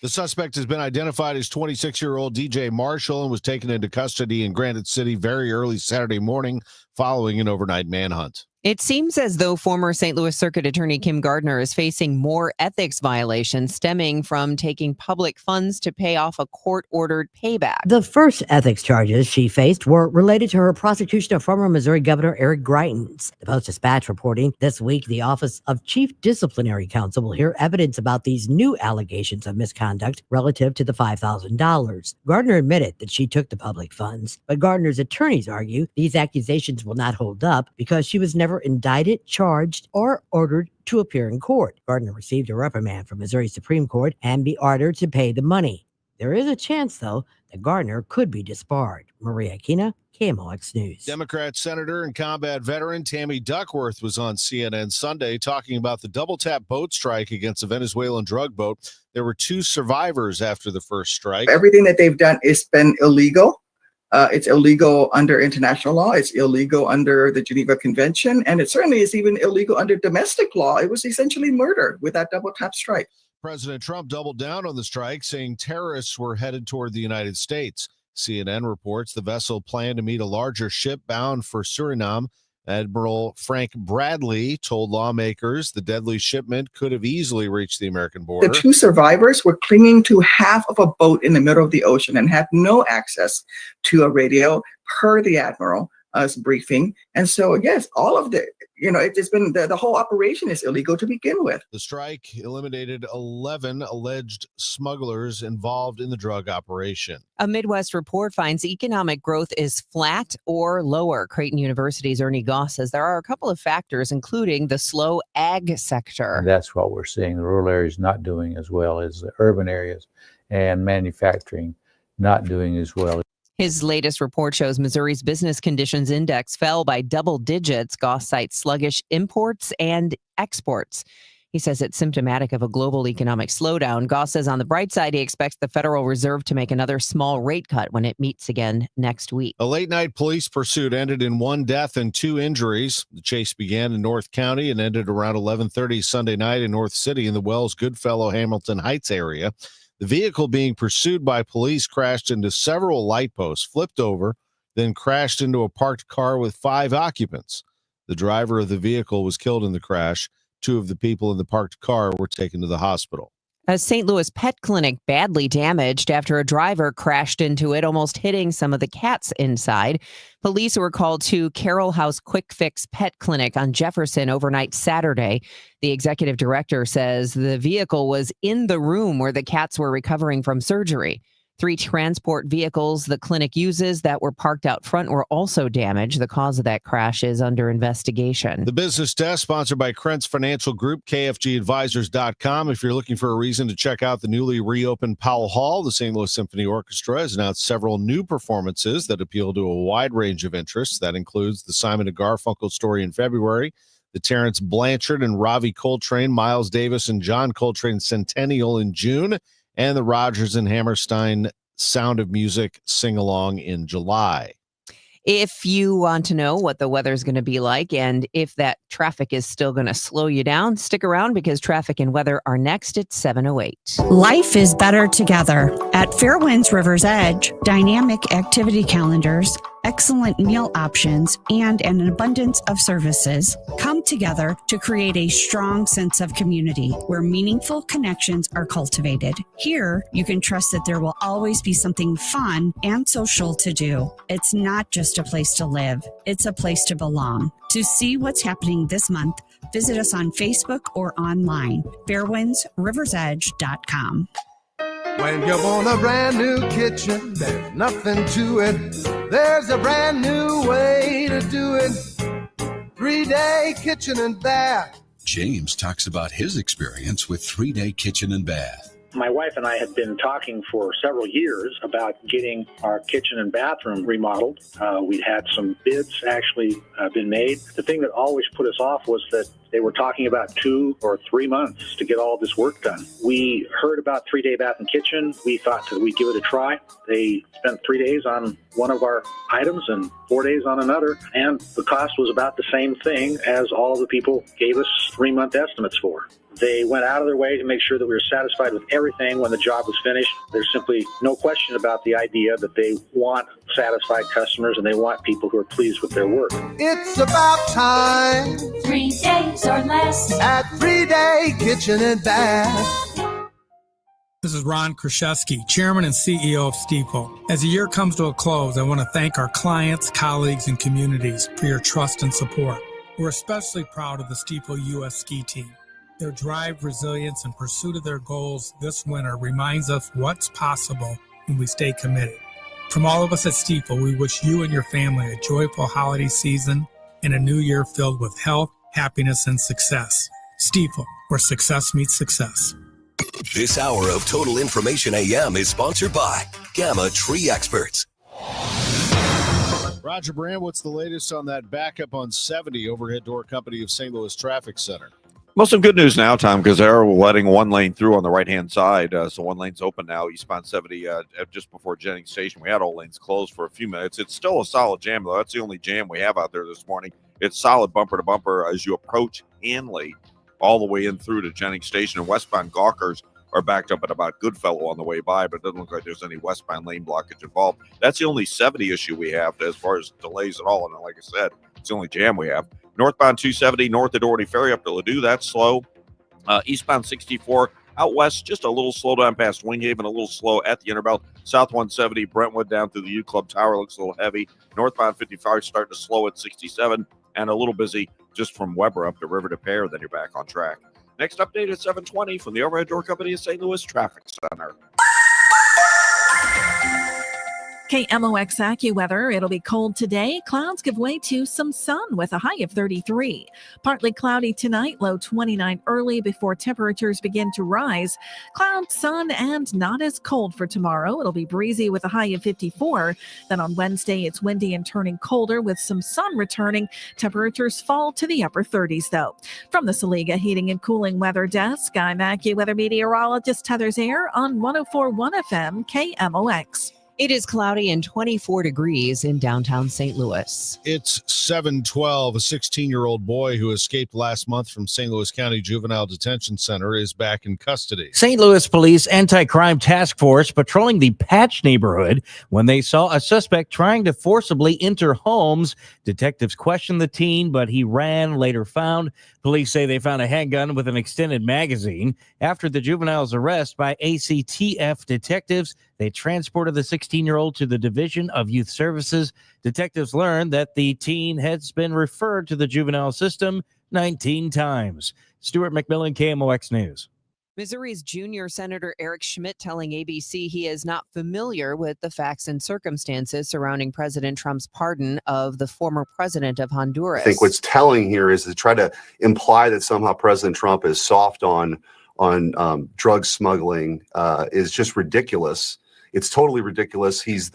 The suspect has been identified as 26-year-old DJ Marshall and was taken into custody in Granite City very early Saturday morning following an overnight manhunt. It seems as though former St. Louis Circuit Attorney Kim Gardner is facing more ethics violations stemming from taking public funds to pay off a court-ordered payback. The first ethics charges she faced were related to her prosecution of former Missouri Governor Eric Greitens. The Post-Dispatch reporting this week the Office of Chief Disciplinary Counsel will hear evidence about these new allegations of misconduct relative to the $5,000. Gardner admitted that she took the public funds, but Gardner's attorneys argue these accusations will not hold up because she was never indicted, charged, or ordered to appear in court. Gardner received a reprimand from Missouri Supreme Court and be ordered to pay the money. There is a chance, though, that Gardner could be disbarred. Maria Aquina, KMOX News. Democrat Senator and combat veteran Tammy Duckworth was on CNN Sunday talking about the double-tap boat strike against a Venezuelan drug boat. There were 2 survivors after the first strike. Everything that they've done has been illegal. It's illegal under international law. It's illegal under the Geneva Convention. And it certainly is even illegal under domestic law. It was essentially murder with that double tap strike. President Trump doubled down on the strike, saying terrorists were headed toward the United States. CNN reports the vessel planned to meet a larger ship bound for Suriname. Admiral Frank Bradley told lawmakers the deadly shipment could have easily reached the American border. The 2 survivors were clinging to half of a boat in the middle of the ocean and had no access to a radio, per the Admiral's briefing. And so, yes, all of it's been the whole operation is illegal to begin with. The strike eliminated 11 alleged smugglers involved in the drug operation. A Midwest report finds economic growth is flat or lower. Creighton University's Ernie Goss says there are a couple of factors, including the slow ag sector. And that's what we're seeing. The rural areas not doing as well as the urban areas, and manufacturing not doing as well. His latest report shows Missouri's business conditions index fell by double digits. Goss cites sluggish imports and exports. He says it's symptomatic of a global economic slowdown. Goss says on the bright side, he expects the Federal Reserve to make another small rate cut when it meets again next week. A late-night police pursuit ended in 1 death and 2 injuries. The chase began in North County and ended around 11:30 Sunday night in North City in the Wells Goodfellow Hamilton Heights area. The vehicle being pursued by police crashed into several light posts, flipped over, then crashed into a parked car with 5 occupants. The driver of the vehicle was killed in the crash. 2 of the people in the parked car were taken to the hospital. A St. Louis pet clinic badly damaged after a driver crashed into it, almost hitting some of the cats inside. Police were called to Carroll House Quick Fix Pet Clinic on Jefferson overnight Saturday. The executive director says the vehicle was in the room where the cats were recovering from surgery. 3 transport vehicles the clinic uses that were parked out front were also damaged. The cause of that crash is under investigation. The Business Desk, sponsored by Krentz Financial Group, KFGadvisors.com. If you're looking for a reason to check out the newly reopened Powell Hall, the St. Louis Symphony Orchestra has announced several new performances that appeal to a wide range of interests. That includes the Simon & Garfunkel story in February, the Terrence Blanchard and Ravi Coltrane, Miles Davis and John Coltrane Centennial in June, and the Rodgers and Hammerstein Sound of Music sing-along in July. If you want to know what the weather is going to be like and if that traffic is still going to slow you down, stick around because traffic and weather are next at 7:08. Life is better together. At Fairwinds River's Edge, dynamic activity calendars, excellent meal options, and an abundance of services come together to create a strong sense of community where meaningful connections are cultivated. Here, you can trust that there will always be something fun and social to do. It's not just a place to live, it's a place to belong. To see what's happening this month, visit us on Facebook or online, fairwindsriversedge.com. When you want a brand new kitchen, there's nothing to it. There's a brand new way to do it. 3-day kitchen and bath. James talks about his experience with 3-day kitchen and bath. My wife and I had been talking for several years about getting our kitchen and bathroom remodeled. We'd had some bids actually been made. The thing that always put us off was that they were talking about 2 or 3 months to get all this work done. We heard about 3-day bath and kitchen. We thought that we'd give it a try. They spent 3 days on one of our items and 4 days on another, and the cost was about the same thing as all of the people gave us 3-month estimates for. They went out of their way to make sure that we were satisfied with everything when the job was finished. There's simply no question about the idea that they want satisfied customers and they want people who are pleased with their work. It's about time. 3 days or less. At 3-day kitchen and bath. This is Ron Kraszewski, Chairman and CEO of Stiefel. As the year comes to a close, I want to thank our clients, colleagues, and communities for your trust and support. We're especially proud of the Stiefel U.S. ski team. Their drive, resilience, and pursuit of their goals this winter reminds us what's possible when we stay committed. From all of us at Stiefel, we wish you and your family a joyful holiday season and a new year filled with health, happiness, and success. Stiefel, where success meets success. This hour of Total Information AM is sponsored by Gamma Tree Experts. Roger Brand, what's the latest on that backup on 70 overhead door company of St. Louis Traffic Center? Well, some good news now, Tom, because they're letting one lane through on the right-hand side. So one lane's open now, eastbound 70, just before Jennings Station. We had all lanes closed for a few minutes. It's still a solid jam, though. That's the only jam we have out there this morning. It's solid bumper to bumper as you approach Hanley all the way in through to Jennings Station. And westbound Gawkers are backed up at about Goodfellow on the way by, but it doesn't look like there's any westbound lane blockage involved. That's the only 70 issue we have as far as delays at all. And like I said, it's the only jam we have. Northbound 270 north of Doherty Ferry up to Ladue, that's slow. Eastbound 64 out west, just a little slow down past Winghaven, a little slow at the Interbelt. South 170 Brentwood down through the U Club Tower looks a little heavy. Northbound 55 starting to slow at 67 and a little busy just from Weber up to River de Pere. Then you're back on track. Next update at 7:20 from the Overhead Door Company of St. Louis Traffic Center. KMOX AccuWeather. It'll be cold today. Clouds give way to some sun with a high of 33. Partly cloudy tonight, low 29 early before temperatures begin to rise. Clouds, sun, and not as cold for tomorrow. It'll be breezy with a high of 54. Then on Wednesday, it's windy and turning colder with some sun returning. Temperatures fall to the upper 30s, though. From the Saliga Heating and Cooling Weather Desk, I'm AccuWeather meteorologist Heather Zayer on 104.1 FM KMOX. It is cloudy and 24 degrees in downtown St. Louis. It's 7:12. A 16-year-old boy who escaped last month from St. Louis County Juvenile Detention Center is back in custody. St. Louis Police Anti-Crime Task Force patrolling the Patch neighborhood when they saw a suspect trying to forcibly enter homes. Detectives questioned the teen, but he ran, later found. Police say they found a handgun with an extended magazine. After the juvenile's arrest by ACTF detectives, they transported the 16-year-old to the Division of Youth Services. Detectives learned that the teen has been referred to the juvenile system 19 times. Stuart McMillan, KMOX News. Missouri's junior Senator Eric Schmidt telling ABC he is not familiar with the facts and circumstances surrounding President Trump's pardon of the former president of Honduras. I think what's telling here is to try to imply that somehow President Trump is soft on drug smuggling is just ridiculous. It's totally ridiculous. He's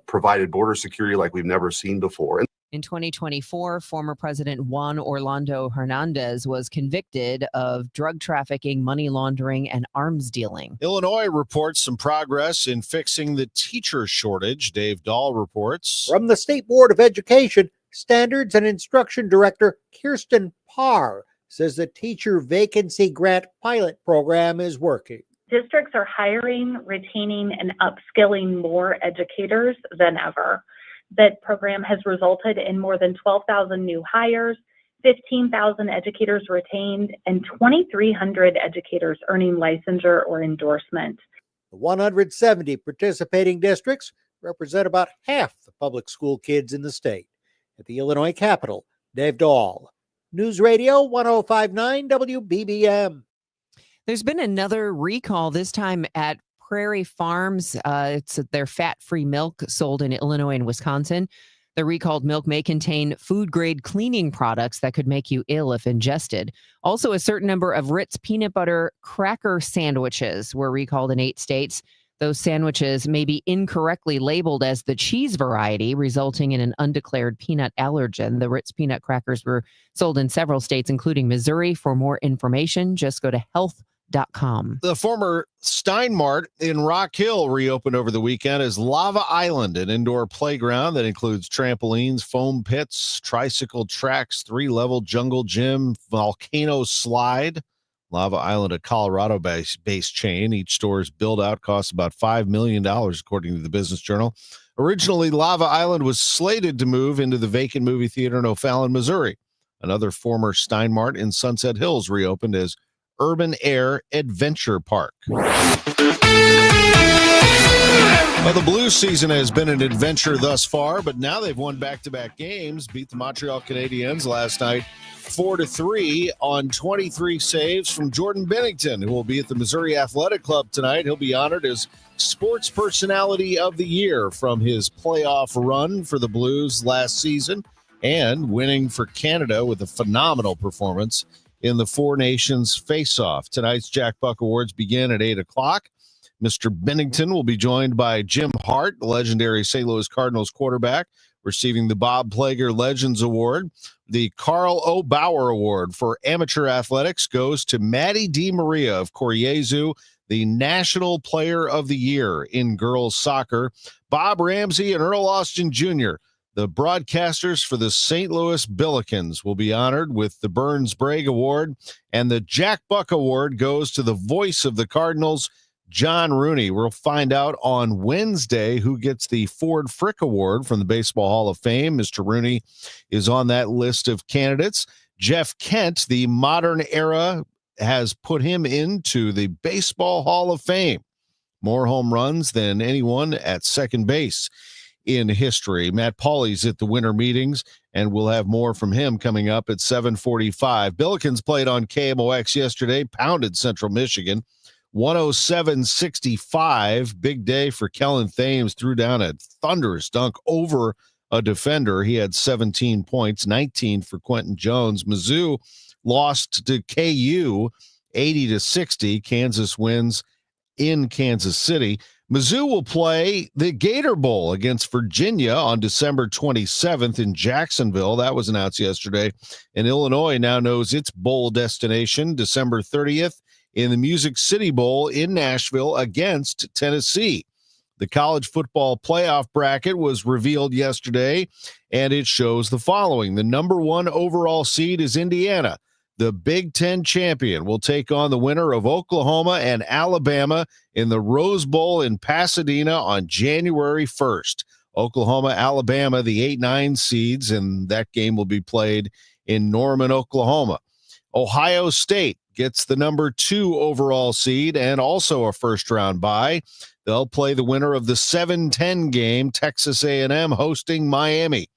provided border security like we've never seen before. In 2024, former President Juan Orlando Hernandez was convicted of drug trafficking, money laundering, and arms dealing. Illinois reports some progress in fixing the teacher shortage. Dave Dahl reports. From the State Board of Education, Standards and Instruction Director Kirsten Parr says the teacher vacancy grant pilot program is working. Districts are hiring, retaining, and upskilling more educators than ever. That program has resulted in more than 12,000 new hires, 15,000 educators retained, and 2,300 educators earning licensure or endorsement. The 170 participating districts represent about half the public school kids in the state. At the Illinois Capitol, Dave Dahl, News Radio 105.9 WBBM. There's been another recall, this time at Prairie Farms. It's their fat-free milk sold in Illinois and Wisconsin. The recalled milk may contain food-grade cleaning products that could make you ill if ingested. Also, a certain number of Ritz peanut butter cracker sandwiches were recalled in 8 states. Those sandwiches may be incorrectly labeled as the cheese variety, resulting in an undeclared peanut allergen. The Ritz peanut crackers were sold in several states, including Missouri. For more information, just go to health.com. The former Steinmart in Rock Hill reopened over the weekend as Lava Island, an indoor playground that includes trampolines, foam pits, tricycle tracks, 3-level jungle gym, volcano slide. Lava Island, a Colorado-based chain. Each store's build-out costs about $5 million, according to the Business Journal. Originally, Lava Island was slated to move into the vacant movie theater in O'Fallon, Missouri. Another former Steinmart in Sunset Hills reopened as Urban Air Adventure Park. Well, the Blues season has been an adventure thus far, but now they've won back-to-back games, beat the Montreal Canadiens last night 4-3 on 23 saves from Jordan Binnington, who will be at the Missouri Athletic Club tonight. He'll be honored as Sports Personality of the Year from his playoff run for the Blues last season and winning for Canada with a phenomenal performance in the Four Nations face-off. Tonight's Jack Buck Awards begin at 8 o'clock. Mr. Binnington will be joined by Jim Hart, the legendary St. Louis Cardinals quarterback, receiving the Bob Plager Legends Award. The Carl O. Bauer Award for Amateur Athletics goes to Maddie Di Maria of Coriezu, the National Player of the Year in girls soccer. Bob Ramsey and Earl Austin Jr., the broadcasters for the St. Louis Billikens, will be honored with the Burns Bragg Award, and the Jack Buck Award goes to the voice of the Cardinals, John Rooney. We'll find out on Wednesday who gets the Ford Frick Award from the Baseball Hall of Fame. Mr. Rooney is on that list of candidates. Jeff Kent, the modern era, has put him into the Baseball Hall of Fame. More home runs than anyone at second base in history. Matt Pauly's at the winter meetings, and we'll have more from him coming up at 7:45. Billikens played on KMOX yesterday, pounded Central Michigan 107-65. Big day for Kellen Thames, threw down a thunderous dunk over a defender. He had 17 points, 19 for Quentin Jones. Mizzou lost to KU 80-60. Kansas wins in Kansas City. Mizzou will play the Gator Bowl against Virginia on December 27th in Jacksonville. That was announced yesterday. And Illinois now knows its bowl destination, December 30th, in the Music City Bowl in Nashville against Tennessee. The college football playoff bracket was revealed yesterday, and it shows the following. The number 1 overall seed is Indiana. The Big Ten champion will take on the winner of Oklahoma and Alabama in the Rose Bowl in Pasadena on January 1st. Oklahoma, Alabama, the 8-9 seeds, and that game will be played in Norman, Oklahoma. Ohio State gets the number 2 overall seed and also a first-round bye. They'll play the winner of the 7-10 game, Texas A&M hosting Miami.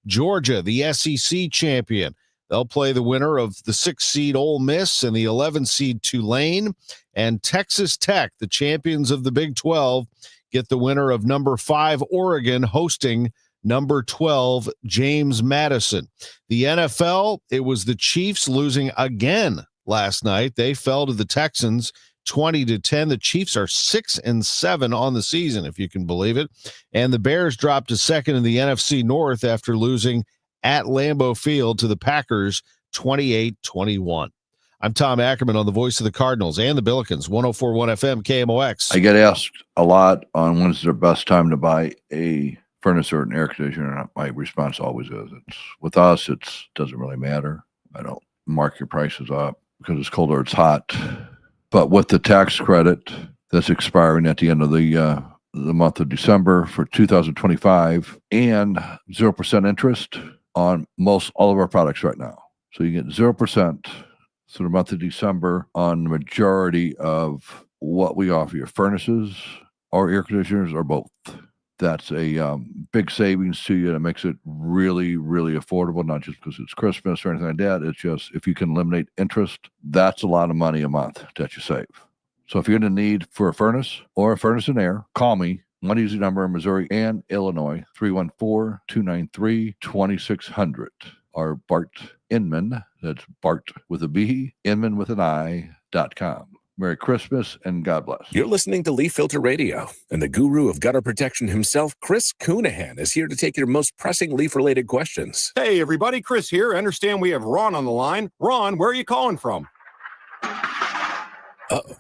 Georgia, the SEC champion, They'll play the winner of the 6 seed Ole Miss and the 11 seed Tulane. And Texas Tech, the champions of the Big 12, get the winner of number 5 Oregon hosting number 12 James Madison. The NFL, it was the Chiefs losing again last night. They fell to the Texans 20-10. The Chiefs are 6-7 on the season, if you can believe it. And the Bears dropped to second in the NFC North after losing at Lambeau Field to the Packers 28-21. I'm Tom Ackerman on the voice of the Cardinals and the Billikens, 104.1 FM KMOX. I get asked a lot on when's the best time to buy a furnace or an air conditioner. And my response always is, with us, it doesn't really matter. I don't mark your prices up because it's cold or it's hot. But with the tax credit that's expiring at the end of the month of December for 2025 and 0% interest on all of our products right now. So you get 0% through the month of December on the majority of what we offer you, furnaces or air conditioners or both. That's a big savings to you. That makes it really, really affordable, not just because it's Christmas or anything like that. It's just if you can eliminate interest, that's a lot of money a month that you save. So if you're in the need for a furnace or a furnace and air, call me. One easy number in Missouri and Illinois, 314-293-2600. Or Bart Inman, that's Bart with a B, Inman with an I.com. Merry Christmas and God bless. You're listening to Leaf Filter Radio, and the guru of gutter protection himself, Chris Coonahan, is here to take your most pressing leaf-related questions. Hey, everybody, Chris here. I understand we have Ron on the line. Ron, where are you calling from? Uh-oh.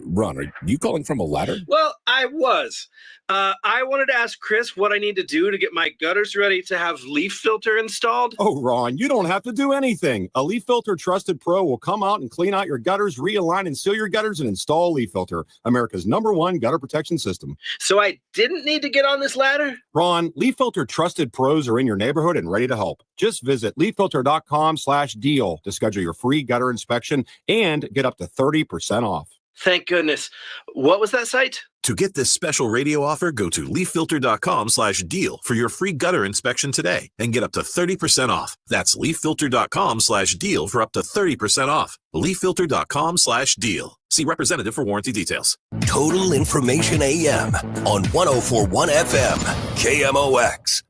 Ron, are you calling from a ladder? Well, I was. I wanted to ask Chris what I need to do to get my gutters ready to have leaf filter installed. Oh, Ron, you don't have to do anything. A Leaf Filter Trusted Pro will come out and clean out your gutters, realign and seal your gutters, and install Leaf Filter, America's #1 gutter protection system. So I didn't need to get on this ladder? Ron, Leaf Filter Trusted Pros are in your neighborhood and ready to help. Just visit leaffilter.com/deal to schedule your free gutter inspection and get up to 30% off. Thank goodness. What was that site? To get this special radio offer, go to leaffilter.com/deal for your free gutter inspection today and get up to 30% off. That's leaffilter.com/deal for up to 30% off. leaffilter.com/deal. See representative for warranty details. Total Information AM on 104.1 FM KMOX.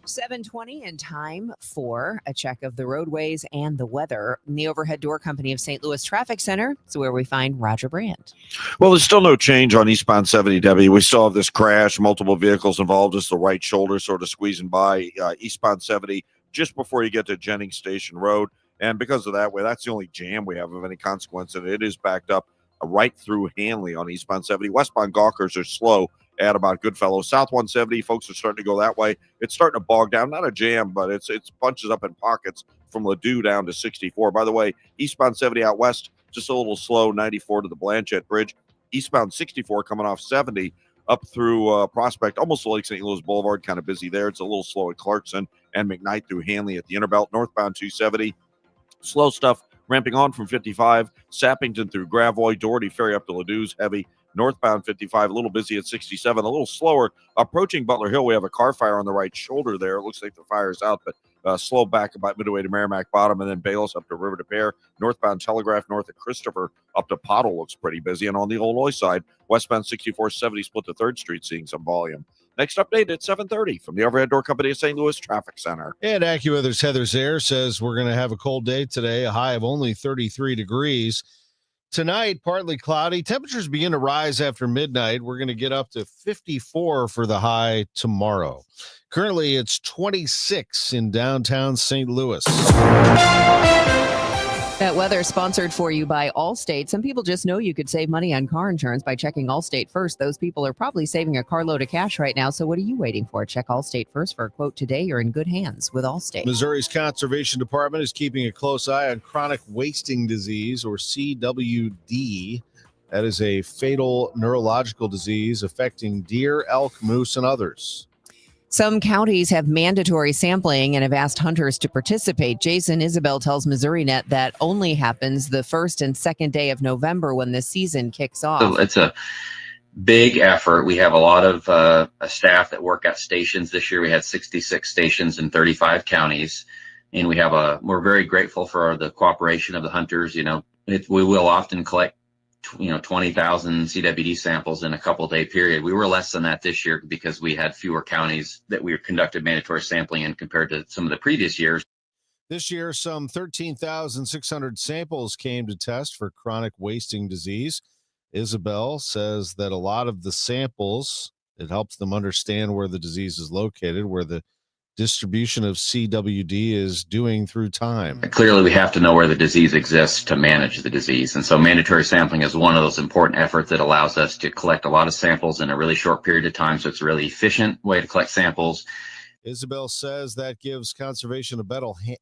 7:20 and time for a check of the roadways and the weather. In the Overhead Door Company of St. Louis Traffic Center is where we find Roger Brandt. Well, there's still no change on eastbound 70, Debbie. We still have this crash, multiple vehicles involved, just the right shoulder sort of squeezing by eastbound 70 just before you get to Jennings Station Road. And because of that, that's the only jam we have of any consequence, and it is backed up right through Hanley on eastbound 70. Westbound Gawkers are slow at about Goodfellow. South 170, folks are starting to go that way. It's starting to bog down. Not a jam, but it's bunches up in pockets from Ladue down to 64. By the way, eastbound 70 out west, just a little slow, 94 to the Blanchette Bridge. Eastbound 64 coming off 70 up through Prospect, almost to Lake St. Louis Boulevard, kind of busy there. It's a little slow at Clarkson and McKnight through Hanley at the Interbelt. Northbound 270, slow stuff ramping on from 55, Sappington through Gravois, Doherty Ferry up to Ladue's heavy. Northbound 55, a little busy at 67, a little slower. Approaching Butler Hill, we have a car fire on the right shoulder there. It looks like the fire's out, but slow back about midway to Merrimack Bottom, and then Bayless up to River de Pere. Northbound Telegraph north of Christopher up to Pottle looks pretty busy. And on the Illinois side, westbound 6470 split to 3rd Street, seeing some volume. Next update at 7:30 from the Overhead Door Company of St. Louis Traffic Center. And AccuWeather's Heather Zaire says we're going to have a cold day today, a high of only 33 degrees. Tonight, partly cloudy. Temperatures begin to rise after midnight. We're going to get up to 54 for the high tomorrow. Currently, it's 26 in downtown St. Louis. That weather is sponsored for you by Allstate. Some people just know you could save money on car insurance by checking Allstate first. Those people are probably saving a carload of cash right now. So what are you waiting for? Check Allstate first for a quote today. You're in good hands with Allstate. Missouri's Conservation Department is keeping a close eye on chronic wasting disease, or CWD. That is a fatal neurological disease affecting deer, elk, moose, and others. Some counties have mandatory sampling and have asked hunters to participate. Jason Isabel tells MissouriNet that only happens the first and second day of November when the season kicks off. So it's a big effort. We have a lot of staff that work at stations. This year we had 66 stations in 35 counties, and we're very grateful for the cooperation of the hunters. We will often collect 20,000 CWD samples in a couple-day period. We were less than that this year because we had fewer counties that we conducted mandatory sampling in compared to some of the previous years. This year, some 13,600 samples came to test for chronic wasting disease. Isabel says that a lot of the samples, it helps them understand where the disease is located, where the distribution of CWD is doing through time. Clearly, we have to know where the disease exists to manage the disease. And so mandatory sampling is one of those important efforts that allows us to collect a lot of samples in a really short period of time. So it's a really efficient way to collect samples. Isabel says that gives conservation a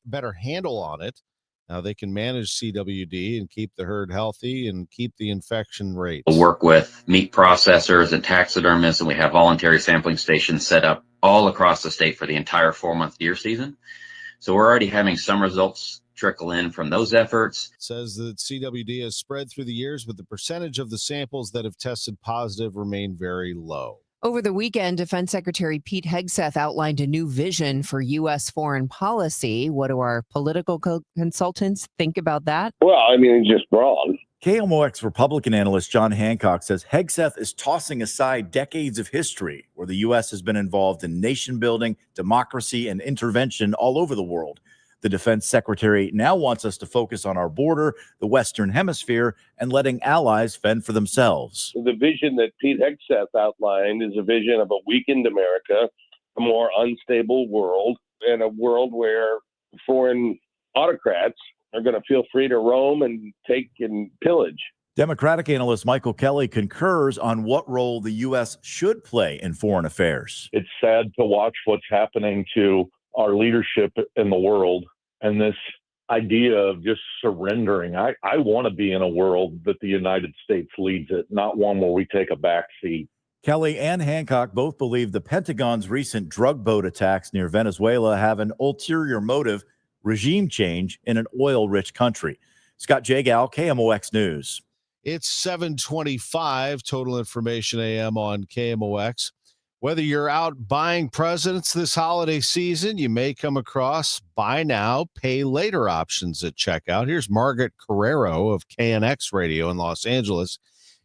better handle on it. Now they can manage CWD and keep the herd healthy and keep the infection rates. We'll work with meat processors and taxidermists, and we have voluntary sampling stations set up all across the state for the entire 4-month deer season. So we're already having some results trickle in from those efforts. It says that CWD has spread through the years, but the percentage of the samples that have tested positive remain very low. Over the weekend, Defense Secretary Pete Hegseth outlined a new vision for U.S. foreign policy. What do our political consultants think about that? Well, I mean, it's just wrong. KMOX Republican analyst John Hancock says Hegseth is tossing aside decades of history where the U.S. has been involved in nation building, democracy, and intervention all over the world. The defense secretary now wants us to focus on our border, the Western Hemisphere, and letting allies fend for themselves. The vision that Pete Hegseth outlined is a vision of a weakened America, a more unstable world, and a world where foreign autocrats are going to feel free to roam and take and pillage. Democratic analyst Michael Kelly concurs on what role the U.S. should play in foreign affairs. It's sad to watch what's happening to our leadership in the world and this idea of just surrendering. I want to be in a world that the United States leads it, not one where we take a back seat. Kelly and Hancock both believe the Pentagon's recent drug boat attacks near Venezuela have an ulterior motive, regime change in an oil-rich country. Scott Jagal, KMOX News. It's 7:25, Total Information AM on KMOX. Whether you're out buying presents this holiday season, you may come across buy now, pay later options at checkout. Here's Margaret Carrero of KNX Radio in Los Angeles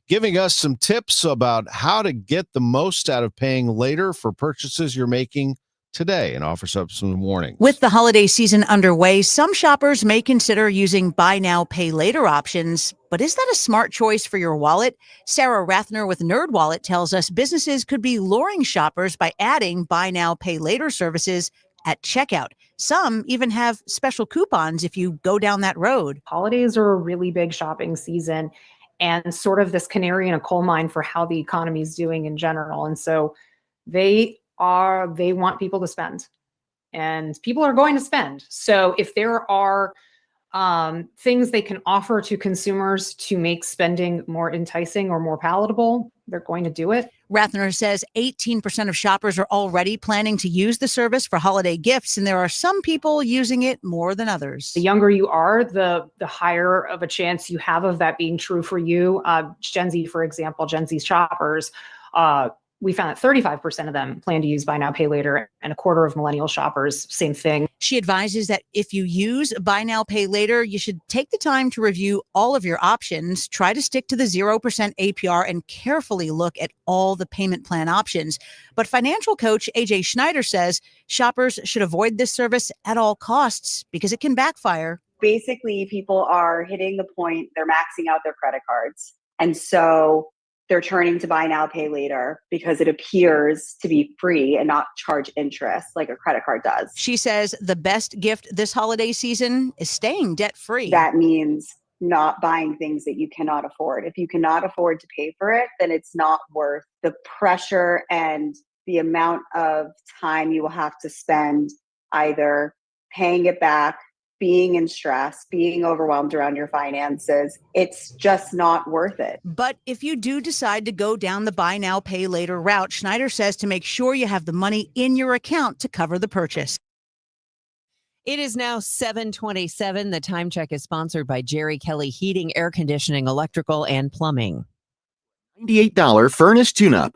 giving us some tips about how to get the most out of paying later for purchases you're making today, and offers up some warnings. With the holiday season underway, some shoppers may consider using buy now, pay later options. But is that a smart choice for your wallet? Sarah Rathner with NerdWallet tells us businesses could be luring shoppers by adding buy now, pay later services at checkout. Some even have special coupons if you go down that road. Holidays are a really big shopping season and sort of this canary in a coal mine for how the economy is doing in general. And so they want people to spend, and people are going to spend. So if there are things they can offer to consumers to make spending more enticing or more palatable, they're going to do it. Rathner says 18% of shoppers are already planning to use the service for holiday gifts, and there are some people using it more than others. The younger you are, the higher of a chance you have of that being true for you. Gen Z, for example, Gen Z shoppers, we found that 35% of them plan to use buy now, pay later, and a quarter of millennial shoppers, same thing. She advises that if you use buy now, pay later, you should take the time to review all of your options, try to stick to the 0% APR, and carefully look at all the payment plan options. But financial coach AJ Schneider says shoppers should avoid this service at all costs because it can backfire. Basically, people are hitting the point, they're maxing out their credit cards. And so they're turning to buy now, pay later because it appears to be free and not charge interest like a credit card does. She says the best gift this holiday season is staying debt-free. That means not buying things that you cannot afford. If you cannot afford to pay for it, then it's not worth the pressure and the amount of time you will have to spend either paying it back, being in stress, being overwhelmed around your finances. It's just not worth it. But if you do decide to go down the buy now, pay later route, Schneider says to make sure you have the money in your account to cover the purchase. It is now 7:27. The time check is sponsored by Jerry Kelly Heating, Air Conditioning, Electrical, and Plumbing. $98 furnace tune-up.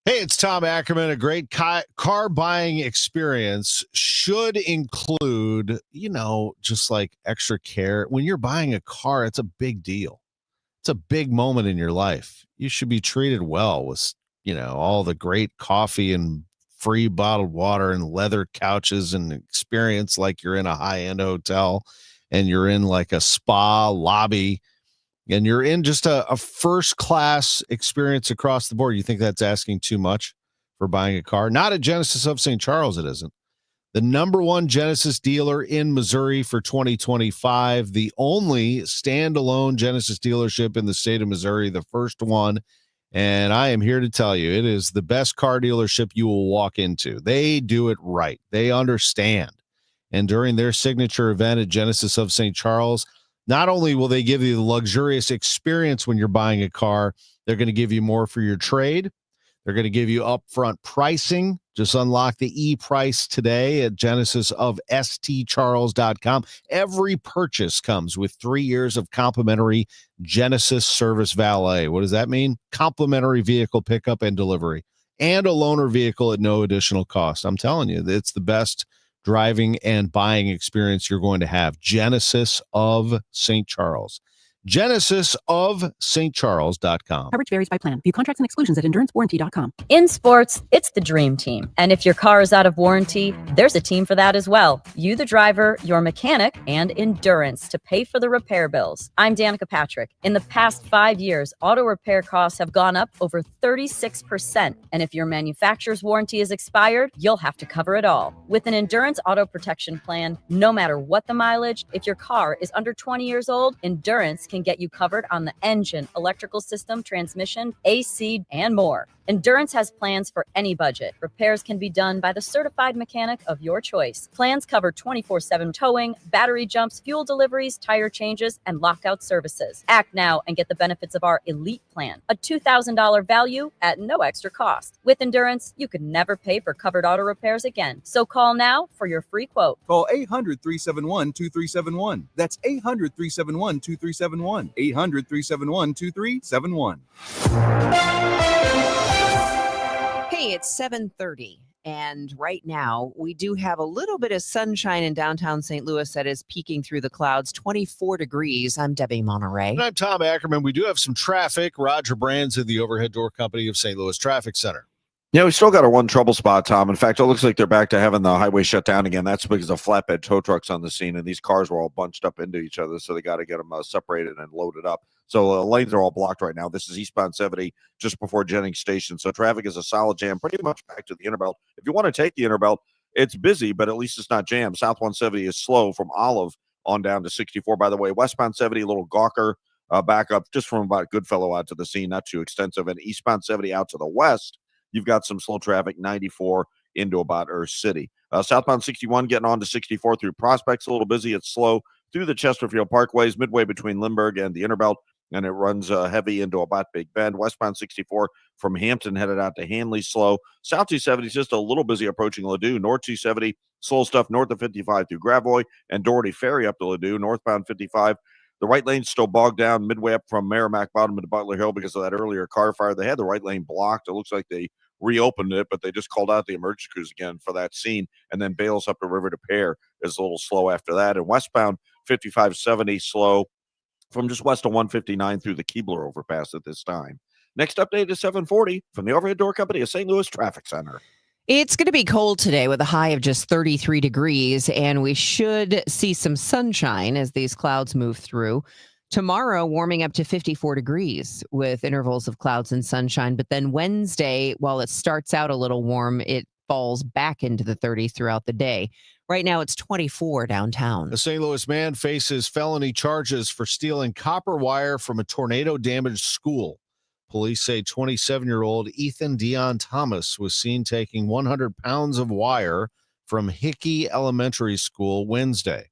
Hey, it's Tom Ackerman. A great car buying experience should include, just like extra care. When you're buying a car, it's a big deal. It's a big moment in your life. You should be treated well with, all the great coffee and free bottled water and leather couches and experience like you're in a high-end hotel and you're in like a spa lobby. And you're in just a first-class experience across the board. You think that's asking too much for buying a car? Not at Genesis of St. Charles, it isn't. The number one Genesis dealer in Missouri for 2025, the only standalone Genesis dealership in the state of Missouri, the first one. And I am here to tell you, it is the best car dealership you will walk into. They do it right. They understand. And during their signature event at Genesis of St. Charles, not only will they give you the luxurious experience when you're buying a car, they're going to give you more for your trade. They're going to give you upfront pricing. Just unlock the e-price today at genesisofstcharles.com. Every purchase comes with 3 years of complimentary Genesis Service Valet. What does that mean? Complimentary vehicle pickup and delivery, and a loaner vehicle at no additional cost. I'm telling you, it's the best driving and buying experience you're going to have. Genesis of St. Charles. genesisofstcharles.com. Coverage varies by plan. View contracts and exclusions at endurancewarranty.com. In sports, it's the dream team. And if your car is out of warranty, there's a team for that as well. You, the driver, your mechanic, and Endurance to pay for the repair bills. I'm Danica Patrick. In the past 5 years, auto repair costs have gone up over 36%. And if your manufacturer's warranty is expired, you'll have to cover it all. With an Endurance auto protection plan, no matter what the mileage, if your car is under 20 years old, Endurance can get you covered on the engine, electrical system, transmission, AC, and more. Endurance has plans for any budget. Repairs can be done by the certified mechanic of your choice. Plans cover 24/7 towing, battery jumps, fuel deliveries, tire changes, and lockout services. Act now and get the benefits of our Elite Plan, a $2,000 value at no extra cost. With Endurance, you could never pay for covered auto repairs again. So call now for your free quote. Call 800-371-2371. That's 800-371-2371. 800-371-2371. Hey, it's 7:30. And right now, we do have a little bit of sunshine in downtown St. Louis that is peeking through the clouds, 24 degrees. I'm Debbie Monterrey. And I'm Tom Ackerman. We do have some traffic. Roger Brands of the Overhead Door Company of St. Louis Traffic Center. Yeah, we still got our one trouble spot, Tom. In fact, it looks like they're back to having the highway shut down again. That's because of flatbed tow trucks on the scene, and these cars were all bunched up into each other, so they got to get them separated and loaded up. So lanes are all blocked right now. This is eastbound 70 just before Jennings Station. So traffic is a solid jam, pretty much back to the Interbelt. If you want to take the Interbelt, it's busy, but at least it's not jammed. South 170 is slow from Olive on down to 64. By the way, westbound 70, a little gawker back up just from about Goodfellow out to the scene, not too extensive. And eastbound 70 out to the west, you've got some slow traffic, 94 into about Earth City. Southbound 61 getting on to 64 through Prospects, a little busy. It's slow through the Chesterfield Parkways, midway between Lindbergh and the Interbelt, and it runs heavy into about Big Bend. Westbound 64 from Hampton headed out to Hanley, slow. South 270 is just a little busy approaching Ladue. North 270, slow stuff north of 55 through Gravois and Doherty Ferry up to Ladue. Northbound 55, the right lane's still bogged down midway up from Merrimack Bottom to Butler Hill because of that earlier car fire. They had the right lane blocked. It looks like they reopened it, but they just called out the emergency crews again for that scene. And then Bales up the river to Pear is a little slow after that. And westbound 5570 slow from just west of 159 through the Keebler overpass at this time. Next update is 740 from the Overhead Door Company of St. Louis Traffic Center. It's going to be cold today with a high of just 33 degrees, and we should see some sunshine as these clouds move through. Tomorrow, warming up to 54 degrees with intervals of clouds and sunshine. But then Wednesday, while it starts out a little warm, it falls back into the 30s throughout the day. Right now, it's 24 downtown. A St. Louis man faces felony charges for stealing copper wire from a tornado-damaged school. Police say 27-year-old Ethan Dion Thomas was seen taking 100 pounds of wire from Hickey Elementary School Wednesday.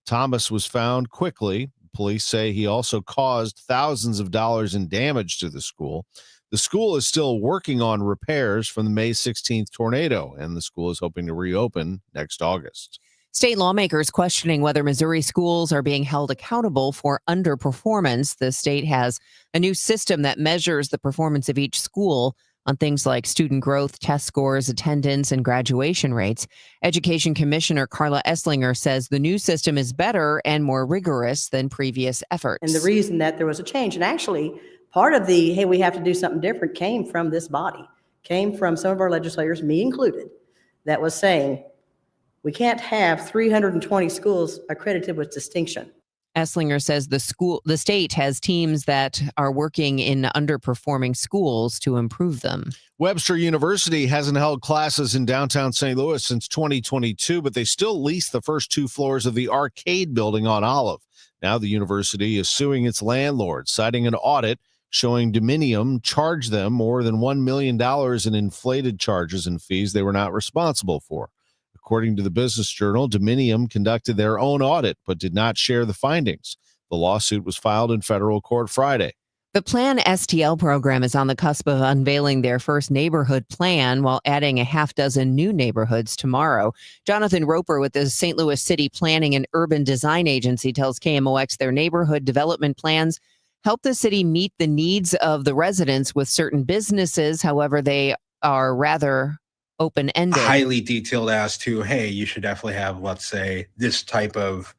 Thomas was found quickly. Police say he also caused thousands of dollars in damage to the school. The school is still working on repairs from the May 16th tornado, and the school is hoping to reopen next August. State lawmakers questioning whether Missouri schools are being held accountable for underperformance. The state has a new system that measures the performance of each school on things like student growth, test scores, attendance, and graduation rates. Education Commissioner Carla Esslinger says the new system is better and more rigorous than previous efforts. And the reason that there was a change, and actually part of the, hey, we have to do something different, came from this body, came from some of our legislators, me included, that was saying, we can't have 320 schools accredited with distinction. Esslinger says the state has teams that are working in underperforming schools to improve them. Webster University hasn't held classes in downtown St. Louis since 2022, but they still lease the first 2 floors of the arcade building on Olive. Now the university is suing its landlord, citing an audit showing Dominium charged them more than $1 million in inflated charges and fees they were not responsible for. According to the Business Journal, Dominium conducted their own audit but did not share the findings. The lawsuit was filed in federal court Friday. The Plan STL program is on the cusp of unveiling their first neighborhood plan while adding a half dozen new neighborhoods tomorrow. Jonathan Roper with the St. Louis City Planning and Urban Design Agency tells KMOX their neighborhood development plans help the city meet the needs of the residents with certain businesses. However, they are rather open-ended. Highly detailed as to, hey, you should definitely have, let's say, this type of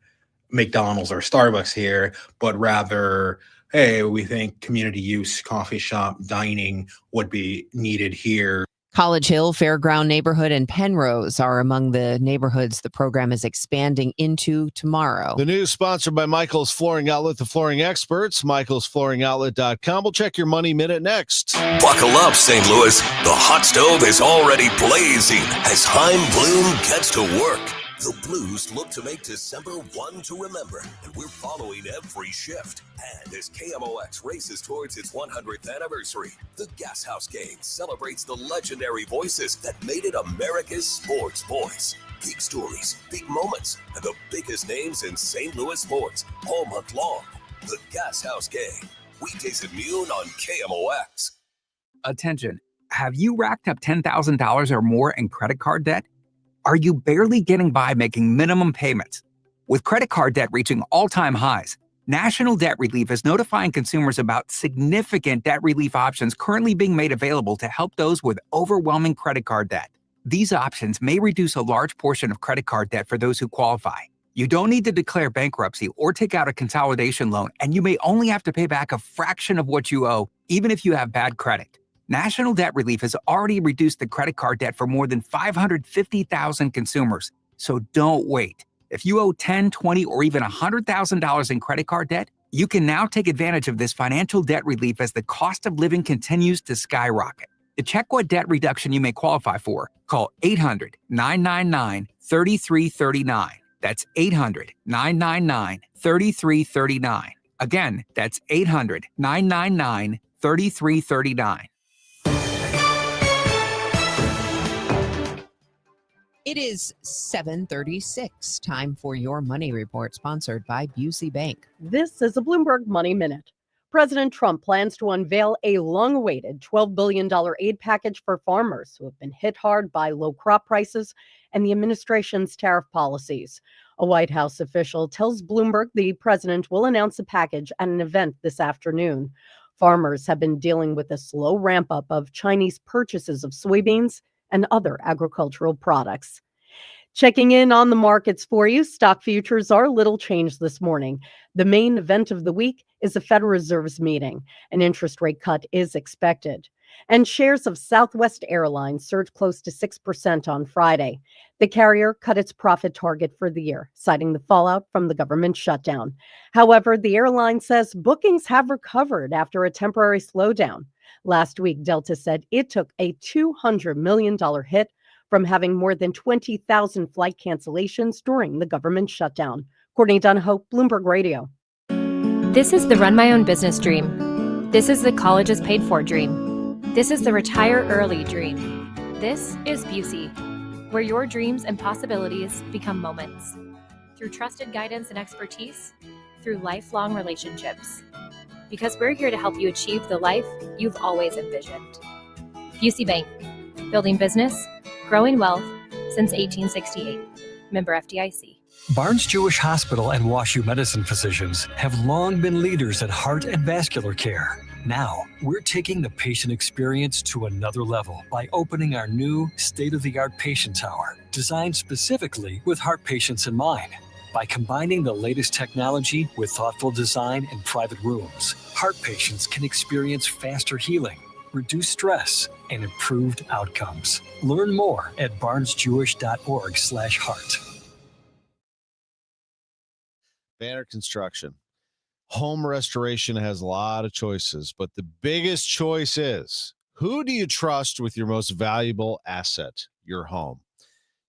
McDonald's or Starbucks here, but rather, hey, we think community use, coffee shop, dining would be needed here. College Hill, Fairground Neighborhood, and Penrose are among the neighborhoods the program is expanding into tomorrow. The news sponsored by Michael's Flooring Outlet, the flooring experts, michaelsflooringoutlet.com. We'll check your money minute next. Buckle up, St. Louis. The hot stove is already blazing as Heim Bloom gets to work. The Blues look to make December one to remember, and we're following every shift. And as KMOX races towards its 100th anniversary, the Gas House Game celebrates the legendary voices that made it America's sports voice. Big stories, big moments, and the biggest names in St. Louis sports all month long. The Gas House Game, weekdays at noon on KMOX. Attention, have you racked up $10,000 or more in credit card debt? Are you barely getting by making minimum payments? With credit card debt reaching all-time highs, National Debt Relief is notifying consumers about significant debt relief options currently being made available to help those with overwhelming credit card debt. These options may reduce a large portion of credit card debt for those who qualify. You don't need to declare bankruptcy or take out a consolidation loan, and you may only have to pay back a fraction of what you owe, even if you have bad credit. National Debt Relief has already reduced the credit card debt for more than 550,000 consumers. So don't wait. If you owe $10,000, $20,000, or even $100,000 in credit card debt, you can now take advantage of this financial debt relief as the cost of living continues to skyrocket. To check what debt reduction you may qualify for, call 800-999-3339. That's 800-999-3339. Again, that's 800-999-3339. It is 7:36. Time for your money report, sponsored by Busey Bank. This is a Bloomberg Money Minute. President Trump plans to unveil a long-awaited $12 billion aid package for farmers who have been hit hard by low crop prices and the administration's tariff policies. A White House official tells Bloomberg the president will announce the package at an event this afternoon. Farmers have been dealing with a slow ramp-up of Chinese purchases of soybeans and other agricultural products. Checking in on the markets for you, stock futures are little changed this morning. The main event of the week is the Federal Reserve's meeting. An interest rate cut is expected. And shares of Southwest Airlines surged close to 6% on Friday. The carrier cut its profit target for the year, citing the fallout from the government shutdown. However, the airline says bookings have recovered after a temporary slowdown. Last week, Delta said it took a $200 million hit from having more than 20,000 flight cancellations during the government shutdown. Courtney Donahoe, Bloomberg Radio. This is the run my own business dream. This is the college is paid for dream. This is the retire early dream. This is Busey, where your dreams and possibilities become moments. Through trusted guidance and expertise, through lifelong relationships. Because we're here to help you achieve the life you've always envisioned. Busey Bank, building business, growing wealth since 1868. Member FDIC. Barnes Jewish Hospital and WashU Medicine physicians have long been leaders in heart and vascular care. Now, we're taking the patient experience to another level by opening our new state-of-the-art patient tower, designed specifically with heart patients in mind. By combining the latest technology with thoughtful design and private rooms, heart patients can experience faster healing, reduced stress, and improved outcomes. Learn more at barnesjewish.org/heart. Banner Construction. Home restoration has a lot of choices, but the biggest choice is, who do you trust with your most valuable asset, your home?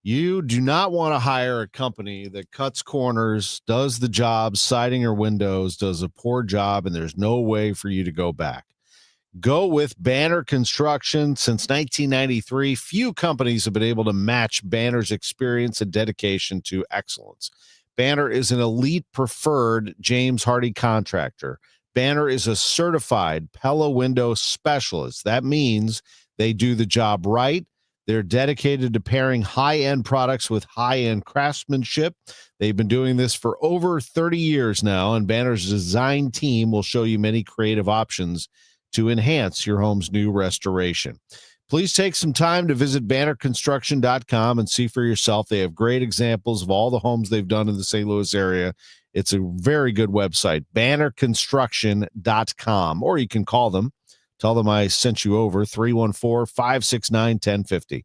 You do not want to hire a company that cuts corners, does the job, siding or windows, does a poor job, and there's no way for you to go back. Go with Banner Construction. Since 1993, few companies have been able to match Banner's experience and dedication to excellence. Banner is an elite preferred James Hardy contractor. Banner is a certified Pella window specialist. That means they do the job right. They're dedicated to pairing high-end products with high-end craftsmanship. They've been doing this for over 30 years now, and Banner's design team will show you many creative options to enhance your home's new restoration. Please take some time to visit bannerconstruction.com and see for yourself. They have great examples of all the homes they've done in the St. Louis area. It's a very good website, bannerconstruction.com, or you can call them. Tell them I sent you over, 314-569-1050.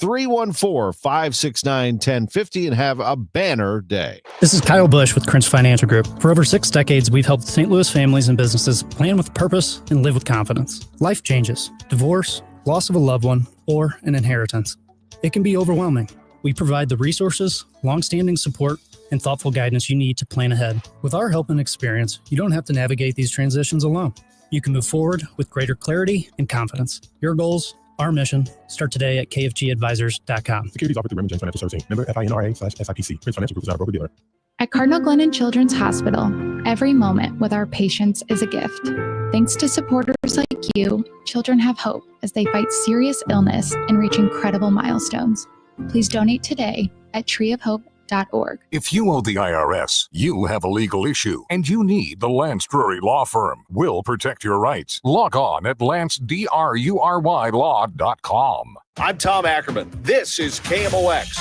314-569-1050, and have a banner day. This is Kyle Bush with Prince Financial Group. For over 6 decades, we've helped St. Louis families and businesses plan with purpose and live with confidence. Life changes, divorce, loss of a loved one, or an inheritance. It can be overwhelming. We provide the resources, long-standing support, and thoughtful guidance you need to plan ahead. With our help and experience, you don't have to navigate these transitions alone. You can move forward with greater clarity and confidence. Your goals, our mission, start today at kfgadvisors.com. Securities offered through Raymond James Financial Services, member FINRA/SIPC. Prince Financial Group is our broker-dealer. At Cardinal Glennon Children's Hospital, every moment with our patients is a gift. Thanks to supporters like you, children have hope as they fight serious illness and reach incredible milestones. Please donate today at treeofhope.org. If you owe the IRS, you have a legal issue, and you need the Lance Drury Law Firm. We'll protect your rights. Log on at lancedrurylaw.com. I'm Tom Ackerman. This is KMOX,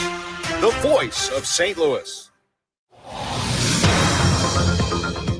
the voice of St. Louis.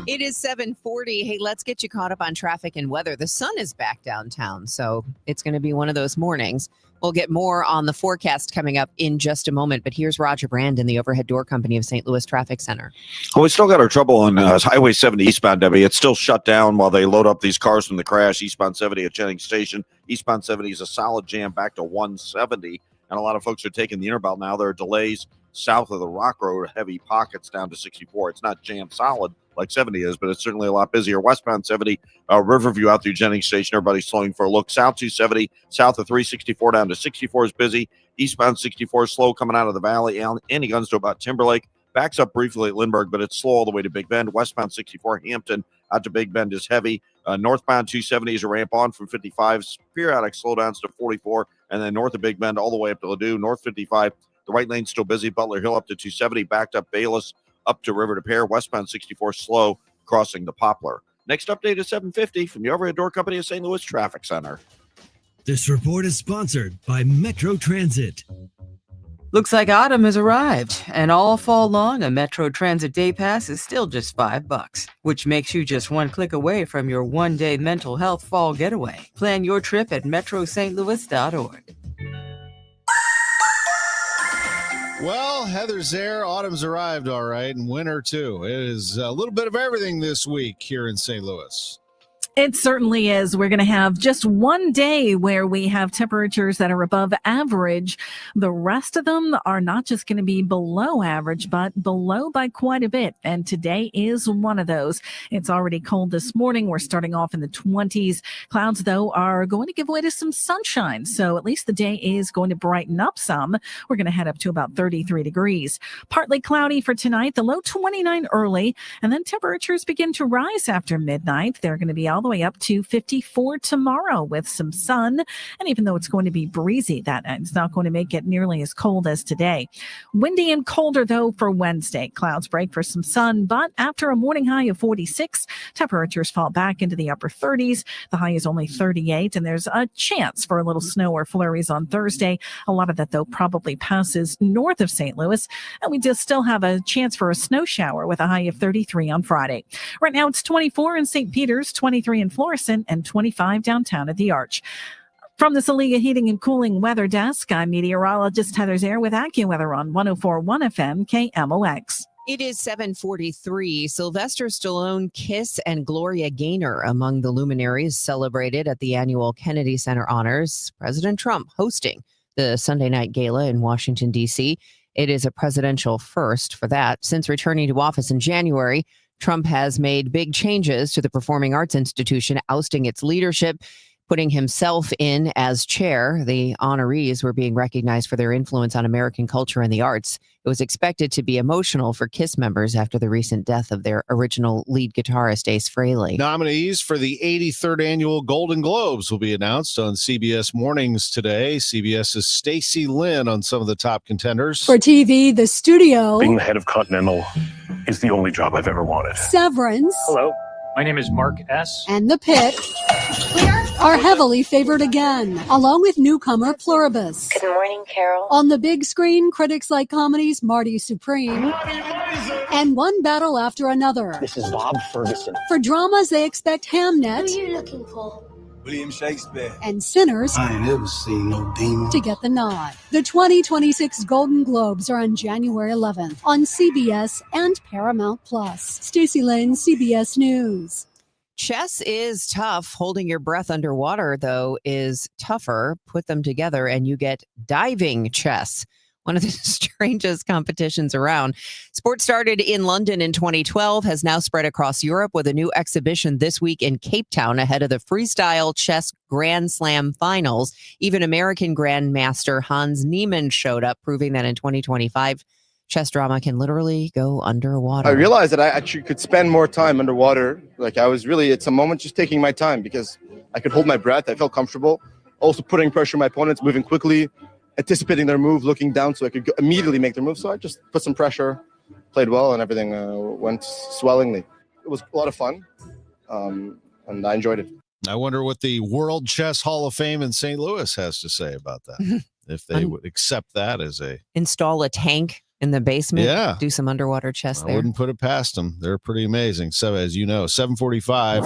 It is 7:40. Hey, let's get you caught up on traffic and weather. The sun is back downtown, so it's going to be one of those mornings. We'll get more on the forecast coming up in just a moment, but here's Roger Brandon, the Overhead Door Company of St. Louis Traffic Center. Well, we still got our trouble on Highway 70 eastbound, Debbie. It's still shut down while they load up these cars from the crash. Eastbound 70 at Jennings Station. Eastbound 70 is a solid jam back to 170, and a lot of folks are taking the Interbelt now. There are delays south of the Rock Road, heavy pockets down to 64. It's not jammed solid like 70 is, but it's certainly a lot busier. Westbound 70, Riverview out through Jennings Station. Everybody's slowing for a look. South 270, south of 364 down to 64 is busy. Eastbound 64 is slow coming out of the valley. And he guns to about Timberlake. Backs up briefly at Lindbergh, but it's slow all the way to Big Bend. Westbound 64, Hampton out to Big Bend is heavy. Northbound 270 is a ramp on from 55. Periodic slowdowns to 44. And then north of Big Bend all the way up to Ladue. North 55, the right lane's still busy. Butler Hill up to 270. Backed up Bayless up to River to Pear. Westbound 64 slow crossing the Poplar. Next update is 7:50 from the Overhead Door Company of St. Louis Traffic Center. This report is sponsored by Metro Transit. Looks like autumn has arrived, and all fall long, a Metro Transit Day Pass is still just $5, which makes you just one click away from your one-day mental health fall getaway. Plan your trip at metrostlouis.org. Well, Heather's there. Autumn's arrived, all right, and winter, too. It is a little bit of everything this week here in St. Louis. It certainly is. We're going to have just one day where we have temperatures that are above average. The rest of them are not just going to be below average, but below by quite a bit. And today is one of those. It's already cold this morning. We're starting off in the 20s. Clouds, though, are going to give way to some sunshine. So at least the day is going to brighten up some. We're going to head up to about 33 degrees. Partly cloudy for tonight, the low 29 early, and then temperatures begin to rise after midnight. They're going to be out the way up to 54 tomorrow with some sun. And even though it's going to be breezy, that it's not going to make it nearly as cold as today. Windy and colder, though, for Wednesday. Clouds break for some sun, but after a morning high of 46, temperatures fall back into the upper 30s. The high is only 38, and there's a chance for a little snow or flurries on Thursday. A lot of that, though, probably passes north of St. Louis, and we just still have a chance for a snow shower with a high of 33 on Friday. Right now, it's 24 in St. Peters, 23 in Florissant, and 25 downtown at the Arch. From the Saliga Heating and Cooling Weather Desk, I'm meteorologist Heather Zare with AccuWeather on 104.1 FM KMOX. It is 7:43. Sylvester Stallone, Kiss, and Gloria Gaynor among the luminaries celebrated at the annual Kennedy Center Honors. President Trump hosting the Sunday night gala in Washington, D.C. It is a presidential first for that. Since returning to office in January, Trump has made big changes to the Performing Arts Institution, ousting its leadership, putting himself in as chair. The honorees were being recognized for their influence on American culture and the arts. It was expected to be emotional for KISS members after the recent death of their original lead guitarist, Ace Frehley. Nominees for the 83rd Annual Golden Globes will be announced on CBS Mornings today. CBS's Stacey Lynn on some of the top contenders. For TV, The Studio, Being the head of Continental is the only job I've ever wanted. Severance, Hello, my name is Mark S. and The Pit are heavily favored again, along with newcomer Pluribus. Good morning, Carol. On the big screen, critics like comedies Marty Supreme and One Battle After Another. This is Bob Ferguson. For dramas, they expect Hamnet Who are you looking for? William Shakespeare. and Sinners I ain't ever seen no demon. to get the nod. The 2026 Golden Globes are on January 11th on CBS and Paramount Plus. Stacey Lynn, CBS News. Chess is tough. Holding your breath underwater, though, is tougher. Put them together and you get diving chess, one of the strangest competitions around. Sport started in London in 2012, has now spread across Europe with a new exhibition this week in Cape Town ahead of the Freestyle Chess Grand Slam finals. Even American Grandmaster Hans Niemann showed up, proving that in 2025, chess drama can literally go underwater. I realized that I actually could spend more time underwater. Like it's a moment just taking my time because I could hold my breath. I felt comfortable. Also putting pressure on my opponents, moving quickly, anticipating their move, looking down so I could immediately make their move. So I just put some pressure, played well, and everything went swellingly. It was a lot of fun, and I enjoyed it. I wonder what the World Chess Hall of Fame in St. Louis has to say about that. If they would accept that as a... Install a tank in the basement, Yeah. do some underwater chess I there. wouldn't put it past them. They're pretty amazing. So, as you know, 7:45.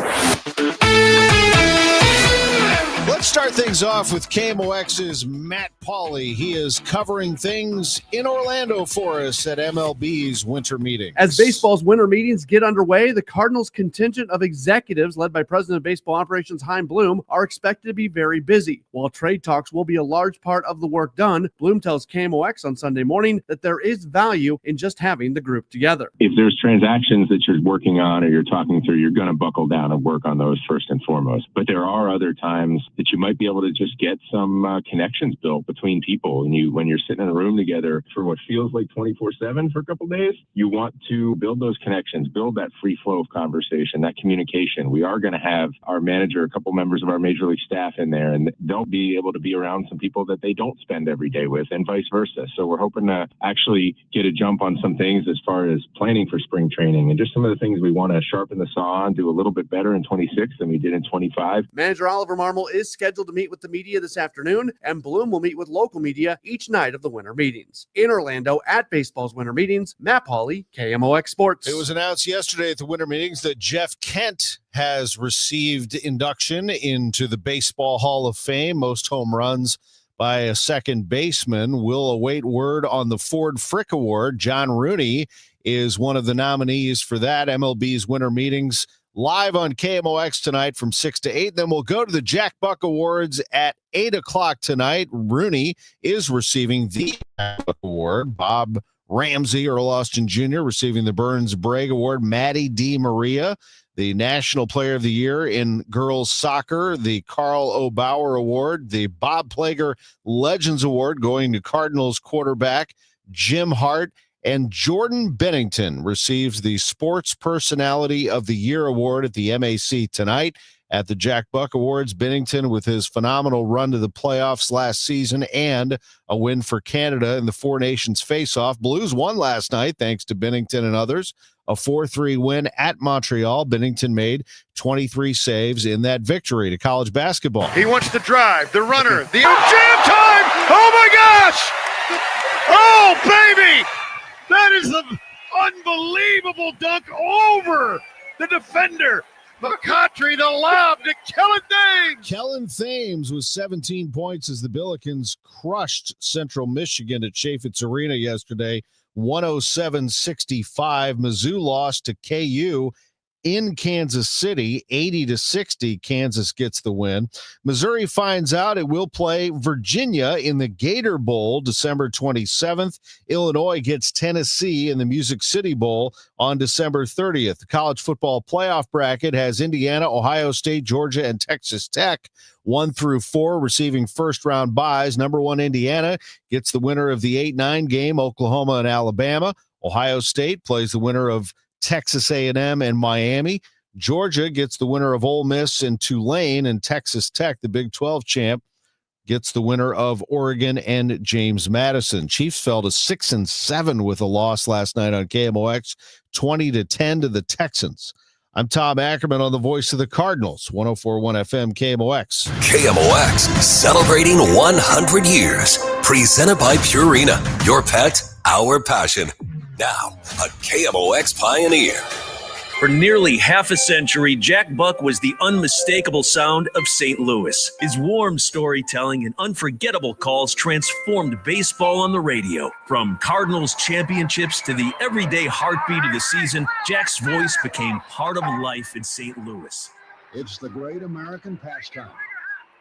Let's start things off with KMOX's Matt Pauley. He is covering things in Orlando for us at MLB's winter meeting. As baseball's winter meetings get underway, the Cardinals' contingent of executives, led by President of Baseball Operations Chaim Bloom, are expected to be very busy. While trade talks will be a large part of the work done, Bloom tells KMOX on Sunday morning that there is value in just having the group together. If there's transactions that you're working on or you're talking through, you're going to buckle down and work on those first and foremost. But there are other times that you might be able to just get some connections built between people. And when you're sitting in a room together for what feels like 24/7 for a couple of days, you want to build those connections, build that free flow of conversation, that communication. We are going to have our manager, a couple members of our major league staff in there, and they'll be able to be around some people that they don't spend every day with, and vice versa. So we're hoping to actually get a jump on some things as far as planning for spring training and just some of the things we want to sharpen the saw on, do a little bit better in 26 than we did in 25. Manager Oliver Marmol is scheduled to meet with the media this afternoon, and Bloom will meet with local media each night of the winter meetings. In Orlando at baseball's winter meetings, Matt Pauley, KMOX Sports. It was announced yesterday at the winter meetings that Jeff Kent has received induction into the Baseball Hall of Fame. Most home runs by a second baseman. We'll await word on the Ford Frick Award. John Rooney is one of the nominees for that. MLB's winter meetings live on KMOX tonight from 6 to 8. Then we'll go to the Jack Buck Awards at 8 o'clock tonight. Rooney is receiving the Jack Buck Award. Bob Ramsey, Earl Austin Jr., receiving the Burns Bragg Award. Maddie D. Maria, the National Player of the Year in girls soccer. The Carl O. Bauer Award. The Bob Plager Legends Award going to Cardinals quarterback Jim Hart. And Jordan Bennington receives the Sports Personality of the Year award at the MAC tonight. At the Jack Buck Awards, Bennington, with his phenomenal run to the playoffs last season and a win for Canada in the Four Nations face-off. Blues won last night thanks to Bennington and others. A 4-3 win at Montreal. Bennington made 23 saves in that victory. To college basketball. He wants to drive, the runner, the jam time! Oh my gosh! Oh, baby! That is an unbelievable dunk over the defender. McCautry, the lob to Kellen Thames. Kellen Thames with 17 points as the Billikens crushed Central Michigan at Chaffetz Arena yesterday, 107-65. Mizzou lost to KU in Kansas City, 80-60. Kansas gets the win. Missouri finds out it will play Virginia in the Gator Bowl December 27th. Illinois gets Tennessee in the Music City Bowl on December 30th. The college football playoff bracket has Indiana, Ohio State, Georgia, and Texas Tech 1 through 4 receiving first-round byes. Number 1 Indiana gets the winner of the 8-9 game, Oklahoma and Alabama. Ohio State plays the winner of Texas A&M and Miami. Georgia gets the winner of Ole Miss and Tulane, and Texas Tech, the Big 12 champ, gets the winner of Oregon and James Madison. Chiefs fell to 6-7 with a loss last night on KMOX, 20-10 to the Texans. I'm Tom Ackerman on the voice of the Cardinals, 104.1 FM KMOX. KMOX, celebrating 100 years. Presented by Purina, your pet, our passion. Now, a KMOX pioneer. For nearly half a century, Jack Buck was the unmistakable sound of St. Louis. His warm storytelling and unforgettable calls transformed baseball on the radio. From Cardinals championships to the everyday heartbeat of the season, Jack's voice became part of life in St. Louis. It's the great American pastime,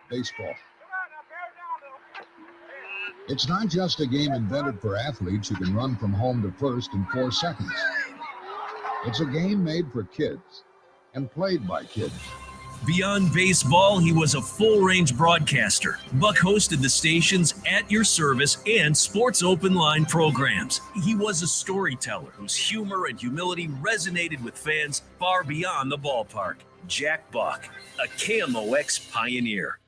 baseball. It's not just a game invented for athletes who can run from home to first in 4 seconds. It's a game made for kids and played by kids. Beyond baseball, he was a full-range broadcaster. Buck hosted the station's At Your Service and Sports Open Line programs. He was a storyteller whose humor and humility resonated with fans far beyond the ballpark. Jack Buck, a KMOX pioneer.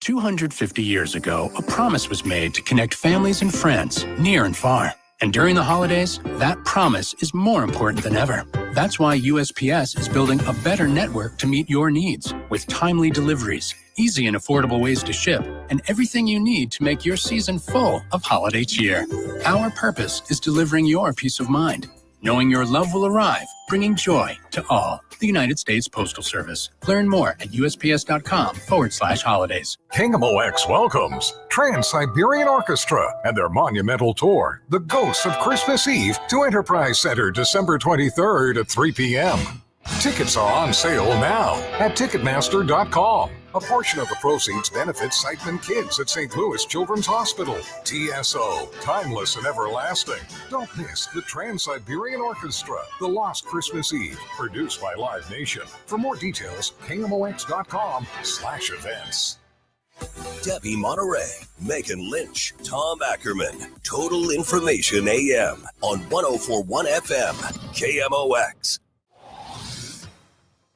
250 years ago, a promise was made to connect families and friends near and far. And during the holidays, that promise is more important than ever. That's why USPS is building a better network to meet your needs with timely deliveries, easy and affordable ways to ship, and everything you need to make your season full of holiday cheer. Our purpose is delivering your peace of mind, knowing your love will arrive, bringing joy to all. The United States Postal Service. Learn more at USPS.com/holidays. KMOX welcomes Trans-Siberian Orchestra and their monumental tour, The Ghosts of Christmas Eve, to Enterprise Center December 23rd at 3 p.m. Tickets are on sale now at Ticketmaster.com. A portion of the proceeds benefits Siteman Kids at St. Louis Children's Hospital. TSO, timeless and everlasting. Don't miss the Trans-Siberian Orchestra, The Lost Christmas Eve, produced by Live Nation. For more details, KMOX.com/events. Debbie Monterrey, Megan Lynch, Tom Ackerman. Total Information AM on 104.1 FM, KMOX.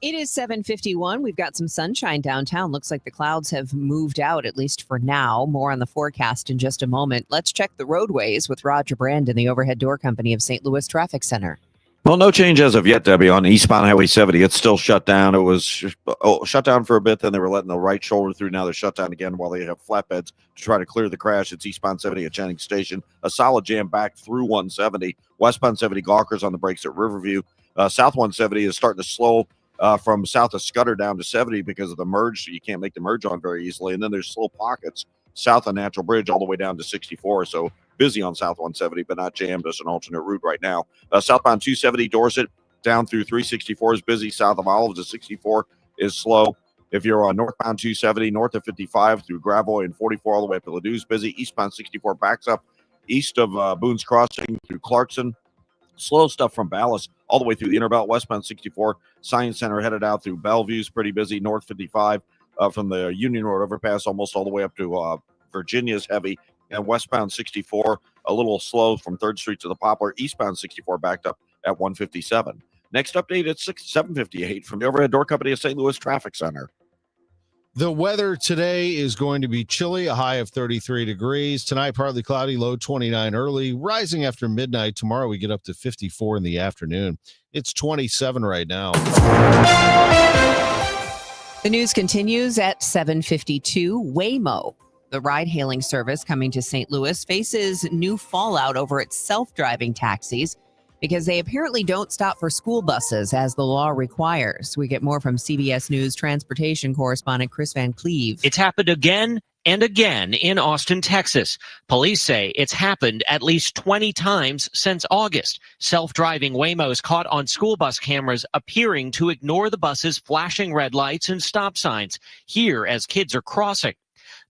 It is 7:51. We've got some sunshine downtown. Looks like the clouds have moved out, at least for now. More on the forecast in just a moment. Let's check the roadways with Roger Brandon, the Overhead Door Company of St. Louis Traffic Center. Well, no change as of yet, Debbie, on eastbound Highway 70. It's still shut down. It was shut down for a bit, then they were letting the right shoulder through. Now they're shut down again while they have flatbeds to try to clear the crash. It's eastbound 70 at Jennings Station. A solid jam back through 170. Westbound 70 Gawkers on the brakes at Riverview. South 170 is starting to slow from south of Scudder down to 70 because of the merge. So you can't make the merge on very easily. And then there's slow pockets south of Natural Bridge all the way down to 64. So busy on South 170, but not jammed as an alternate route right now. Southbound 270 Dorset down through 364 is busy. South of Olives at 64 is slow. If you're on northbound 270, north of 55 through Gravois and 44 all the way up to Ladou's, busy. Eastbound 64 backs up east of Boone's Crossing through Clarkson. Slow stuff from Ballas all the way through the Interbelt. Westbound 64, Science Center headed out through Bellevue's pretty busy. North 55 from the Union Road overpass almost all the way up to Virginia's heavy. And westbound 64 a little slow from 3rd Street to the Poplar. Eastbound 64 backed up at 157. Next update at 7:58 from the Overhead Door Company of St. Louis Traffic Center. The weather today is going to be chilly, a high of 33 degrees. Tonight, partly cloudy, low 29 early, rising after midnight. Tomorrow, we get up to 54 in the afternoon. It's 27 right now. The news continues at 7:52. Waymo, the ride-hailing service coming to St. Louis, faces new fallout over its self-driving taxis because they apparently don't stop for school buses as the law requires. We get more from CBS News transportation correspondent Chris Van Cleve. It's happened again and again in Austin, Texas. Police say it's happened at least 20 times since August. Self-driving Waymos caught on school bus cameras appearing to ignore the bus's flashing red lights and stop signs here as kids are crossing.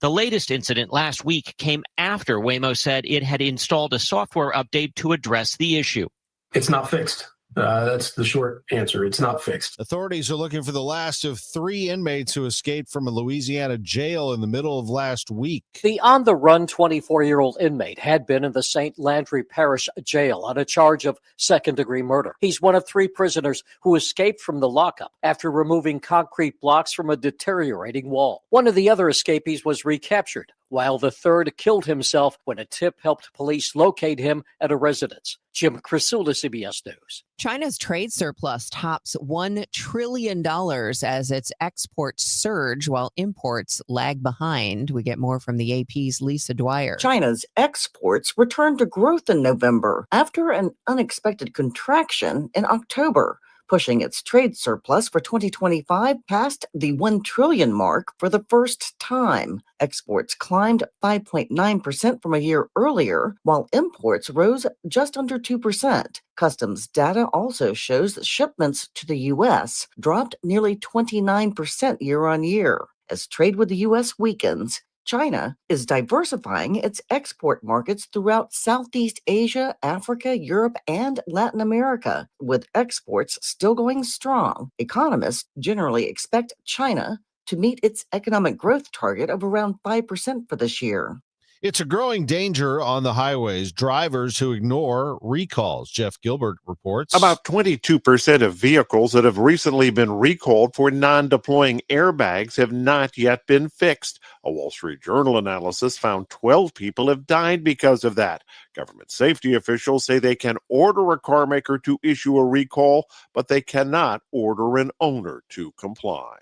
The latest incident last week came after Waymo said it had installed a software update to address the issue. It's not fixed. That's the short answer. It's not fixed. Authorities are looking for the last of 3 inmates who escaped from a Louisiana jail in the middle of last week. The on-the-run 24-year-old inmate had been in the St. Landry Parish jail on a charge of second-degree murder. He's one of 3 prisoners who escaped from the lockup after removing concrete blocks from a deteriorating wall. One of the other escapees was recaptured, while the third killed himself when a tip helped police locate him at a residence. Jim Crisula, CBS News. China's trade surplus tops $1 trillion as its exports surge while imports lag behind. We get more from the AP's Lisa Dwyer. China's exports returned to growth in November after an unexpected contraction in October, pushing its trade surplus for 2025 past the 1 trillion mark for the first time. Exports climbed 5.9% from a year earlier, while imports rose just under 2%. Customs data also shows that shipments to the U.S. dropped nearly 29% year on year. As trade with the U.S. weakens, China is diversifying its export markets throughout Southeast Asia, Africa, Europe, and Latin America, with exports still going strong. Economists generally expect China to meet its economic growth target of around 5% for this year. It's a growing danger on the highways. Drivers who ignore recalls. Jeff Gilbert reports. About 22% of vehicles that have recently been recalled for non-deploying airbags have not yet been fixed. A Wall Street Journal analysis found 12 people have died because of that. Government safety officials say they can order a car maker to issue a recall, but they cannot order an owner to comply.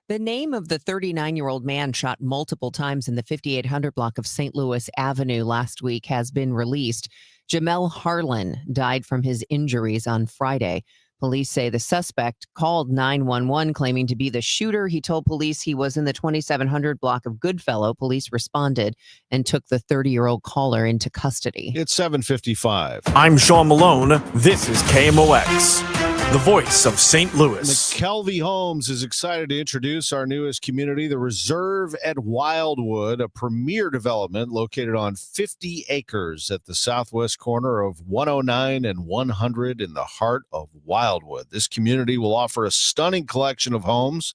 The name of the 39-year-old man shot multiple times in the 5800 block of St. Louis Avenue last week has been released. Jamel Harlan died from his injuries on Friday. Police say the suspect called 911 claiming to be the shooter. He told police he was in the 2700 block of Goodfellow. Police responded and took the 30-year-old caller into custody. It's 7:55. I'm Sean Malone. This is KMOX, the voice of St. Louis. McKelvey Homes is excited to introduce our newest community, the Reserve at Wildwood, a premier development located on 50 acres at the southwest corner of 109 and 100 in the heart of Wildwood. This community will offer a stunning collection of homes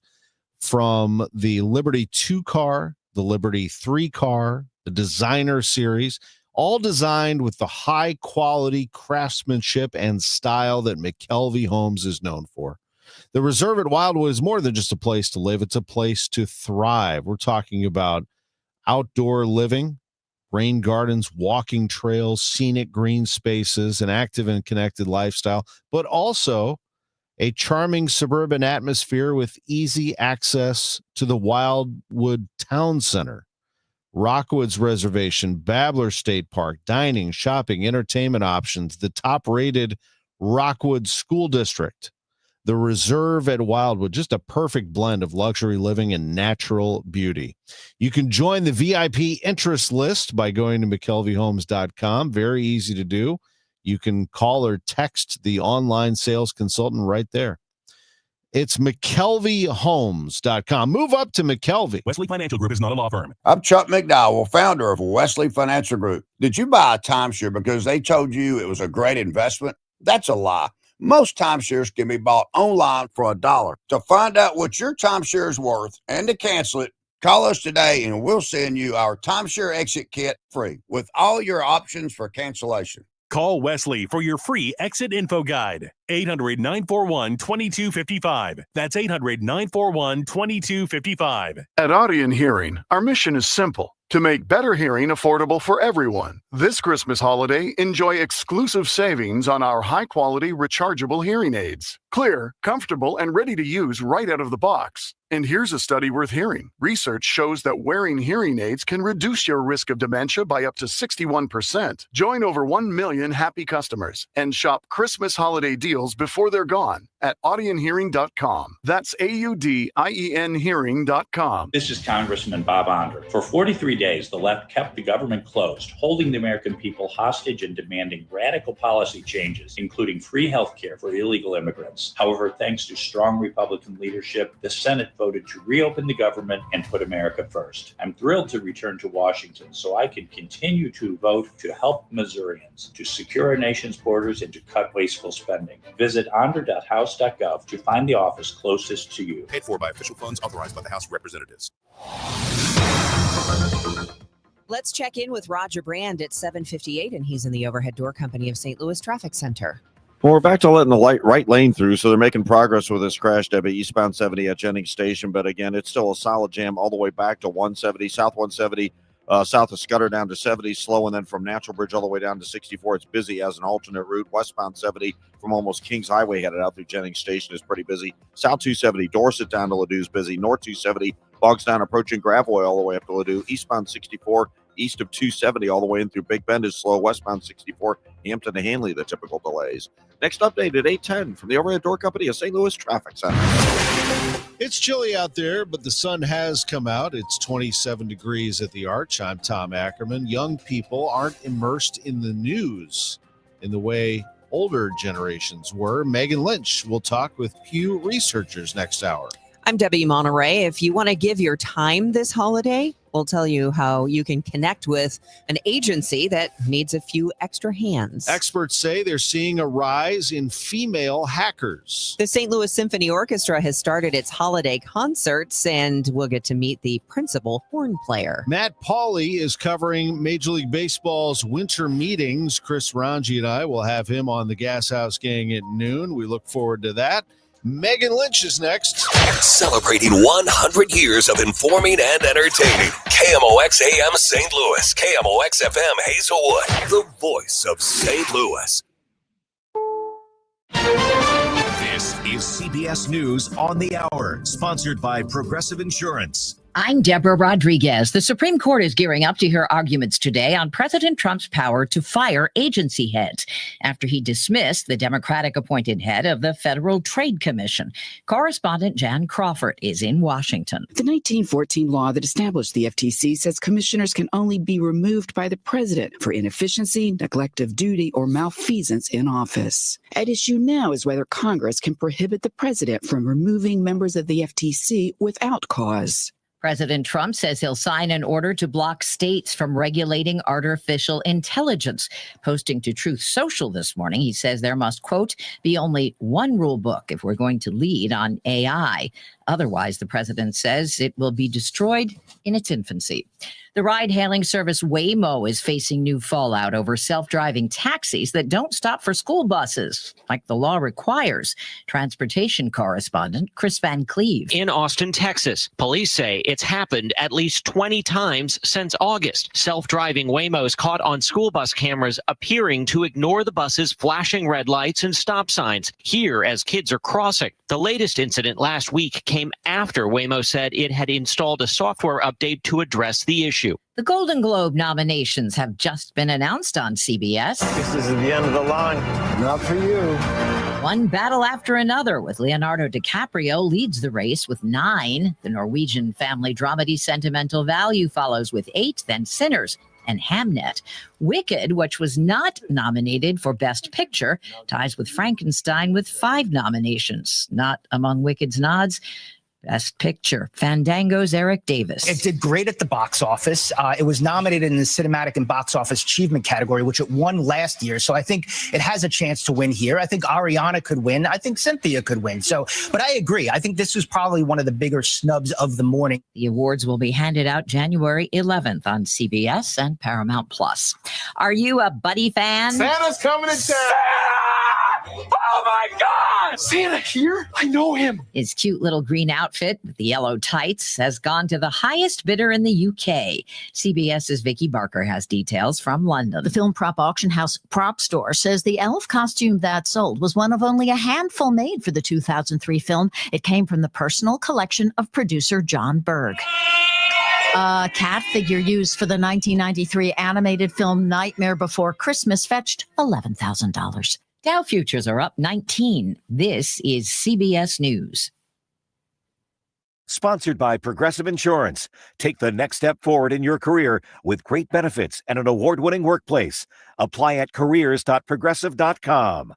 from the Liberty 2-car, the Liberty 3-car, the Designer Series, all designed with the high-quality craftsmanship and style that McKelvey Homes is known for. The Reserve at Wildwood is more than just a place to live. It's a place to thrive. We're talking about outdoor living, rain gardens, walking trails, scenic green spaces, an active and connected lifestyle, but also a charming suburban atmosphere with easy access to the Wildwood Town Center, Rockwood's Reservation, Babbler State Park, dining, shopping, entertainment options, the top-rated Rockwood School District, the Reserve at Wildwood, just a perfect blend of luxury living and natural beauty. You can join the VIP interest list by going to McKelveyHomes.com. Very easy to do. You can call or text the online sales consultant right there. It's McKelveyHomes.com. Move up to McKelvey. Wesley Financial Group is not a law firm. I'm Chuck McDowell, founder of Wesley Financial Group. Did you buy a timeshare because they told you it was a great investment? That's a lie. Most timeshares can be bought online for $1. To find out what your timeshare is worth and to cancel it, Call us today and we'll send you our timeshare exit kit free with all your options for cancellation. Call Wesley for your free exit info guide. 800-941-2255. That's 800-941-2255. At Audion Hearing, our mission is simple: to make better hearing affordable for everyone. This Christmas holiday, enjoy exclusive savings on our high-quality rechargeable hearing aids. Clear, comfortable, and ready to use right out of the box. And here's a study worth hearing. Research shows that wearing hearing aids can reduce your risk of dementia by up to 61%. Join over 1 million happy customers and shop Christmas holiday deals before they're gone at audionhearing.com. That's AUDIEN hearing.com. This is Congressman Bob Onder. For 43 days, the left kept the government closed, holding the American people hostage and demanding radical policy changes, including free health care for illegal immigrants. However, thanks to strong Republican leadership, the Senate voted to reopen the government and put America first. I'm thrilled to return to Washington so I can continue to vote to help Missourians, to secure our nation's borders, and to cut wasteful spending. Visit onder.house.gov to find the office closest to you. Paid for by official funds authorized by the House of Representatives. Let's check in with Roger Brand at 7:58, and he's in the Overhead Door Company of St. Louis Traffic Center. Well, we're back to letting the right lane through, so they're making progress with this crash, Debbie, eastbound 70 at Jennings Station. But again, it's still a solid jam all the way back to 170, south 170, south of Scudder down to 70, slow, and then from Natural Bridge all the way down to 64. It's busy as an alternate route. Westbound 70 from almost Kings Highway headed out through Jennings Station is pretty busy. South 270, Dorset down to Ladue is busy. North 270, bogs down approaching Gravois all the way up to Ladue. Eastbound 64, east of 270 all the way in through Big Bend is slow. Westbound 64, Hampton to Hanley, the typical delays. Next update at 8:10 from the Overhead Door Company of St. Louis Traffic Center. It's chilly out there, but the sun has come out. It's 27 degrees at the Arch. I'm Tom Ackerman. Young people aren't immersed in the news in the way older generations were. Megan Lynch will talk with Pew researchers next hour. I'm Debbie Monterrey. If you want to give your time this holiday, we'll tell you how you can connect with an agency that needs a few extra hands. Experts say they're seeing a rise in female hackers. The St. Louis Symphony Orchestra has started its holiday concerts, and we'll get to meet the principal horn player. Matt Pauley is covering Major League Baseball's winter meetings. Chris Ranji and I will have him on the Gas House Gang at noon. We look forward to that. Megan Lynch is next. Celebrating 100 years of informing and entertaining. KMOX AM St. Louis. KMOX FM Hazelwood. The voice of St. Louis. This is CBS News on the Hour, sponsored by Progressive Insurance. I'm Deborah Rodriguez. The Supreme Court is gearing up to hear arguments today on President Trump's power to fire agency heads after he dismissed the Democratic-appointed head of the Federal Trade Commission. Correspondent Jan Crawford is in Washington. The 1914 law that established the FTC says commissioners can only be removed by the president for inefficiency, neglect of duty, or malfeasance in office. At issue now is whether Congress can prohibit the president from removing members of the FTC without cause. President Trump says he'll sign an order to block states from regulating artificial intelligence. Posting to Truth Social this morning, he says there must, quote, be only one rule book if we're going to lead on AI. Otherwise, the president says it will be destroyed in its infancy. The ride-hailing service Waymo is facing new fallout over self-driving taxis that don't stop for school buses, like the law requires. Transportation correspondent Chris Van Cleve. In Austin, Texas, police say it's happened at least 20 times since August. Self-driving Waymos caught on school bus cameras appearing to ignore the bus's flashing red lights and stop signs here as kids are crossing. The latest incident last week came after Waymo said it had installed a software update to address the issue. The Golden Globe nominations have just been announced on CBS. This is the end of the line. Not for you. One battle after another, with Leonardo DiCaprio leads the race with 9. The Norwegian family dramedy Sentimental Value follows with 8, then Sinners and Hamnet. Wicked, which was not nominated for Best Picture, ties with Frankenstein with 5 nominations. Not among Wicked's nods, Best Picture, Fandango's Eric Davis. It did great at the box office. It was nominated in the Cinematic and Box Office Achievement category, which it won last year. So I think it has a chance to win here. I think Ariana could win. I think Cynthia could win. But I agree. I think this was probably one of the bigger snubs of the morning. The awards will be handed out January 11th on CBS and Paramount Plus. Are you a Buddy fan? Santa's coming to town. Oh my God! Santa here? I know him. His cute little green outfit with the yellow tights has gone to the highest bidder in the UK. CBS's Vicky Barker has details from London. The film prop auction house Prop Store says the elf costume that sold was one of only a handful made for the 2003 film. It came from the personal collection of producer John Berg. A cat figure used for the 1993 animated film Nightmare Before Christmas fetched $11,000. Dow futures are up 19. This is CBS News. Sponsored by Progressive Insurance. Take the next step forward in your career with great benefits and an award-winning workplace. Apply at careers.progressive.com.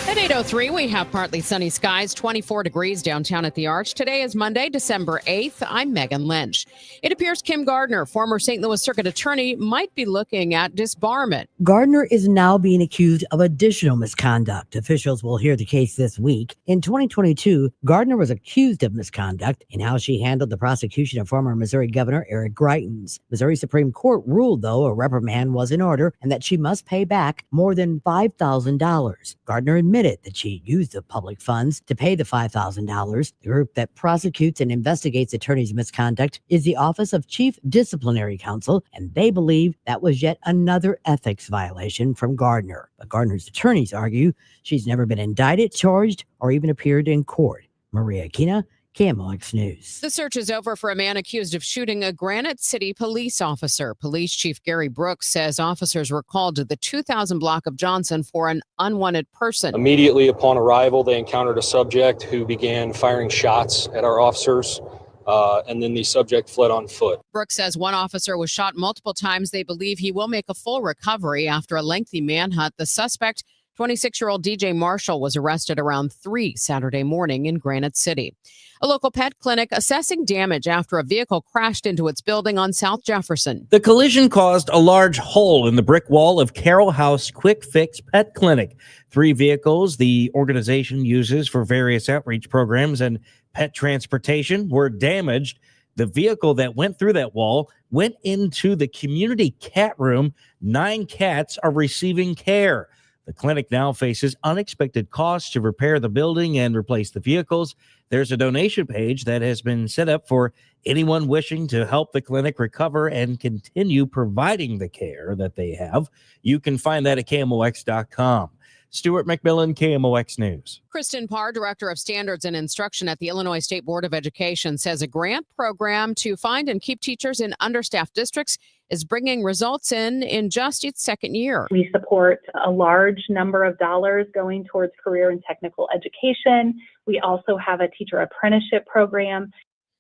At 8:03, we have partly sunny skies, 24 degrees downtown at the Arch. Today is Monday, December 8th. I'm Megan Lynch. It appears Kim Gardner, former St. Louis Circuit Attorney, might be looking at disbarment. Gardner is now being accused of additional misconduct. Officials will hear the case this week. In 2022, Gardner was accused of misconduct in how she handled the prosecution of former Missouri Governor Eric Greitens. Missouri Supreme Court ruled, though, a reprimand was in order and that she must pay back more than $5,000. Gardner admitted that she used the public funds to pay the $5,000. The group that prosecutes and investigates attorneys' misconduct is the Office of Chief Disciplinary Counsel, and they believe that was yet another ethics violation from Gardner. But Gardner's attorneys argue she's never been indicted, charged, or even appeared in court. Maria Kina, KMOX News. The search is over for a man accused of shooting a Granite City police officer. Police Chief Gary Brooks says officers were called to the 2000 block of Johnson for an unwanted person. Immediately upon arrival, they encountered a subject who began firing shots at our officers, and then the subject fled on foot. Brooks says one officer was shot multiple times. They believe he will make a full recovery after a lengthy manhunt. The suspect, 26-year-old DJ Marshall, was arrested around 3 Saturday morning in Granite City. A local pet clinic assessing damage after a vehicle crashed into its building on South Jefferson. The collision caused a large hole in the brick wall of Carroll House Quick Fix Pet Clinic. 3 vehicles the organization uses for various outreach programs and pet transportation were damaged. The vehicle that went through that wall went into the community cat room. 9 cats are receiving care. The clinic now faces unexpected costs to repair the building and replace the vehicles. There's a donation page that has been set up for anyone wishing to help the clinic recover and continue providing the care that they have. You can find that at KMOX.com. Stuart McMillan, KMOX News. Kristen Parr, Director of Standards and Instruction at the Illinois State Board of Education, says a grant program to find and keep teachers in understaffed districts is bringing results in just its second year. We support a large number of dollars going towards career and technical education. We also have a teacher apprenticeship program.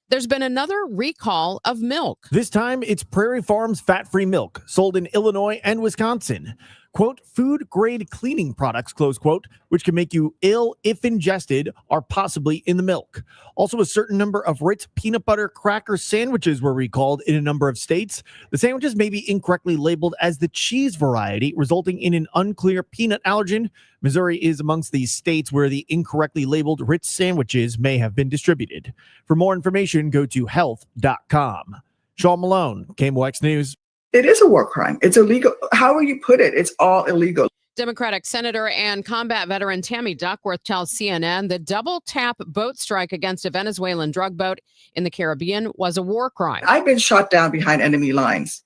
There's been another recall of milk. This time, it's Prairie Farms fat-free milk, sold in Illinois and Wisconsin. Quote, food-grade cleaning products, close quote, which can make you ill if ingested, are possibly in the milk. Also, a certain number of Ritz peanut butter cracker sandwiches were recalled in a number of states. The sandwiches may be incorrectly labeled as the cheese variety, resulting in an unclear peanut allergen. Missouri is amongst these states where the incorrectly labeled Ritz sandwiches may have been distributed. For more information, go to health.com. Sean Malone, KMOX News. It is a war crime. It's illegal. How will you put it? It's all illegal. Democratic Senator and combat veteran Tammy Duckworth tells CNN the double-tap boat strike against a Venezuelan drug boat in the Caribbean was a war crime. I've been shot down behind enemy lines.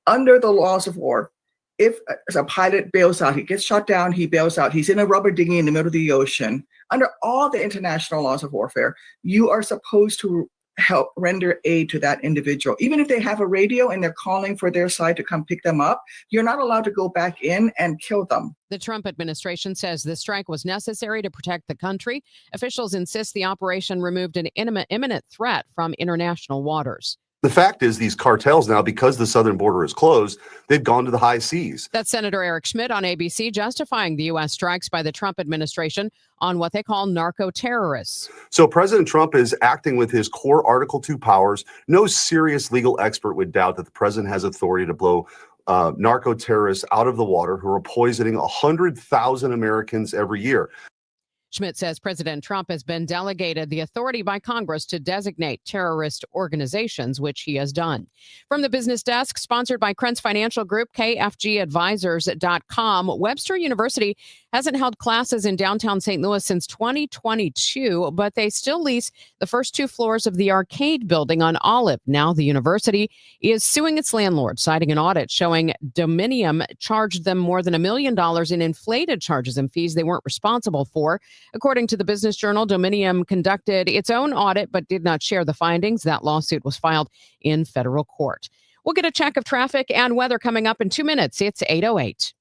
Under the laws of war, if a pilot bails out, he gets shot down, he bails out, he's in a rubber dinghy in the middle of the ocean. Under all the international laws of warfare, you are supposed to help render aid to that individual. Even if they have a radio and they're calling for their side to come pick them up, you're not allowed to go back in and kill them. The Trump administration says the strike was necessary to protect the country. Officials insist the operation removed an imminent threat from international waters. The fact is, these cartels now, because the southern border is closed, they've gone to the high seas. That's Senator Eric Schmidt on ABC justifying the U.S. strikes by the Trump administration on what they call narco-terrorists. So President Trump is acting with his core Article 2 powers. No serious legal expert would doubt that the president has authority to blow narco-terrorists out of the water who are poisoning 100,000 Americans every year. Schmidt says President Trump has been delegated the authority by Congress to designate terrorist organizations, which he has done. From the business desk, sponsored by Krentz Financial Group, KFGadvisors.com, Webster University hasn't held classes in downtown St. Louis since 2022, but they still lease the first 2 floors of the arcade building on Olive. Now the university is suing its landlord, citing an audit showing Dominium charged them more than $1 million in inflated charges and fees they weren't responsible for. According to the Business Journal, Dominium conducted its own audit but did not share the findings. That lawsuit was filed in federal court. We'll get a check of traffic and weather coming up in 2 minutes. It's 8:08.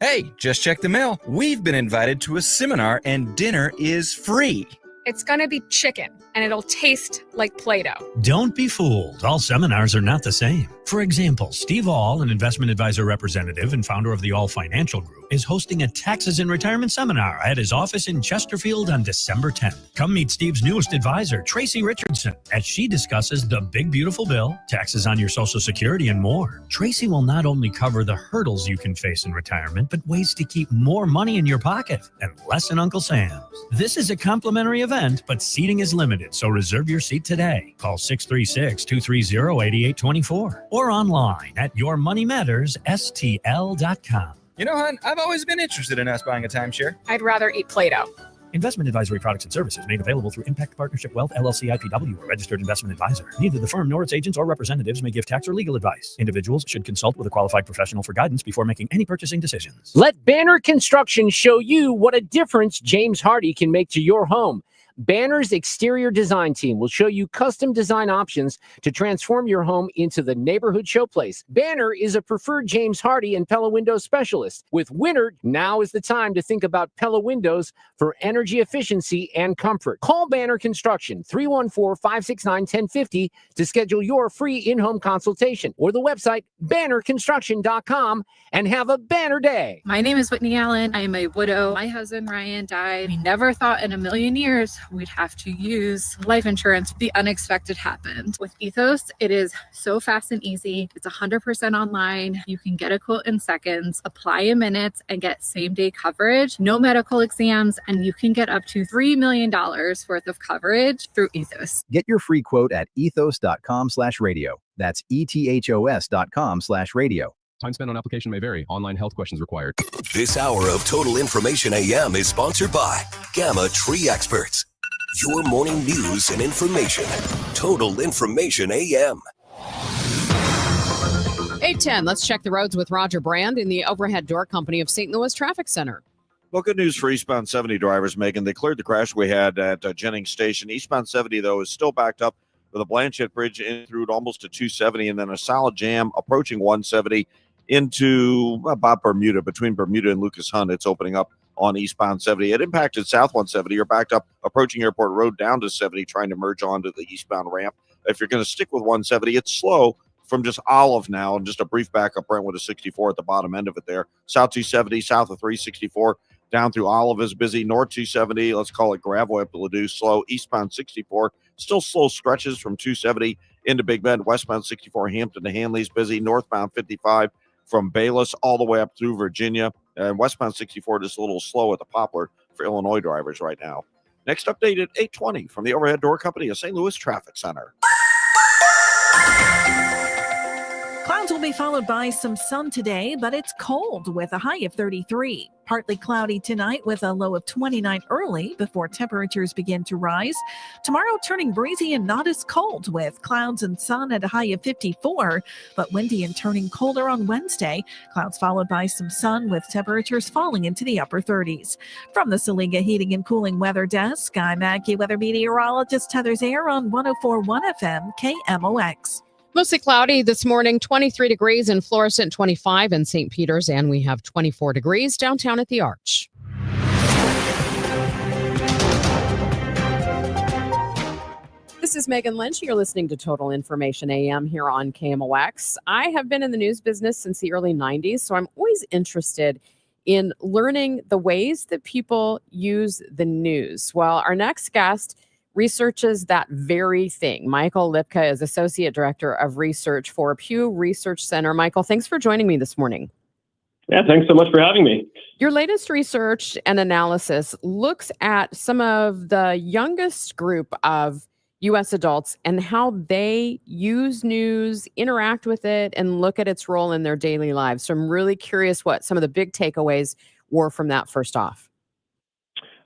Hey, just check the mail. We've been invited to a seminar and dinner is free. It's going to be chicken, and it'll taste like Play-Doh. Don't be fooled. All seminars are not the same. For example, Steve All, an investment advisor representative and founder of the All Financial Group, is hosting a taxes and retirement seminar at his office in Chesterfield on December 10th. Come meet Steve's newest advisor, Tracy Richardson, as she discusses the big beautiful bill, taxes on your Social Security, and more. Tracy will not only cover the hurdles you can face in retirement, but ways to keep more money in your pocket and less in Uncle Sam's. This is a complimentary event, but seating is limited, so reserve your seat today. Call 636-230-8824 or online at yourmoneymattersstl.com. You know, hon, I've always been interested in us buying a timeshare. I'd rather eat Play-Doh. Investment advisory products and services made available through Impact Partnership Wealth, LLC IPW, a registered investment advisor. Neither the firm nor its agents or representatives may give tax or legal advice. Individuals should consult with a qualified professional for guidance before making any purchasing decisions. Let Banner Construction show you what a difference James Hardy can make to your home. Banner's exterior design team will show you custom design options to transform your home into the neighborhood showplace. Banner is a preferred James Hardy and Pella Window specialist. With winter, now is the time to think about Pella Windows for energy efficiency and comfort. Call Banner Construction 314-569-1050 to schedule your free in-home consultation, or the website bannerconstruction.com, and have a banner day. My name is Whitney Allen. I am a widow. My husband, Ryan, died. We never thought in a million years we'd have to use life insurance. The unexpected happened. With Ethos, it is so fast and easy. It's 100% online. You can get a quote in seconds, apply in minutes, and get same-day coverage. No medical exams, and you can get up to $3 million worth of coverage through Ethos. Get your free quote at ethos.com/radio. That's ethos.com/radio. Time spent on application may vary. Online health questions required. This hour of Total Information AM is sponsored by Gamma Tree Experts. Your morning news and information. Total Information AM. 8:10. Let's check the roads with Roger Brand in the Overhead Door Company of St. Louis Traffic Center. Well, good news for eastbound 70 drivers, Megan. They cleared the crash we had at Jennings Station. Eastbound 70, though, is still backed up with a Blanchette Bridge in through almost to 270, and then a solid jam approaching 170 into about Bermuda, between Bermuda and Lucas Hunt. It's opening up on eastbound 70. It impacted south 170. You're backed up approaching Airport Road down to 70, trying to merge onto the eastbound ramp. If you're going to stick with 170, it's slow from just Olive now, and just a brief backup Brentwood to 64 at the bottom end of it there. South 270, south of 364, down through Olive is busy. North 270, let's call it gravel up to Ladue, slow. Eastbound 64, still slow stretches from 270 into Big Bend. Westbound 64, Hampton to Hanley's busy. Northbound 55 from Bayless all the way up through Virginia. And westbound 64 just a little slow at the Poplar for Illinois drivers right now. Next update at 8:20 from the Overhead Door Company of St. Louis Traffic Center. Clouds will be followed by some sun today, but it's cold with a high of 33. Partly cloudy tonight with a low of 29 early before temperatures begin to rise. Tomorrow turning breezy and not as cold with clouds and sun at a high of 54, but windy and turning colder on Wednesday. Clouds followed by some sun with temperatures falling into the upper 30s. From the Saliga Heating and Cooling Weather Desk, I'm AccuWeather meteorologist Heather Zayer on 104.1 FM KMOX. Mostly cloudy this morning, 23 degrees in Florissant, 25 in St. Peters, and we have 24 degrees downtown at the Arch. The This is Megan Lynch. You're listening to Total Information AM here on KMOX. I have been in the news business since the early 90s, so I'm always interested in learning the ways that people use the news. Well, our next guest researches that very thing. Michael Lipka is Associate Director of Research for Pew Research Center. Michael, thanks for joining me this morning. Yeah, thanks so much for having me. Your latest research and analysis looks at some of the youngest group of U.S. adults and how they use news, interact with it, and look at its role in their daily lives. So I'm really curious what some of the big takeaways were from that first off.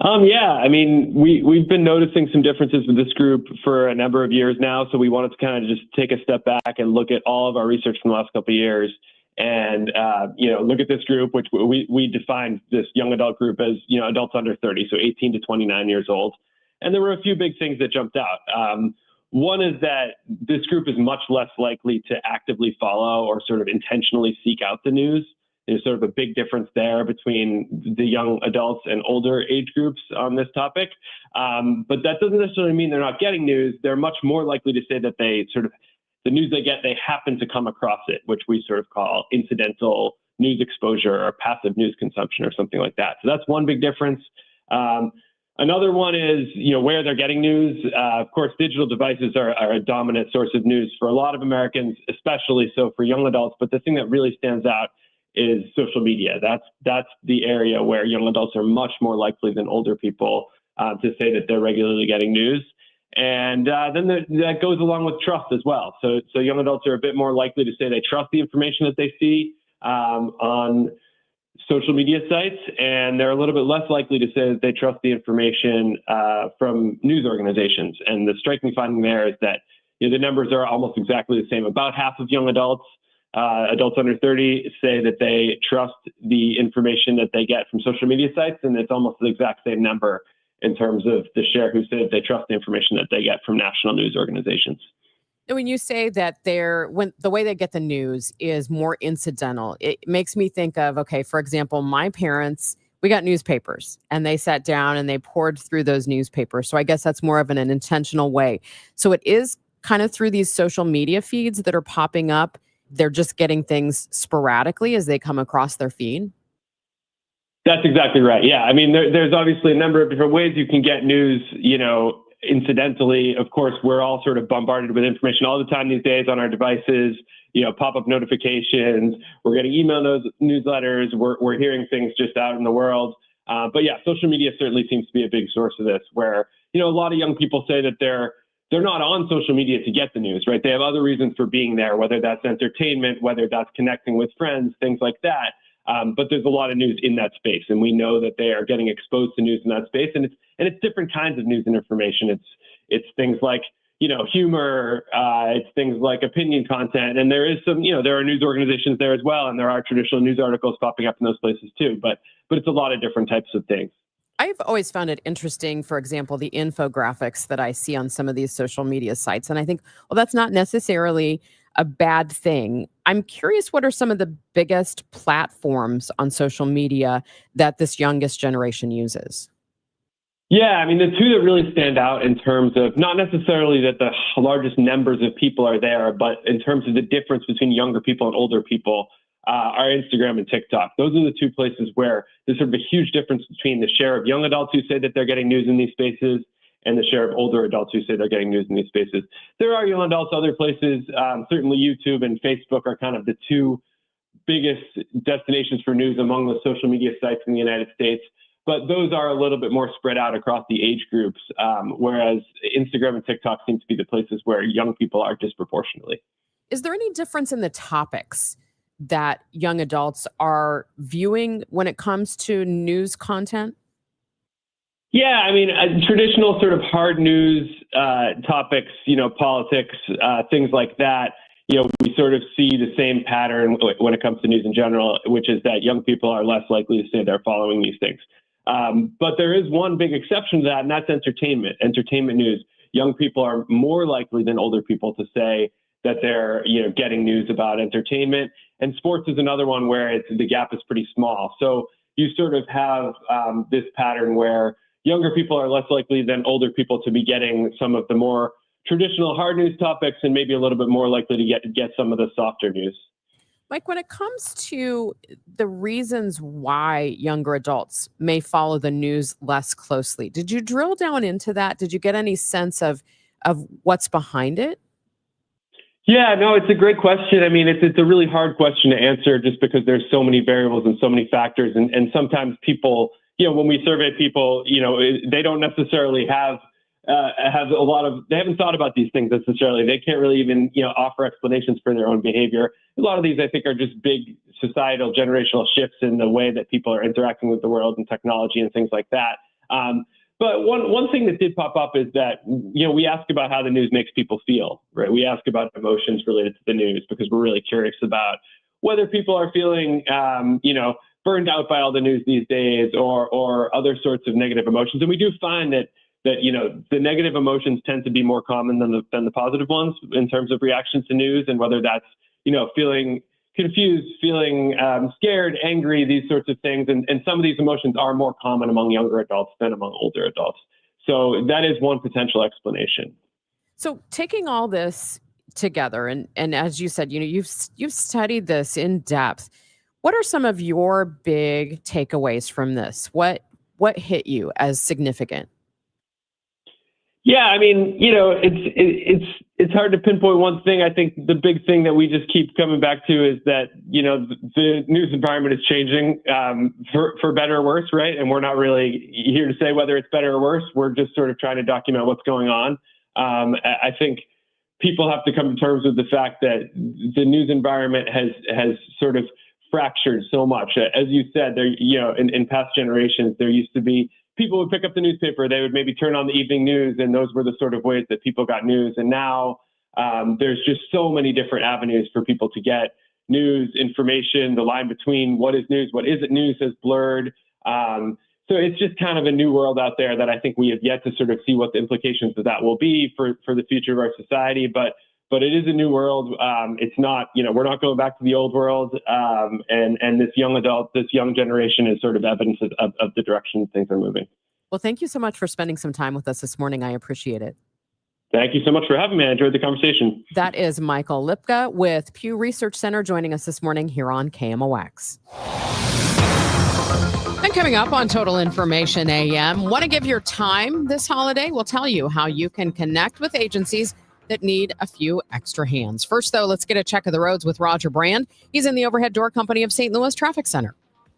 We've been noticing some differences with this group for a number of years now. So we wanted to kind of just take a step back and look at all of our research from the last couple of years and, look at this group, which we defined this young adult group as, adults under 30, so 18 to 29 years old. And there were a few big things that jumped out. One is that this group is much less likely to actively follow or sort of intentionally seek out the news. There's sort of a big difference there between the young adults and older age groups on this topic. But that doesn't necessarily mean they're not getting news. They're much more likely to say that the news they get, they happen to come across it, which we sort of call incidental news exposure or passive news consumption or something like that. So that's one big difference. Another one is, where they're getting news. Of course, digital devices are a dominant source of news for a lot of Americans, especially so for young adults. But the thing that really stands out is social media. That's the area where young adults are much more likely than older people to say that they're regularly getting news. And then that goes along with trust as well. So young adults are a bit more likely to say they trust the information that they see on social media sites, and they're a little bit less likely to say that they trust the information from news organizations. And the striking finding there is that the numbers are almost exactly the same. About half of young adults, adults under 30, say that they trust the information that they get from social media sites, and it's almost the exact same number in terms of the share who say that they trust the information that they get from national news organizations. When you say that the way they get the news is more incidental, it makes me think of, okay, for example, my parents, we got newspapers and they sat down and they poured through those newspapers. So I guess that's more of an intentional way. So it is kind of through these social media feeds that are popping up. They're just getting things sporadically as they come across their feed. That's exactly right. Yeah. There's obviously a number of different ways you can get news, incidentally. Of course, we're all sort of bombarded with information all the time these days on our devices, pop-up notifications. We're getting email newsletters. We're hearing things just out in the world. But yeah, social media certainly seems to be a big source of this, where, a lot of young people say that they're not on social media to get the news, right? They have other reasons for being there, whether that's entertainment, whether that's connecting with friends, things like that. But there's a lot of news in that space, and we know that they are getting exposed to news in that space, and it's different kinds of news and information. It's things like humor, it's things like opinion content, and there is some there are news organizations there as well, and there are traditional news articles popping up in those places too. But it's a lot of different types of things. I've always found it interesting, for example, the infographics that I see on some of these social media sites, and I think, well, that's not necessarily a bad thing. I'm curious, what are some of the biggest platforms on social media that this youngest generation uses? Yeah, the two that really stand out in terms of not necessarily that the largest numbers of people are there, but in terms of the difference between younger people and older people, are Instagram and TikTok. Those are the two places where there's sort of a huge difference between the share of young adults who say that they're getting news in these spaces and the share of older adults who say they're getting news in these spaces. There are young adults other places. Certainly YouTube and Facebook are kind of the two biggest destinations for news among the social media sites in the United States. But those are a little bit more spread out across the age groups, whereas Instagram and TikTok seem to be the places where young people are disproportionately. Is there any difference in the topics that young adults are viewing when it comes to news content? Yeah, traditional sort of hard news topics, politics, things like that, we sort of see the same pattern when it comes to news in general, which is that young people are less likely to say they're following these things. But there is one big exception to that, and that's entertainment news. Young people are more likely than older people to say that they're, getting news about entertainment. And sports is another one where the gap is pretty small. So you sort of have this pattern where younger people are less likely than older people to be getting some of the more traditional hard news topics and maybe a little bit more likely to get some of the softer news. Mike, when it comes to the reasons why younger adults may follow the news less closely, did you drill down into that? Did you get any sense of what's behind it? Yeah, no, it's a great question. I mean, it's a really hard question to answer just because there's so many variables and so many factors. And sometimes people, when we survey people, they don't necessarily have they haven't thought about these things necessarily. They can't really even, offer explanations for their own behavior. A lot of these, I think, are just big societal generational shifts in the way that people are interacting with the world and technology and things like that. But one thing that did pop up is that, we ask about how the news makes people feel, right? We ask about emotions related to the news because we're really curious about whether people are feeling, burned out by all the news these days or other sorts of negative emotions. And we do find that the negative emotions tend to be more common than the positive ones in terms of reactions to news, and whether that's, feeling confused, feeling scared, angry, these sorts of things. And some of these emotions are more common among younger adults than among older adults. So that is one potential explanation. So taking all this together, and as you said, you've studied this in depth. What are some of your big takeaways from this? What hit you as significant? Yeah, I mean, it's hard to pinpoint one thing. I think the big thing that we just keep coming back to is that, the news environment is changing for better or worse, right? And we're not really here to say whether it's better or worse. We're just sort of trying to document what's going on. I think people have to come to terms with the fact that the news environment has sort of fractured so much. As you said, there, in past generations, there used to be people would pick up the newspaper, they would maybe turn on the evening news, and those were the sort of ways that people got news. And now there's just so many different avenues for people to get news, information. The line between what is news, what isn't news has blurred. So it's just kind of a new world out there that I think we have yet to sort of see what the implications of that will be for the future of our society. But it is a new world. It's not, we're not going back to the old world. And this young generation is sort of evidence of the direction things are moving. Well, thank you so much for spending some time with us this morning. I appreciate it. Thank you so much for having me. I enjoyed the conversation. That is Michael Lipka with Pew Research Center joining us this morning here on KMOX. And coming up on Total Information AM, want to give your time this holiday? We'll tell you how you can connect with agencies that need a few extra hands. First, though, let's get a check of the roads with Roger Brand. He's in the Overhead Door Company of St. Louis Traffic Center.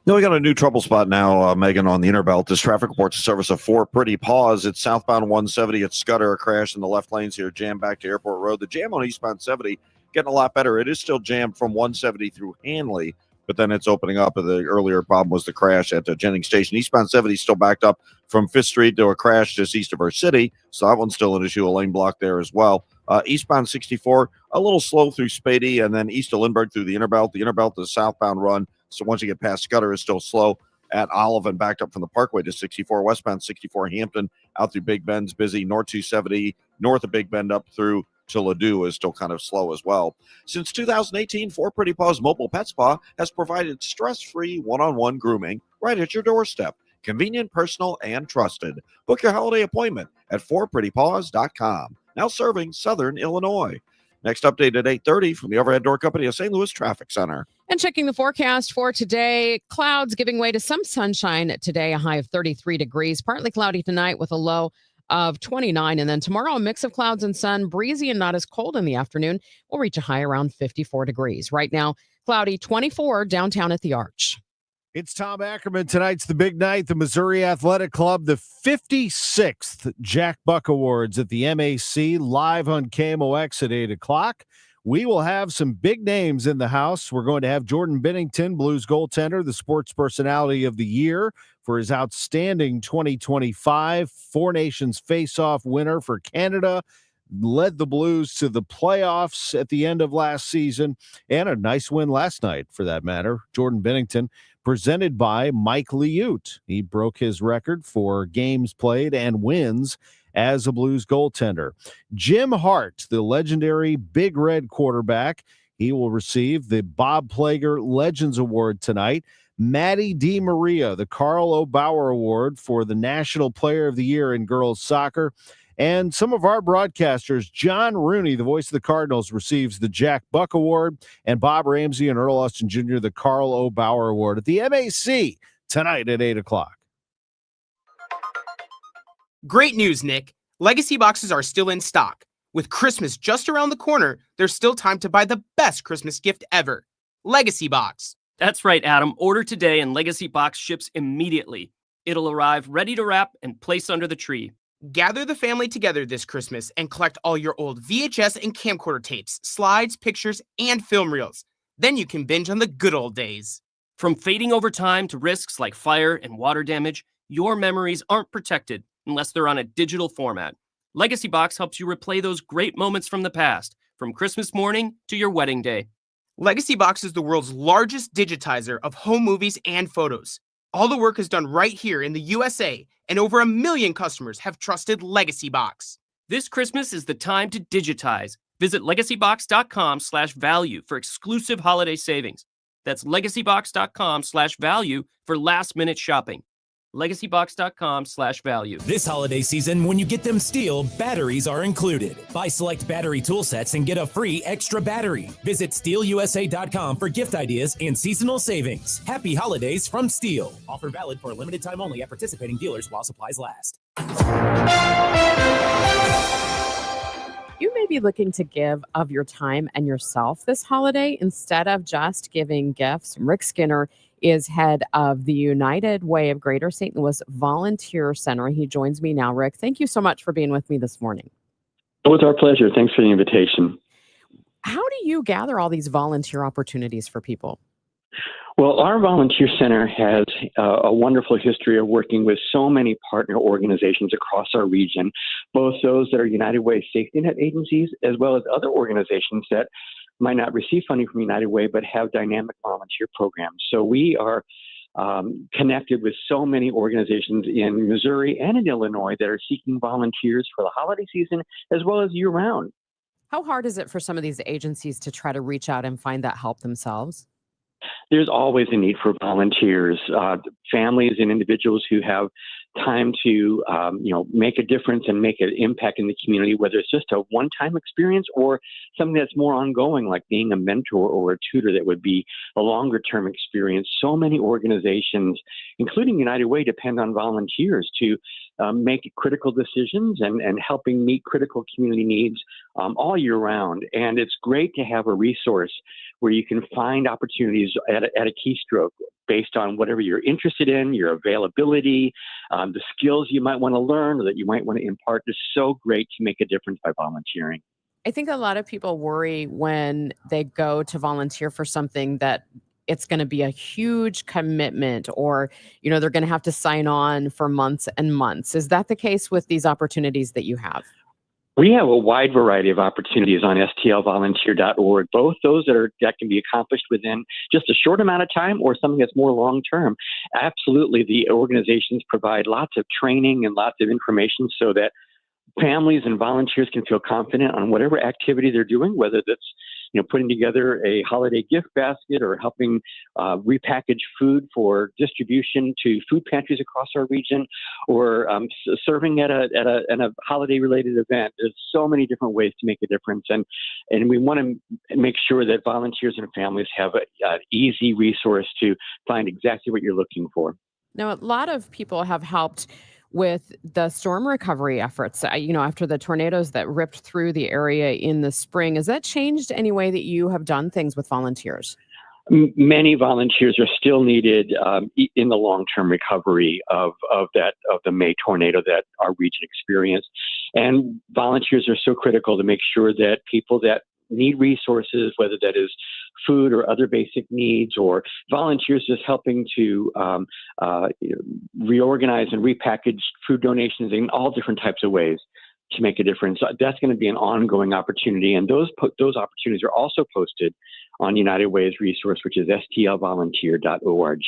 No, we got a new trouble spot now, Megan, on the Interbelt. This traffic reports a service of 4 Pretty Paws. It's southbound 170 at Scudder. A crash in the left lanes here, jammed back to Airport Road. The jam on eastbound 70 getting a lot better. It is still jammed from 170 through Hanley, but then it's opening up. The earlier problem was the crash at Jennings Station. Eastbound 70 still backed up from 5th Street to a crash just east of our city, so that one's still an issue, a lane block there as well. Eastbound 64, a little slow through Spady, and then east of Lindbergh through the Interbelt. The Interbelt, the southbound run, so once you get past Scudder, is still slow at Olive and backed up from the Parkway to 64. Westbound 64 Hampton out through Big Bend's busy. North 270 north of Big Bend up through to Ladue is still kind of slow as well. Since 2018, 4 Pretty Paws Mobile Pet Spa has provided stress-free one-on-one grooming right at your doorstep. Convenient, personal, and trusted. Book your holiday appointment at 4prettypaws.com. Now serving Southern Illinois. Next update at 8:30 from the Overhead Door Company of St. Louis Traffic Center. And checking the forecast for today, clouds giving way to some sunshine today, a high of 33 degrees. Partly cloudy tonight with a low of 29. And then tomorrow, a mix of clouds and sun, breezy and not as cold in the afternoon. We'll reach a high around 54 degrees. Right now, cloudy 24 downtown at the Arch. It's Tom Ackerman. Tonight's the big night. The Missouri Athletic Club, the 56th Jack Buck Awards at the MAC, live on KMOX at 8 o'clock. We will have some big names in the house. We're going to have Jordan Bennington, Blues goaltender, the Sports Personality of the Year for his outstanding 2025 Four Nations Face-Off winner for Canada. Led the Blues to the playoffs at the end of last season, and a nice win last night, for that matter. Jordan Bennington, presented by Mike Liute. He broke his record for games played and wins as a Blues goaltender. Jim Hart, the legendary Big Red quarterback, he will receive the Bob Plager Legends Award tonight. Maddie DiMaria, the Carl O. Bauer Award for the National Player of the Year in girls soccer. And some of our broadcasters, John Rooney, the voice of the Cardinals, receives the Jack Buck Award, and Bob Ramsey and Earl Austin Jr. the Carl O. Bauer Award at the MAC tonight at 8 o'clock. Great news, Nick. Legacy boxes are still in stock. With Christmas just around the corner, there's still time to buy the best Christmas gift ever. Legacy Box. That's right, Adam. Order today and Legacy Box ships immediately. It'll arrive ready to wrap and place under the tree. Gather the family together this Christmas and collect all your old VHS and camcorder tapes, slides, pictures, and film reels. Then you can binge on the good old days. From fading over time to risks like fire and water damage, your memories aren't protected unless they're on a digital format. Legacy Box helps you replay those great moments from the past, from Christmas morning to your wedding day. Legacy Box is the world's largest digitizer of home movies and photos. All the work is done right here in the USA, and over 1 million customers have trusted Legacy Box. This Christmas is the time to digitize. Visit legacybox.com/value for exclusive holiday savings. That's legacybox.com/value for last-minute shopping. legacybox.com/value. This holiday season, when you get them STIHL, batteries are included. Buy select battery tool sets and get a free extra battery. Visit stihlusa.com for gift ideas and seasonal savings. Happy holidays from STIHL. Offer valid for a limited time only at participating dealers while supplies last. You may be looking to give of your time and yourself this holiday instead of just giving gifts. Rick Skinner is head of the United Way of Greater St. Louis Volunteer Center. He joins me now. Rick, thank you so much for being with me this morning. It was our pleasure. Thanks for the invitation. How do you gather all these volunteer opportunities for people? Well, our volunteer center has a wonderful history of working with so many partner organizations across our region, both those that are United Way safety net agencies, as well as other organizations that might not receive funding from United Way, but have dynamic volunteer programs. So we are connected with so many organizations in Missouri and in Illinois that are seeking volunteers for the holiday season, as well as year-round. How hard is it for some of these agencies to try to reach out and find that help themselves? There's always a need for volunteers, families and individuals who have time to, make a difference and make an impact in the community, whether it's just a one-time experience or something that's more ongoing, like being a mentor or a tutor that would be a longer-term experience. So many organizations, including United Way, depend on volunteers to make critical decisions and helping meet critical community needs all year round. And it's great to have a resource where you can find opportunities at a keystroke based on whatever you're interested in, your availability, the skills you might want to learn or that you might want to impart. It's so great to make a difference by volunteering. I think a lot of people worry when they go to volunteer for something that it's going to be a huge commitment or, they're going to have to sign on for months and months. Is that the case with these opportunities that you have? We have a wide variety of opportunities on stlvolunteer.org, both those that can be accomplished within just a short amount of time or something that's more long-term. Absolutely, the organizations provide lots of training and lots of information so that families and volunteers can feel confident on whatever activity they're doing, whether that's putting together a holiday gift basket or helping repackage food for distribution to food pantries across our region, or serving at a holiday-related event. There's so many different ways to make a difference, and we want to make sure that volunteers and families have an easy resource to find exactly what you're looking for. Now, a lot of people have helped with the storm recovery efforts, after the tornadoes that ripped through the area in the spring. Has that changed any way that you have done things with volunteers? Many volunteers are still needed in the long-term recovery of the May tornado that our region experienced. And volunteers are so critical to make sure that people that need resources, whether that is food or other basic needs, or volunteers just helping to reorganize and repackage food donations in all different types of ways to make a difference. That's going to be an ongoing opportunity. And those opportunities are also posted on United Way's resource, which is stlvolunteer.org.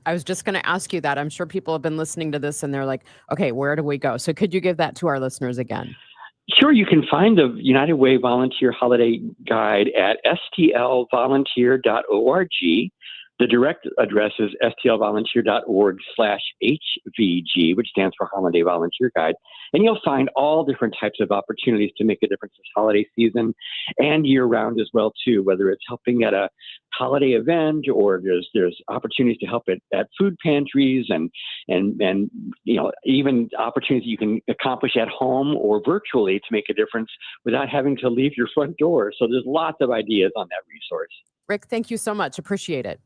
I was just going to ask you that. I'm sure people have been listening to this and they're like, okay, where do we go? So could you give that to our listeners again? Sure, you can find the United Way Volunteer Holiday Guide at stlvolunteer.org. The direct address is stlvolunteer.org/HVG, which stands for Holiday Volunteer Guide. And you'll find all different types of opportunities to make a difference this holiday season and year round as well, too, whether it's helping at a holiday event or there's opportunities to help at food pantries and even opportunities you can accomplish at home or virtually to make a difference without having to leave your front door. So there's lots of ideas on that resource. Rick, thank you so much. Appreciate it.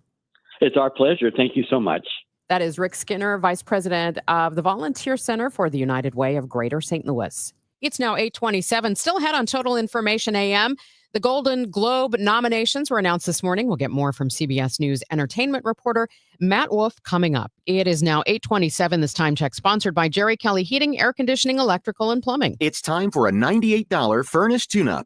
It's our pleasure. Thank you so much. That is Rick Skinner, Vice President of the Volunteer Center for the United Way of Greater St. Louis. It's now 8:27. Still ahead on Total Information AM. The Golden Globe nominations were announced this morning. We'll get more from CBS News entertainment reporter Matt Wolf coming up. It is now 8:27. This time check sponsored by Jerry Kelly Heating, Air Conditioning, Electrical, and Plumbing. It's time for a $98 furnace tune-up.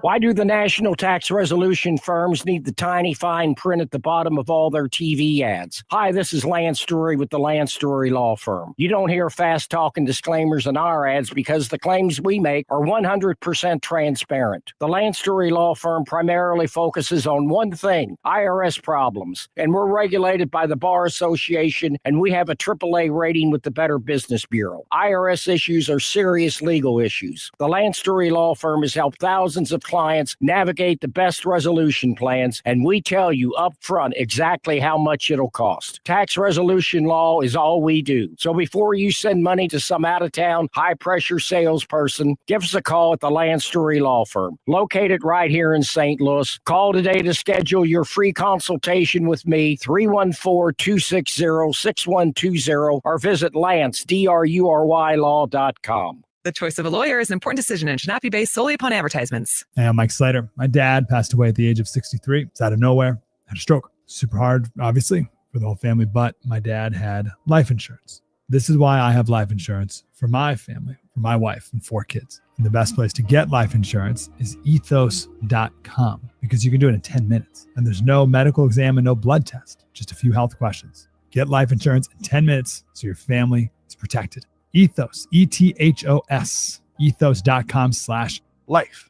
Why do the national tax resolution firms need the tiny fine print at the bottom of all their TV ads? Hi, this is Lance Story with the Lance Story Law Firm. You don't hear fast-talking disclaimers in our ads because the claims we make are 100% transparent. The Lance Story Law Firm primarily focuses on one thing, IRS problems, and we're regulated by the Bar Association, and we have a AAA rating with the Better Business Bureau. IRS issues are serious legal issues. The Lance Story Law Firm has helped thousands of clients navigate the best resolution plans, and we tell you up front exactly how much it'll cost. Tax resolution law is all we do. So before you send money to some out-of-town, high-pressure salesperson, give us a call at the Land Story Law Firm, located right here in St. Louis. Call today to schedule your free consultation with me, 314-260-6120, or visit lance.drurylaw.com. The choice of a lawyer is an important decision and should not be based solely upon advertisements. Hey, I'm Mike Slater. My dad passed away at the age of 63. It's out of nowhere. Had a stroke. Super hard, obviously, for the whole family, but my dad had life insurance. This is why I have life insurance for my family, for my wife and 4 kids. And the best place to get life insurance is ethos.com because you can do it in 10 minutes. And there's no medical exam and no blood test, just a few health questions. Get life insurance in 10 minutes so your family is protected. Ethos, ETHOS, ethos.com/life.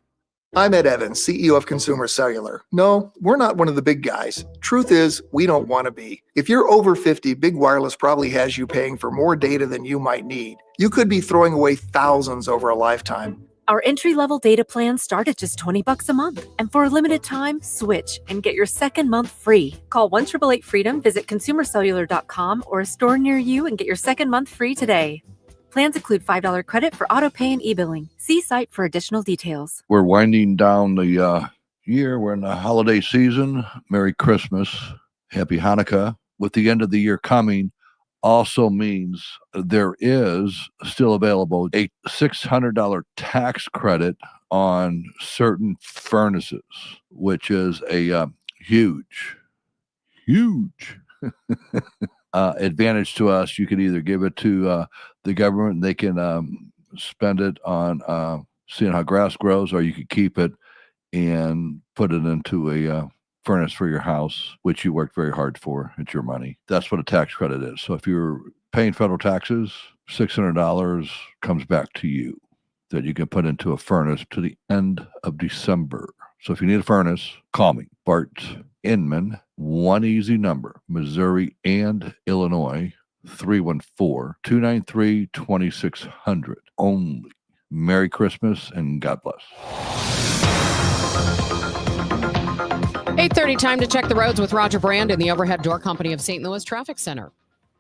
I'm Ed Evans, CEO of Consumer Cellular. No, we're not one of the big guys. Truth is, we don't want to be. If you're over 50, Big Wireless probably has you paying for more data than you might need. You could be throwing away thousands over a lifetime. Our entry-level data plans start at just $20 a month. And for a limited time, switch and get your second month free. Call 1-888-FREEDOM, visit consumercellular.com or a store near you and get your second month free today. Plans include $5 credit for auto pay and e-billing. See site for additional details. We're winding down the year. We're in the holiday season. Merry Christmas. Happy Hanukkah. With the end of the year coming also means there is still available a $600 tax credit on certain furnaces, which is a huge advantage to us. You can either give it to the government and they can spend it on seeing how grass grows, or you could keep it and put it into a furnace for your house, which you worked very hard for. It's your money. That's what a tax credit is. So if you're paying federal taxes, $600 comes back to you that you can put into a furnace to the end of December. So if you need a furnace, call me, Bart Inman. One easy number, Missouri and Illinois, 314-293-2600. Only. Merry Christmas and God bless. 8:30, time to check the roads with Roger Brand in the Overhead Door Company of St. Louis Traffic Center.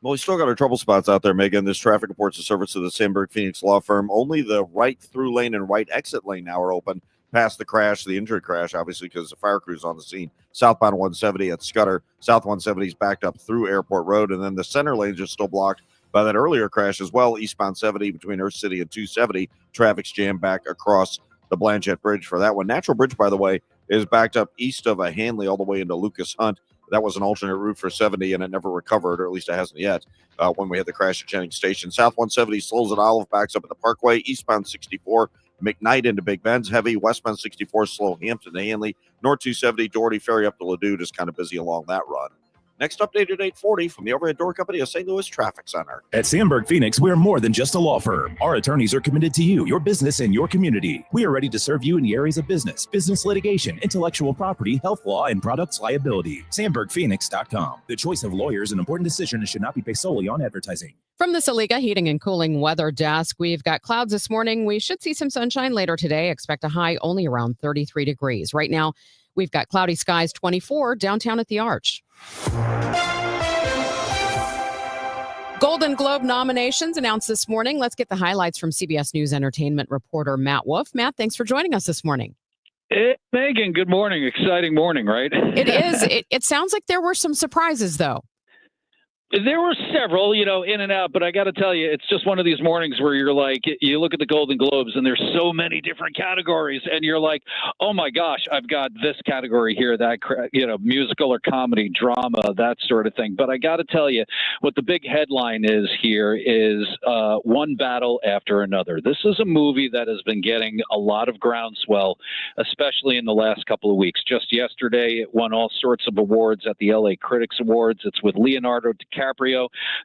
Well, we still got our trouble spots out there, Megan. This traffic reports a service to the Sandberg Phoenix Law Firm. Only the right through lane and right exit lane now are open past the crash, the injured crash, obviously, because the fire crew's on the scene. Southbound 170 at Scudder. South 170 is backed up through Airport Road, and then the center lanes are still blocked by that earlier crash as well. Eastbound 70 between Earth City and 270. Traffic's jammed back across the Blanchette Bridge for that one. Natural Bridge, by the way, is backed up east of a Hanley all the way into Lucas Hunt. That was an alternate route for 70, and it never recovered, or at least it hasn't yet, when we had the crash at Jennings Station. South 170 slows at Olive, backs up at the Parkway. Eastbound 64, McKnight into Big Bend's heavy. Westbound 64, slow Hampton to Hanley. North 270, Doherty Ferry up to Ladue, just kind of busy along that run. Next updated 8:40 from the Overhead Door Company of St. Louis Traffic Center. At Sandberg Phoenix, we're more than just a law firm. Our attorneys are committed to you, your business, and your community. We are ready to serve you in the areas of business litigation, intellectual property, health law, and products liability. SandbergPhoenix.com. The choice of lawyer is an important decision and should not be based solely on advertising. From the Saliga Heating and Cooling Weather Desk, we've got clouds this morning. We should see some sunshine later today. Expect a high only around 33 degrees. Right now, we've got cloudy skies, 24 downtown at the Arch. Golden Globe nominations announced this morning. Let's get the highlights from CBS News entertainment reporter Matt Wolf. Matt, thanks for joining us this morning. Megan, good morning. Exciting morning, right? It is. It sounds like there were some surprises, though. There were several, in and out, but I got to tell you, it's just one of these mornings where you're like, you look at the Golden Globes and there's so many different categories and you're like, oh my gosh, I've got this category here, that, musical or comedy, drama, that sort of thing. But I got to tell you, what the big headline is here is one battle after another. This is a movie that has been getting a lot of groundswell, especially in the last couple of weeks. Just yesterday, it won all sorts of awards at the LA Critics Awards. It's with Leonardo DiCaprio,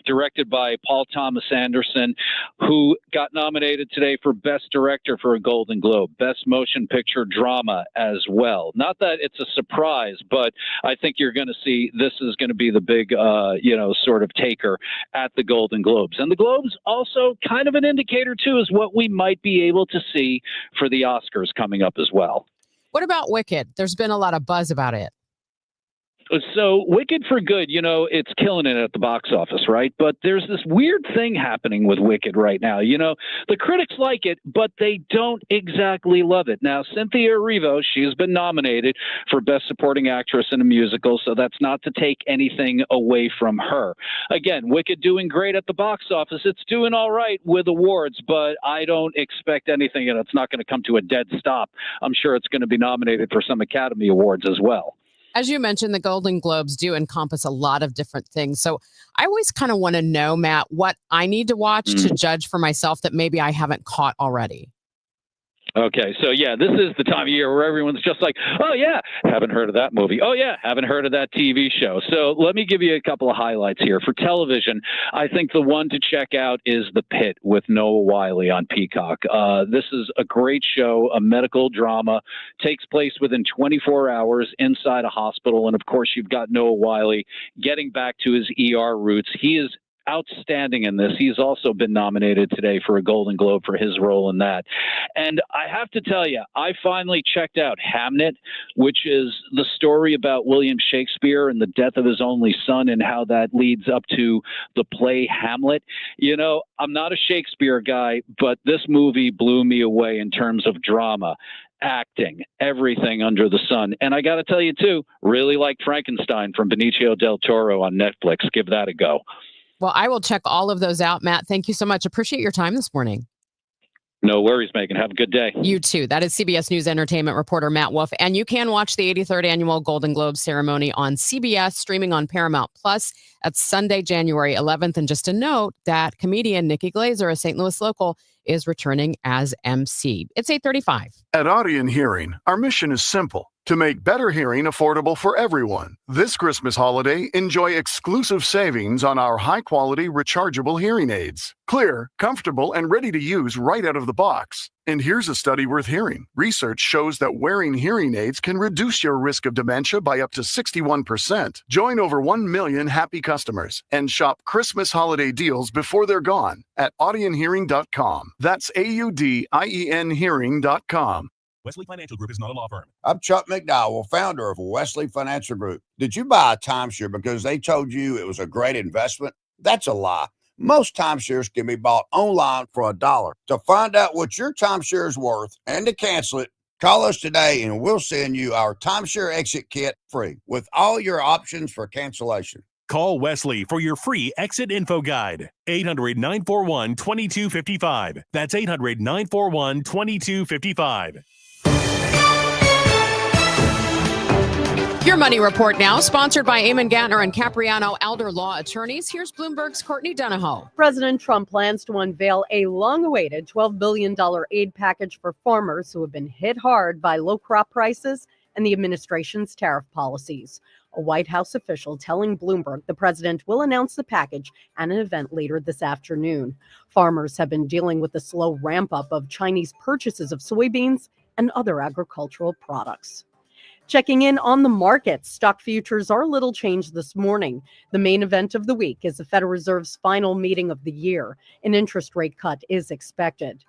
directed by Paul Thomas Anderson, who got nominated today for Best Director for a Golden Globe, Best Motion Picture Drama as well. Not that it's a surprise, but I think you're going to see this is going to be the big, sort of taker at the Golden Globes. And the Globes also kind of an indicator, too, is what we might be able to see for the Oscars coming up as well. What about Wicked? There's been a lot of buzz about it. So Wicked for Good, it's killing it at the box office, right? But there's this weird thing happening with Wicked right now. The critics like it, but they don't exactly love it. Now, Cynthia Erivo, she's been nominated for Best Supporting Actress in a Musical, so that's not to take anything away from her. Again, Wicked doing great at the box office. It's doing all right with awards, but I don't expect anything, it's not going to come to a dead stop. I'm sure it's going to be nominated for some Academy Awards as well. As you mentioned, the Golden Globes do encompass a lot of different things. So I always kind of want to know, Matt, what I need to watch to judge for myself that maybe I haven't caught already. Okay, so this is the time of year where everyone's just like, oh yeah, haven't heard of that movie. Oh yeah, haven't heard of that TV show. So let me give you a couple of highlights here. For television, I think the one to check out is The Pit with Noah Wyle on Peacock. This is a great show, a medical drama, takes place within 24 hours inside a hospital. And of course, you've got Noah Wyle getting back to his ER roots. He is outstanding in this. He's also been nominated today for a Golden Globe for his role in that. And I have to tell you, I finally checked out Hamnet, which is the story about William Shakespeare and the death of his only son and how that leads up to the play Hamlet. I'm not a Shakespeare guy, but this movie blew me away in terms of drama, acting, everything under the sun. And I got to tell you, too, really like Frankenstein from Benicio del Toro on Netflix. Give that a go. Well, I will check all of those out, Matt. Thank you so much. Appreciate your time this morning. No worries, Megan. Have a good day. You too. That is CBS News entertainment reporter Matt Wolf. And you can watch the 83rd annual Golden Globe ceremony on CBS, streaming on Paramount Plus. That's Sunday, January 11th. And just a note that comedian Nikki Glazer, a St. Louis local, is returning as MC. It's 8:35. At Audion Hearing, our mission is simple: to make better hearing affordable for everyone. This Christmas holiday, enjoy exclusive savings on our high-quality rechargeable hearing aids. Clear, comfortable, and ready to use right out of the box. And here's a study worth hearing. Research shows that wearing hearing aids can reduce your risk of dementia by up to 61%. Join over 1 million happy customers and shop Christmas holiday deals before they're gone at audionhearing.com. That's AUDIEN hearing.com. Wesley Financial Group is not a law firm. I'm Chuck McDowell, founder of Wesley Financial Group. Did you buy a timeshare because they told you it was a great investment? That's a lie. Most timeshares can be bought online for $1. To find out what your timeshare is worth and to cancel it, call us today and we'll send you our timeshare exit kit free with all your options for cancellation. Call Wesley for your free exit info guide. 800-941-2255. That's 800-941-2255. Your Money Report now, sponsored by Eamon Gantner and Capriano Elder Law Attorneys. Here's Bloomberg's Courtney Donahoe. President Trump plans to unveil a long-awaited $12 billion aid package for farmers who have been hit hard by low crop prices and the administration's tariff policies. A White House official telling Bloomberg the president will announce the package at an event later this afternoon. Farmers have been dealing with the slow ramp-up of Chinese purchases of soybeans and other agricultural products. Checking in on the markets, stock futures are little changed this morning. The main event of the week is the Federal Reserve's final meeting of the year. An interest rate cut is expected.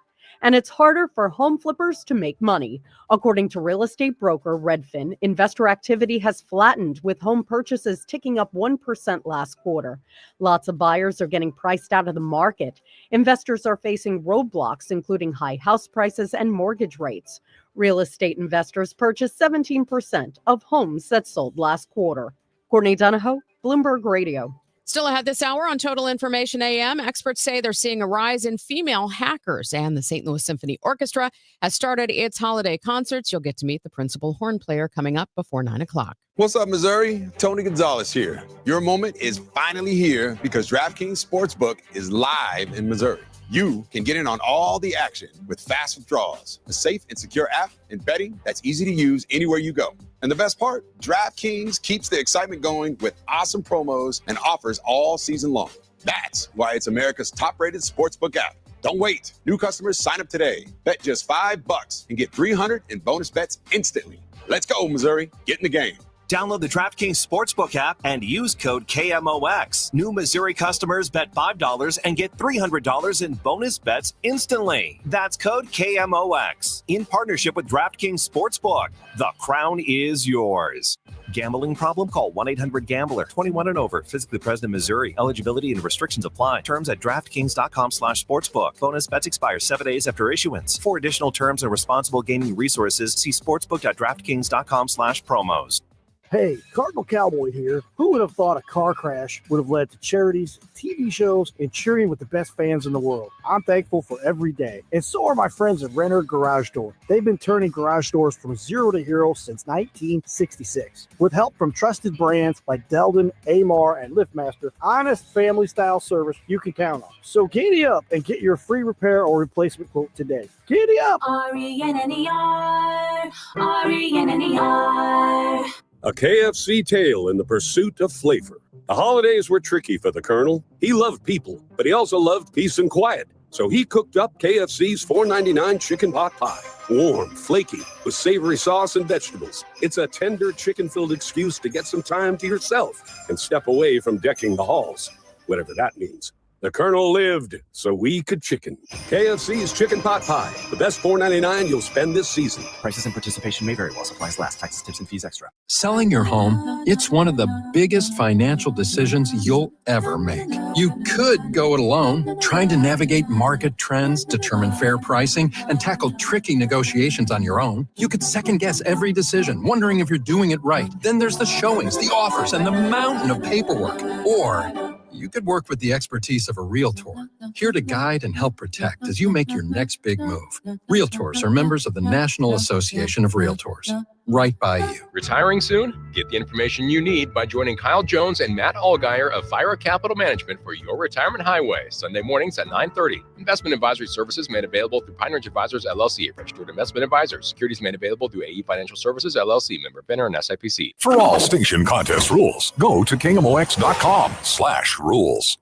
And it's harder for home flippers to make money. According to real estate broker Redfin, investor activity has flattened, with home purchases ticking up 1% last quarter. Lots of buyers are getting priced out of the market. Investors are facing roadblocks, including high house prices and mortgage rates. Real estate investors purchased 17% of homes that sold last quarter. Courtney Donahoe, Bloomberg Radio. Still ahead this hour on Total Information AM, experts say they're seeing a rise in female hackers, and the St. Louis Symphony Orchestra has started its holiday concerts. You'll get to meet the principal horn player coming up before 9 o'clock. What's up, Missouri? Tony Gonzalez here. Your moment is finally here because DraftKings Sportsbook is live in Missouri. You can get in on all the action with fast withdrawals, a safe and secure app, and betting that's easy to use anywhere you go. And the best part, DraftKings keeps the excitement going with awesome promos and offers all season long. That's why it's America's top-rated sportsbook app. Don't wait. New customers sign up today. Bet just $5 and get $300 in bonus bets instantly. Let's go, Missouri. Get in the game. Download the DraftKings Sportsbook app and use code KMOX. New Missouri customers bet $5 and get $300 in bonus bets instantly. That's code KMOX. In partnership with DraftKings Sportsbook. The crown is yours. Gambling problem? Call 1-800-GAMBLER. 21 and over. Physically present in Missouri. Eligibility and restrictions apply. Terms at DraftKings.com/sportsbook. Bonus bets expire 7 days after issuance. For additional terms and responsible gaming resources, see sportsbook.draftkings.com/promos. Hey, Cardinal Cowboy here. Who would have thought a car crash would have led to charities, TV shows, and cheering with the best fans in the world? I'm thankful for every day. And so are my friends at Renner Garage Door. They've been turning garage doors from zero to hero since 1966. With help from trusted brands like Delden, Amar, and LiftMaster, honest family-style service you can count on. So giddy up and get your free repair or replacement quote today. Giddy up! RENNER, RENNER. A KFC tale in the pursuit of flavor. The holidays were tricky for the Colonel. He loved people, but he also loved peace and quiet. So he cooked up KFC's $4.99 chicken pot pie. Warm, flaky, with savory sauce and vegetables. It's a tender chicken-filled excuse to get some time to yourself and step away from decking the halls, whatever that means. The Colonel lived so we could chicken. KFC's Chicken Pot Pie. The best $4.99 you'll spend this season. Prices and participation may vary while supplies last. Taxes, tips, and fees extra. Selling your home, it's one of the biggest financial decisions you'll ever make. You could go it alone, trying to navigate market trends, determine fair pricing, and tackle tricky negotiations on your own. You could second guess every decision, wondering if you're doing it right. Then there's the showings, the offers, and the mountain of paperwork. Or you could work with the expertise of a realtor, here to guide and help protect as you make your next big move. Realtors are members of the National Association of Realtors. Right by you. Retiring soon? Get the information you need by joining Kyle Jones and Matt Allgeier of Fire Capital Management for your retirement highway, Sunday mornings at 9:30. Investment advisory services made available through Pine Ridge Advisors, LLC, registered investment advisors. Securities made available through AE Financial Services, LLC, member FINRA and SIPC. For all station contest rules, go to KMOX.com/rules.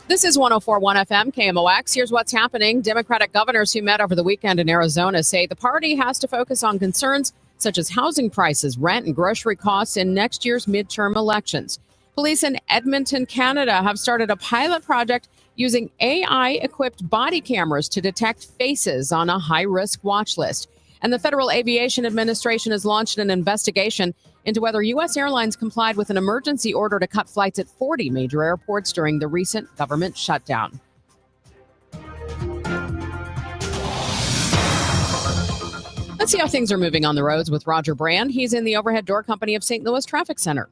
This is 104.1 FM KMOX. Here's what's happening. Democratic governors who met over the weekend in Arizona say the party has to focus on concerns such as housing prices, rent, and grocery costs in next year's midterm elections. Police in Edmonton, Canada have started a pilot project using AI-equipped body cameras to detect faces on a high-risk watch list. And the Federal Aviation Administration has launched an investigation into whether U.S. airlines complied with an emergency order to cut flights at 40 major airports during the recent government shutdown. Let's see how things are moving on the roads with Roger Brand. He's in the Overhead Door Company of St. Louis Traffic Center.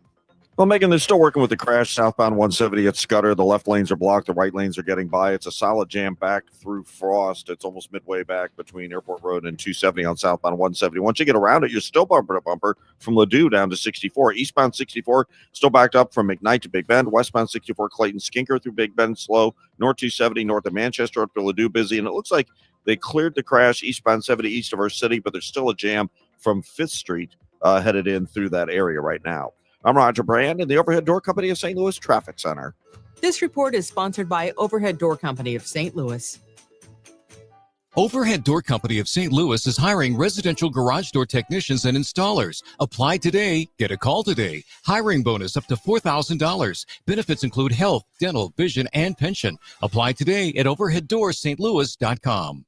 Well, Megan, they're still working with the crash southbound 170 at Scudder. The left lanes are blocked. The right lanes are getting by. It's a solid jam back through Frost. It's almost midway back between Airport Road and 270 on southbound 170. Once you get around it, you're still bumper to bumper from Ladue down to 64. Eastbound 64 still backed up from McKnight to Big Bend. Westbound 64 Clayton Skinker through Big Bend slow. North 270 north of Manchester up to Ladue busy. And it looks like they cleared the crash eastbound 70 east of our city, but there's still a jam from 5th Street headed in through that area right now. I'm Roger Brand in the Overhead Door Company of St. Louis Traffic Center. This report is sponsored by Overhead Door Company of St. Louis. Overhead Door Company of St. Louis is hiring residential garage door technicians and installers. Apply today. Get a call today. Hiring bonus up to $4,000. Benefits include health, dental, vision, and pension. Apply today at overheaddoorsstlouis.com.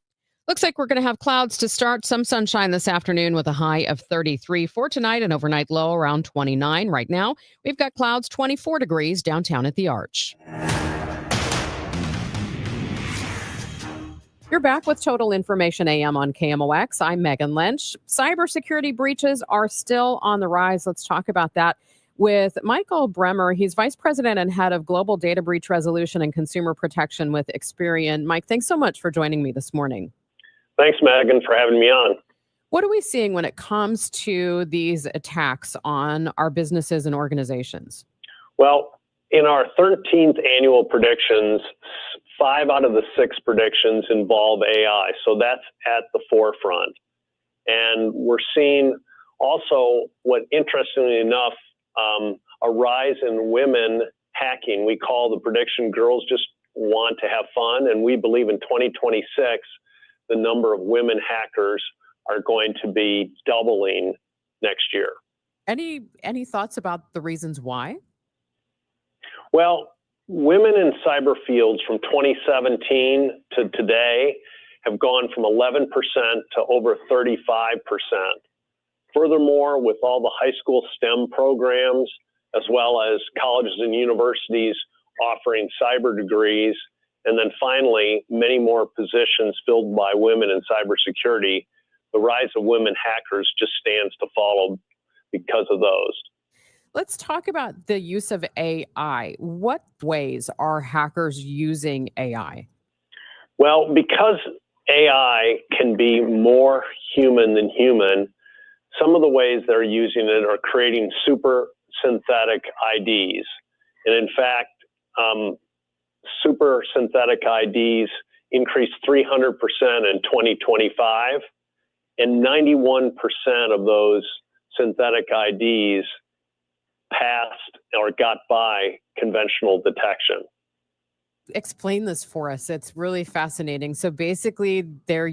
Looks like we're going to have clouds to start. Some sunshine this afternoon with a high of 33 for tonight, and overnight low around 29. Right now, we've got clouds 24 degrees downtown at the Arch. You're back with Total Information AM on KMOX. I'm Megan Lynch. Cybersecurity breaches are still on the rise. Let's talk about that with Michael Bremer. He's Vice President and Head of Global Data Breach Resolution and Consumer Protection with Experian. Mike, thanks so much for joining me this morning. Thanks, Megan, for having me on. What are we seeing when it comes to these attacks on our businesses and organizations? Well, in our 13th annual predictions, 5 out of the 6 predictions involve AI. So that's at the forefront. And we're seeing also, what interestingly enough, a rise in women hacking. We call the prediction Girls Just Want to Have Fun. And we believe in 2026, the number of women hackers are going to be doubling next year. Any thoughts about the reasons why? Well, women in cyber fields from 2017 to today have gone from 11% to over 35%. Furthermore, with all the high school STEM programs, as well as colleges and universities offering cyber degrees, and then finally, many more positions filled by women in cybersecurity, the rise of women hackers just stands to follow because of those. Let's talk about the use of AI. What ways are hackers using AI? Well, because AI can be more human than human, some of the ways they're using it are creating super synthetic IDs. And in fact, super synthetic IDs increased 300% in 2025, and 91% of those synthetic IDs passed or got by conventional detection. Explain this for us. It's really fascinating. So basically, are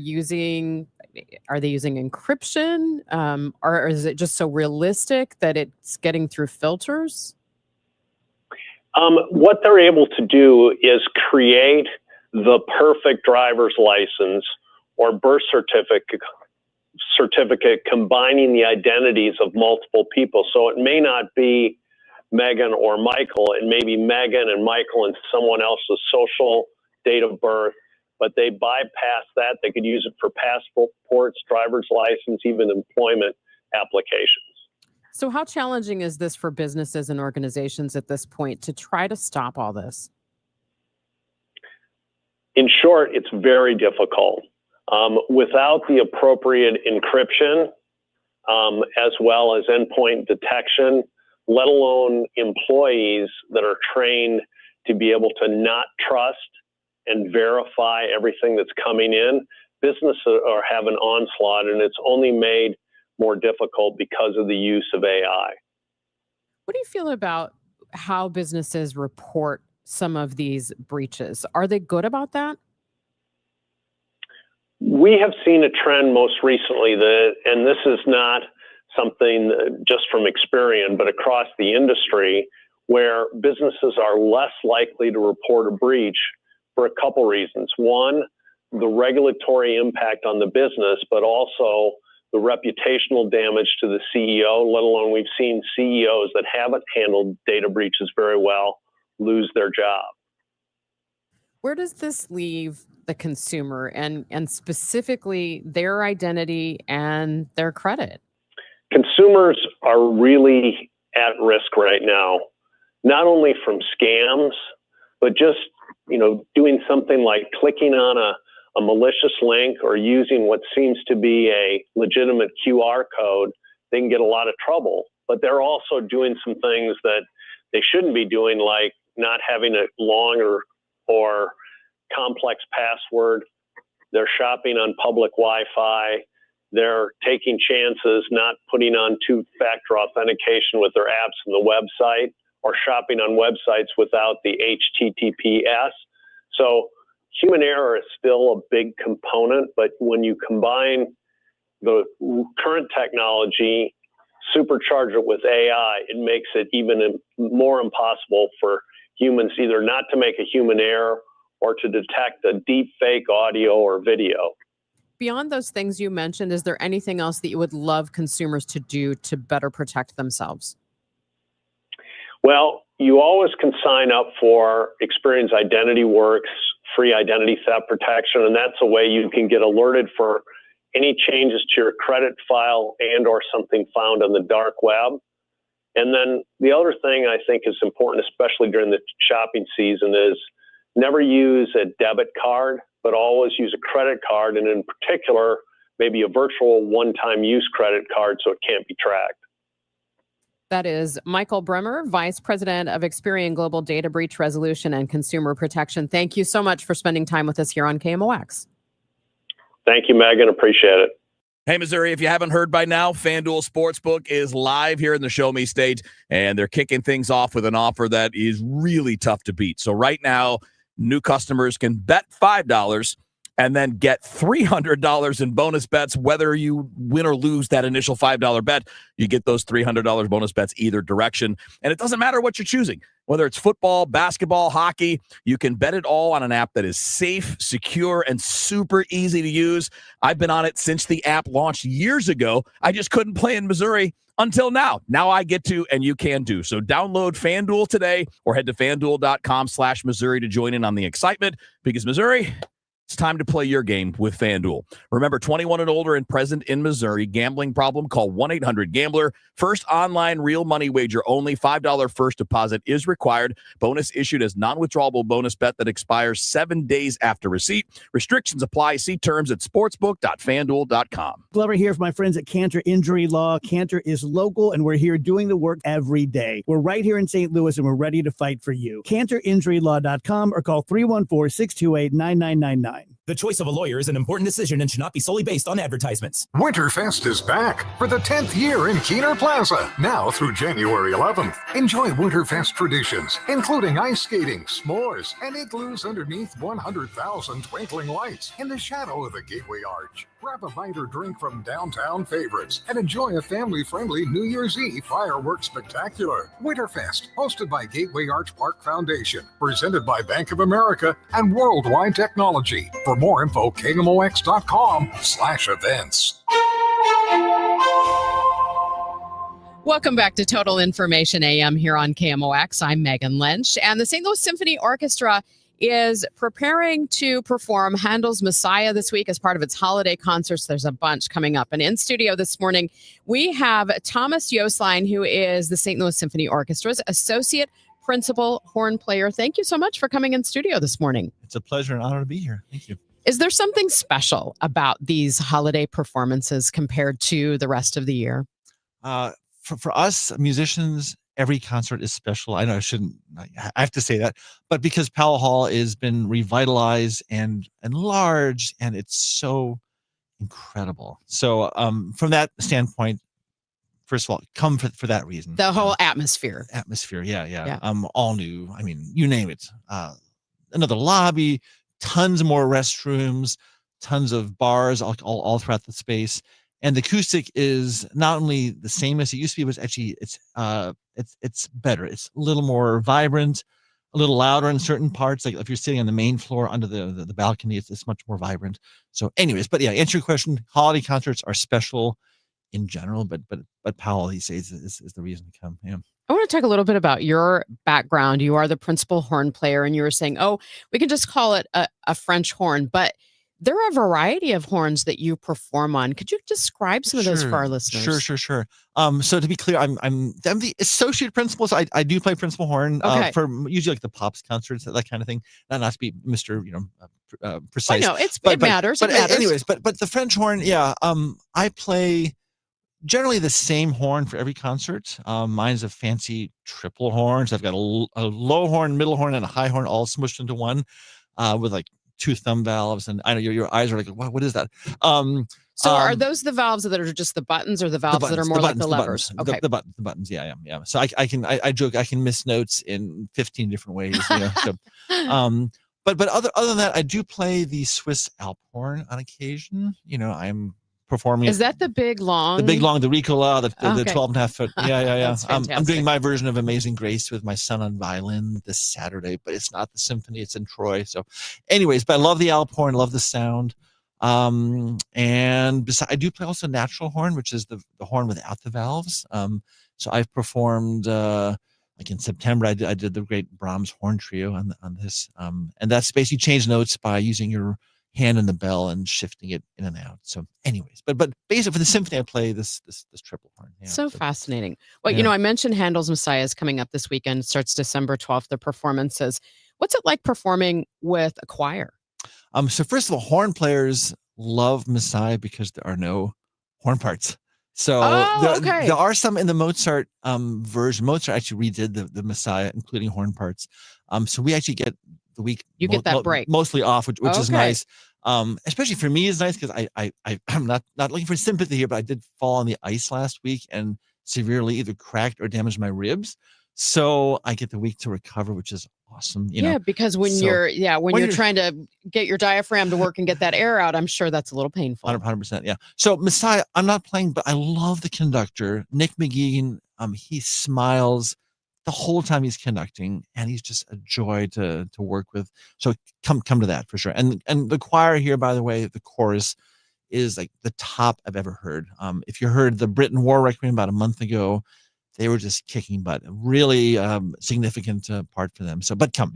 they using encryption? Or is it just so realistic that it's getting through filters? What they're able to do is create the perfect driver's license or birth certificate combining the identities of multiple people. So it may not be Megan or Michael. It may be Megan and Michael and someone else's social date of birth, but they bypass that. They could use it for passports, driver's license, even employment applications. So how challenging is this for businesses and organizations at this point to try to stop all this? In short, it's very difficult. Without the appropriate encryption, as well as endpoint detection, let alone employees that are trained to be able to not trust and verify everything that's coming in, businesses have an onslaught, and it's only made more difficult because of the use of AI. What do you feel about how businesses report some of these breaches? Are they good about that? We have seen a trend most recently and this is not something just from Experian, but across the industry, where businesses are less likely to report a breach for a couple reasons. One, the regulatory impact on the business, but also the reputational damage to the CEO, let alone we've seen CEOs that haven't handled data breaches very well lose their job. Where does this leave the consumer and specifically their identity and their credit? Consumers are really at risk right now, not only from scams, but just, doing something like clicking on a malicious link or using what seems to be a legitimate QR code. They can get a lot of trouble, but they're also doing some things that they shouldn't be doing, like not having a long or complex password. They're shopping on public Wi-Fi. They're taking chances, not putting on two-factor authentication with their apps and the website, or shopping on websites without the HTTPS. So human error is still a big component, but when you combine the current technology, supercharge it with AI, it makes it even more impossible for humans either not to make a human error or to detect a deep fake audio or video. Beyond those things you mentioned, is there anything else that you would love consumers to do to better protect themselves? Well, you always can sign up for Experience Identity Works free identity theft protection, and that's a way you can get alerted for any changes to your credit file and or something found on the dark web. And then the other thing I think is important, especially during the shopping season, is never use a debit card, but always use a credit card, and in particular, maybe a virtual one-time use credit card so it can't be tracked. That is Michael Bremer, Vice President of Experian Global Data Breach Resolution and Consumer Protection. Thank you so much for spending time with us here on KMOX. Thank you, Megan. Appreciate it. Hey, Missouri, if you haven't heard by now, FanDuel Sportsbook is live here in the Show Me State, and they're kicking things off with an offer that is really tough to beat. So right now, new customers can bet $5 and then get $300 in bonus bets. Whether you win or lose that initial $5 bet, you get those $300 bonus bets either direction. And it doesn't matter what you're choosing, whether it's football, basketball, hockey, you can bet it all on an app that is safe, secure, and super easy to use. I've been on it since the app launched years ago. I just couldn't play in Missouri until now. Now I get to, and you can do. So download FanDuel today or head to FanDuel.com/Missouri to join in on the excitement, because Missouri, it's time to play your game with FanDuel. Remember, 21 and older and present in Missouri. Gambling problem? Call 1-800-GAMBLER. First online real money wager only. $5 first deposit is required. Bonus issued as non-withdrawable bonus bet that expires 7 days after receipt. Restrictions apply. See terms at sportsbook.fanduel.com. Glover here for my friends at Cantor Injury Law. Cantor is local, and we're here doing the work every day. We're right here in St. Louis, and we're ready to fight for you. CantorInjuryLaw.com or call 314-628-9999. The choice of a lawyer is an important decision and should not be solely based on advertisements. Winterfest is back for the 10th year in Keener Plaza, now through January 11th. Enjoy Winterfest traditions, including ice skating, s'mores, and igloos underneath 100,000 twinkling lights in the shadow of the Gateway Arch. Grab a bite or drink from downtown favorites and enjoy a family-friendly New Year's Eve fireworks spectacular. Winterfest, hosted by Gateway Arch Park Foundation, presented by Bank of America and Worldwide Technology. For more info, KMOX.com/events. Welcome back to Total Information AM here on KMOX. I'm Megan Lynch, and the St. Louis Symphony Orchestra is preparing to perform Handel's Messiah this week as part of its holiday concerts. There's a bunch coming up. And in studio this morning, we have Thomas Yoslein, who is the St. Louis Symphony Orchestra's Associate Principal Horn Player. Thank you so much for coming in studio this morning. It's a pleasure and honor to be here. Thank you. Is there something special about these holiday performances compared to the rest of the year? For us musicians, every concert is special. I know I have to say that, but because Powell Hall has been revitalized and enlarged, and it's so incredible. So from that standpoint, first of all, come for that reason. The whole atmosphere. Yeah. All new. I mean, you name it. Another lobby, tons more restrooms, tons of bars all throughout the space. And the acoustic is not only the same as it used to be, but actually it's better. It's a little more vibrant, a little louder in certain parts. Like if you're sitting on the main floor under the balcony, it's much more vibrant. So anyways, but yeah, answer your question. Holiday concerts are special in general, but Powell, he says, is the reason to come. Yeah. I want to talk a little bit about your background. You are the principal horn player, and you were saying, we can just call it a French horn, but there are a variety of horns that you perform on. Could you describe some of those for our listeners? Sure. So to be clear, I'm the associate principal. So I do play principal horn for usually like the Pops concerts, that kind of thing. Not to be Mr. Precise. I know it matters. But anyways, but the French horn, I play generally the same horn for every concert. Mine's a fancy triple horn. So I've got a low horn, middle horn, and a high horn all smushed into one, with like 2 thumb valves. And I know your eyes are like, what is that? So are those the valves that are just the buttons, or the valves that are more like the levers? Okay. The buttons. Yeah. So I joke I can miss notes in 15 different ways. So, but other than that, I do play the Swiss Alp horn on occasion. I'm performing. Is that the big long? The Ricola, the 12.5 foot. Yeah. That's fantastic. I'm doing my version of Amazing Grace with my son on violin this Saturday, but it's not the symphony. It's in Troy. So anyways, but I love the Alp horn, love the sound. And besides, I do play also natural horn, which is the horn without the valves. So I've performed, like in September, I did the great Brahms horn trio on this. And that's basically change notes by using your hand on the bell and shifting it in and out. So anyways, but basically for the symphony, I play this triple horn. Yeah, so fascinating. Well, I mentioned Handel's Messiah is coming up this weekend. It starts December 12th, the performances. What's it like performing with a choir? So first of all, horn players love Messiah because there are no horn parts. So there are some in the Mozart version. Mozart actually redid the Messiah, including horn parts. So we actually get the week. You get that break mostly off, which is nice. Especially for me, is nice because I'm not looking for sympathy here, but I did fall on the ice last week and severely either cracked or damaged my ribs. So I get the week to recover, which is awesome. Because when you're trying to get your diaphragm to work and get that air out, I'm sure that's a little painful. 100%. Yeah. So Messiah, I'm not playing, but I love the conductor, Nick McGeegan. He smiles the whole time he's conducting, and he's just a joy to work with. So come to that for sure. And the choir here, by the way, the chorus is like the top I've ever heard. If you heard the Britain War Requiem about a month ago, they were just kicking butt. Really significant part for them. So, but come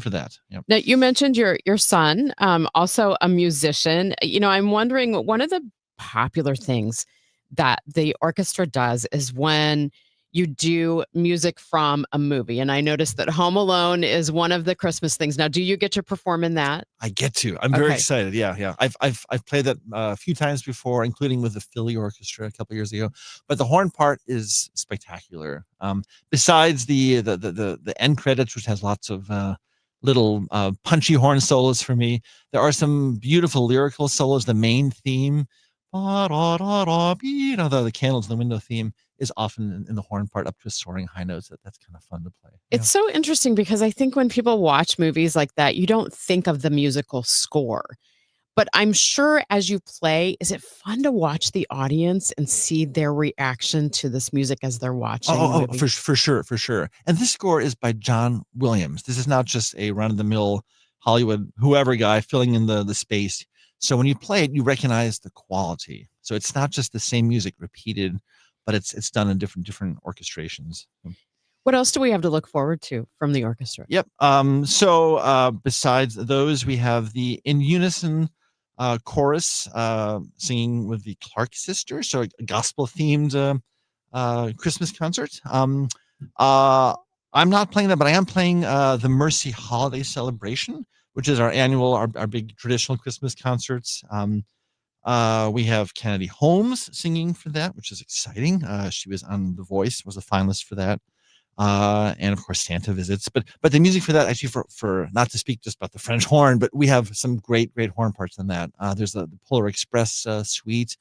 for that. Yeah. Now, you mentioned your son, also a musician. I'm wondering, one of the popular things that the orchestra does is when you do music from a movie. And I noticed that Home Alone is one of the Christmas things. Now, do you get to perform in that? I get to. I'm very excited. Yeah. I've played that a few times before, including with the Philly Orchestra a couple of years ago. But the horn part is spectacular. Besides the end credits, which has lots of little punchy horn solos for me, there are some beautiful lyrical solos. The main theme, the Candles in the Window theme, is often in the horn part up to soaring high notes. That's kind of fun to play. It's so interesting because I think when people watch movies like that, you don't think of the musical score. But I'm sure as you play, is it fun to watch the audience and see their reaction to this music as they're watching? For sure. And this score is by John Williams. This is not just a run-of-the-mill Hollywood whoever guy filling in the space. So when you play it, you recognize the quality. So it's not just the same music repeated, but it's done in different orchestrations. What else do we have to look forward to from the orchestra? Yep. So besides those, we have the In Unison chorus singing with the Clark sisters, so a gospel-themed Christmas concert. I'm not playing that, but I am playing the Mercy Holiday Celebration, which is our big traditional Christmas concerts. We have Kennedy Holmes singing for that, which is exciting. She was on The Voice, was a finalist for that. And of course Santa visits, but the music for that, actually, for not to speak just about the French horn, but we have some great horn parts in that. There's the Polar Express suite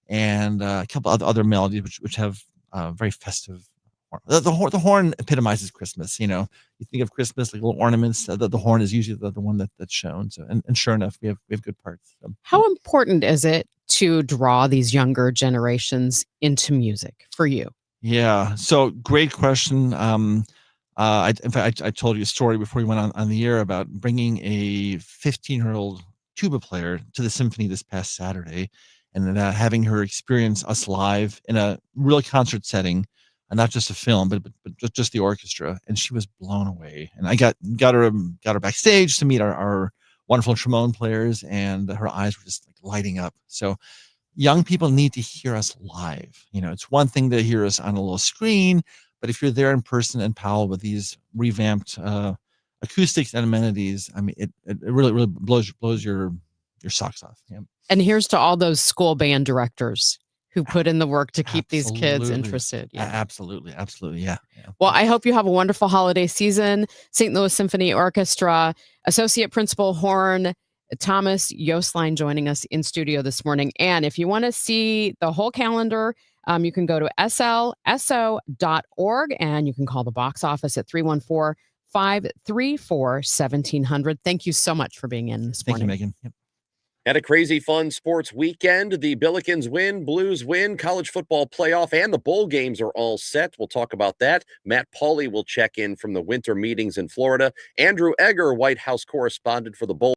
and a couple other melodies which have very festive horn. The horn epitomizes Christmas. You think of Christmas like little ornaments. The horn is usually the one that's shown. So and sure enough, we have good parts. So, how important is it to draw these younger generations into music for you? Yeah. So great question. In fact, I told you a story before we went on the air about bringing a 15-year-old tuba player to the symphony this past Saturday, and then having her experience us live in a real concert setting, and not just a film, but just the orchestra. And she was blown away. And I got her backstage to meet our wonderful trombone players, and her eyes were just like lighting up. So young people need to hear us live. It's one thing to hear us on a little screen, but if you're there in person in Powell with these revamped acoustics and amenities, I mean, it really blows your socks off. Yeah. And here's to all those school band directors who put in the work to keep these kids interested. Yeah. Absolutely. Yeah. Well, I hope you have a wonderful holiday season. St. Louis Symphony Orchestra, Associate Principal Horn Thomas Yostline joining us in studio this morning. And if you want to see the whole calendar, you can go to slso.org and you can call the box office at 314-534-1700. Thank you so much for being in this morning. Thank you, Megan. Yep. Had a crazy fun sports weekend. The Billikens win, Blues win, college football playoff, and the bowl games are all set. We'll talk about that. Matt Pauley will check in from the winter meetings in Florida. Andrew Egger, White House correspondent for the bowl